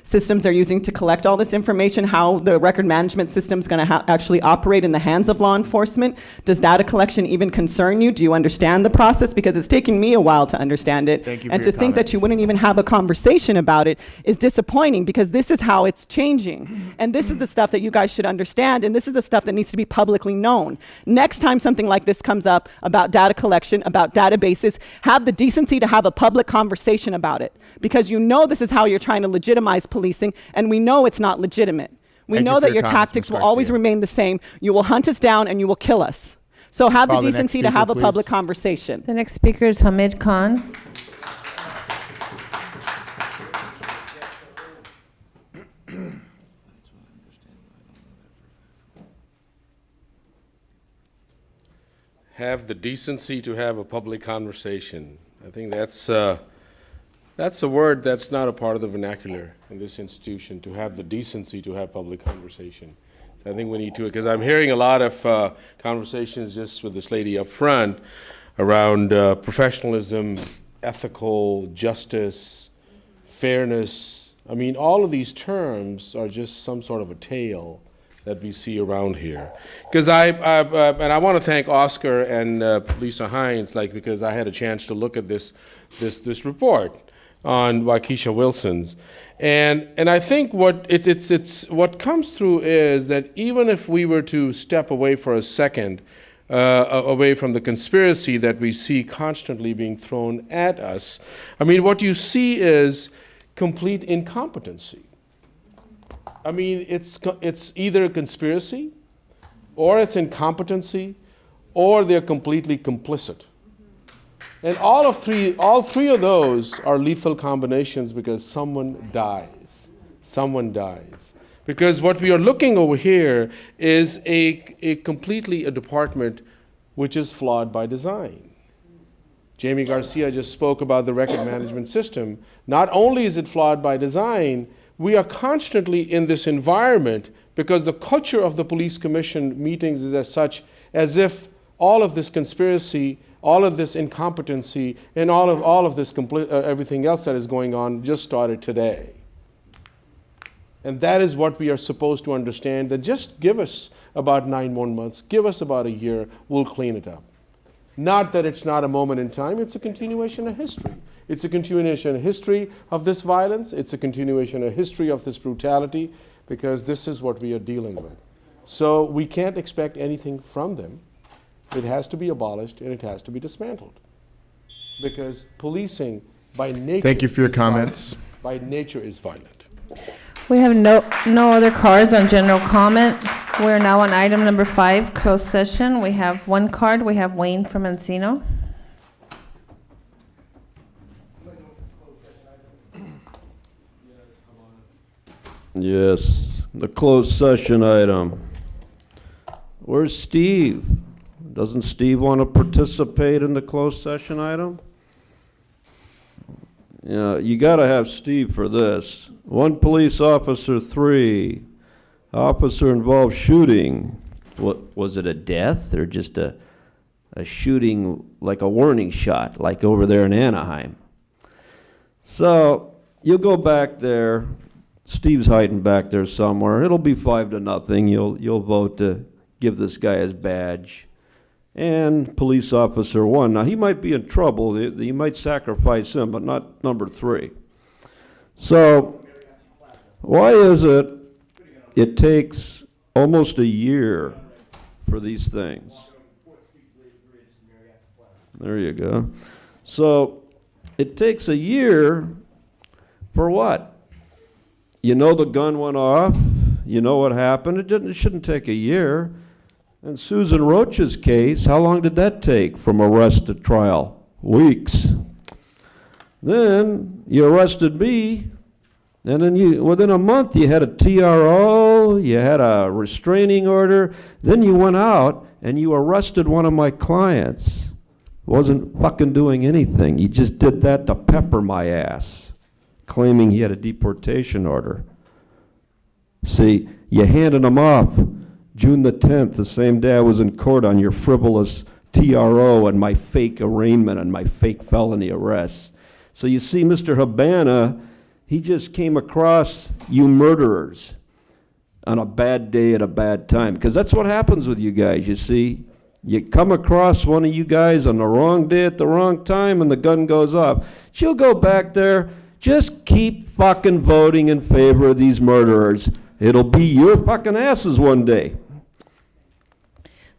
systems they're using to collect all this information, how the record management system is going to actually operate in the hands of law enforcement? Does data collection even concern you? Do you understand the process? Because it's taken me a while to understand it. Thank you and for to your think that you wouldn't even have a conversation about it is disappointing, because this is how it's changing. And this is the stuff that you guys should understand, and this is the stuff that needs to be publicly known. Next time something like this comes up about data collection, about databases, have the decency to have a public conversation about it. Because you know this is how you're trying to legitimize policing, and we know it's not legitimate. We Thank you know for that your your comments, tactics Ms. will always Garcia. remain the same. You will hunt us down and you will kill us. So have the Call the next decency to speaker, have a please. public conversation. The next speaker is Hamid Khan. Have the decency to have a public conversation. I think that's a word that's not a part of the vernacular in this institution, to have the decency to have public conversation. So I think we need to, because I'm hearing a lot of conversations just with this lady up front around professionalism, ethical, justice, fairness. I mean, all of these terms are just some sort of a tale that we see around here. Because and I want to thank Oscar and Lisa Hines, because I had a chance to look at this report on Waukesha Wilson's, and I think what what comes through is that even if we were to step away for a second, away from the conspiracy that we see constantly being thrown at us, I mean, what you see is complete incompetency. I mean, it's either a conspiracy, or it's incompetency, or they're completely complicit. And all three of those are lethal combinations, because someone dies. Someone dies. Because what we are looking over here is a department which is flawed by design. Jamie Garcia just spoke about the record management system. Not only is it flawed by design, we are constantly in this environment because the culture of the police commission meetings is as such, as if all of this conspiracy, all of this incompetency, and all of this everything else that is going on just started today. And that is what we are supposed to understand, that just give us about 9 more months, give us about a year, we'll clean it up. Not that it's not a moment in time, it's a continuation of history. It's a continuation of history of this violence. It's a continuation of history of this brutality, because this is what we are dealing with. So we can't expect anything from them. It has to be abolished and it has to be dismantled. Because policing by nature. Thank you for your is comments. violent. By nature is violent. We have no other cards on general comment. We're now on item number 5, closed session. We have one card. We have Wayne from Encino. Yes, the closed session item. Where's Steve? Doesn't Steve want to participate in the closed session item? Yeah, you gotta have Steve for this. 1 police officer, 3. Officer involved shooting. What, was it a death or just a shooting, like a warning shot, like over there in Anaheim? So, you'll go back there. Steve's hiding back there somewhere. It'll be 5-0. You'll vote to give this guy his badge. And police officer 1. Now, he might be in trouble. He might sacrifice him, but not number 3. So, why is it takes almost a year for these things? There you go. So, it takes a year for what? You know the gun went off. You know what happened? It shouldn't take a year. And Susan Roach's case, how long did that take from arrest to trial? Weeks. Then you arrested me, and then within a month you had a TRO, you had a restraining order, then you went out and you arrested one of my clients. Wasn't fucking doing anything. You just did that to pepper my ass, claiming he had a deportation order. See, you handed him off June the 10th, the same day I was in court on your frivolous TRO and my fake arraignment and my fake felony arrests. So you see, Mr. Habana, he just came across you murderers on a bad day at a bad time. Because that's what happens with you guys, you see. You come across one of you guys on the wrong day at the wrong time and the gun goes off. She'll go back there, just keep fucking voting in favor of these murderers. It'll be your fucking asses one day.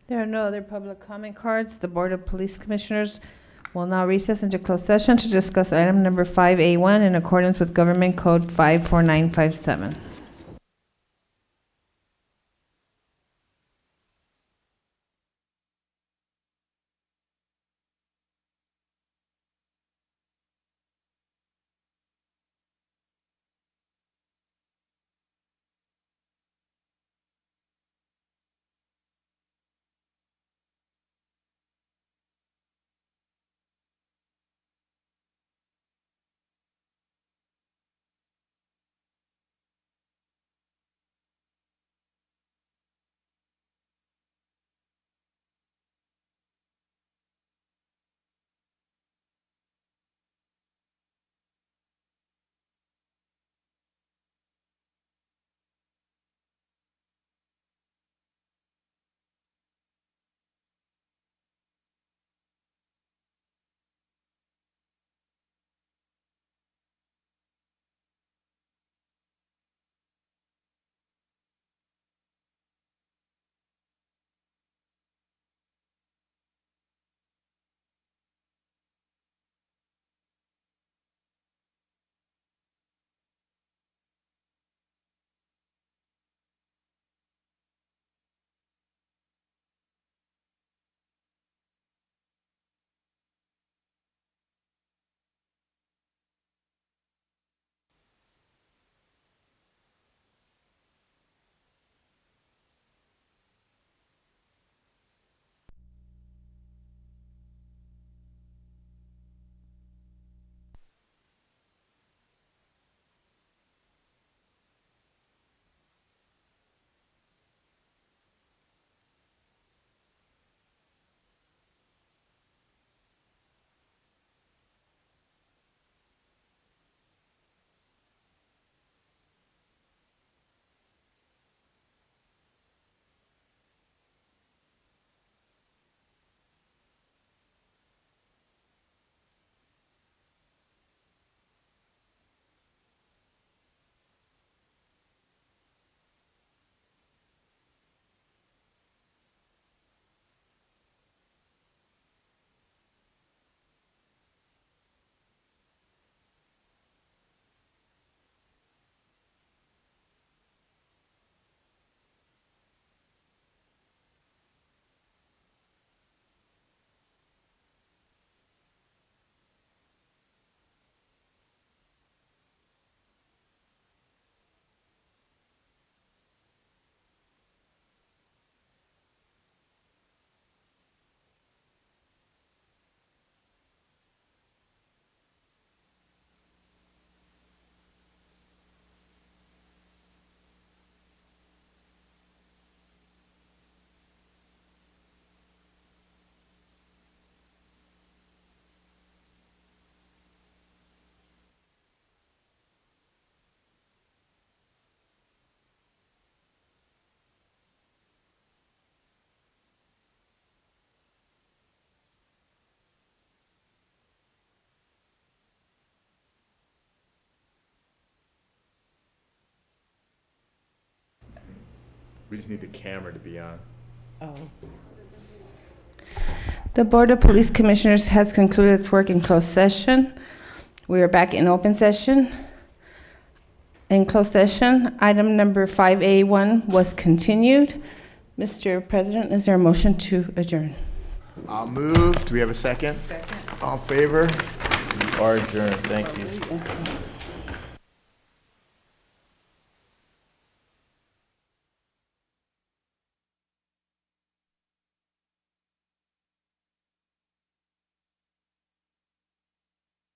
There are no other public comment cards. The Board of Police Commissioners will now recess into closed session to discuss item number 5A1 in accordance with Government Code 54957. We just need the camera to be on. Oh. The Board of Police Commissioners has concluded its work in closed session. We are back in open session. In closed session, item number 5A1 was continued. Mr. President, is there a motion to adjourn? I'll move. Do we have a second? Second. All in favor? We are adjourned. Thank you.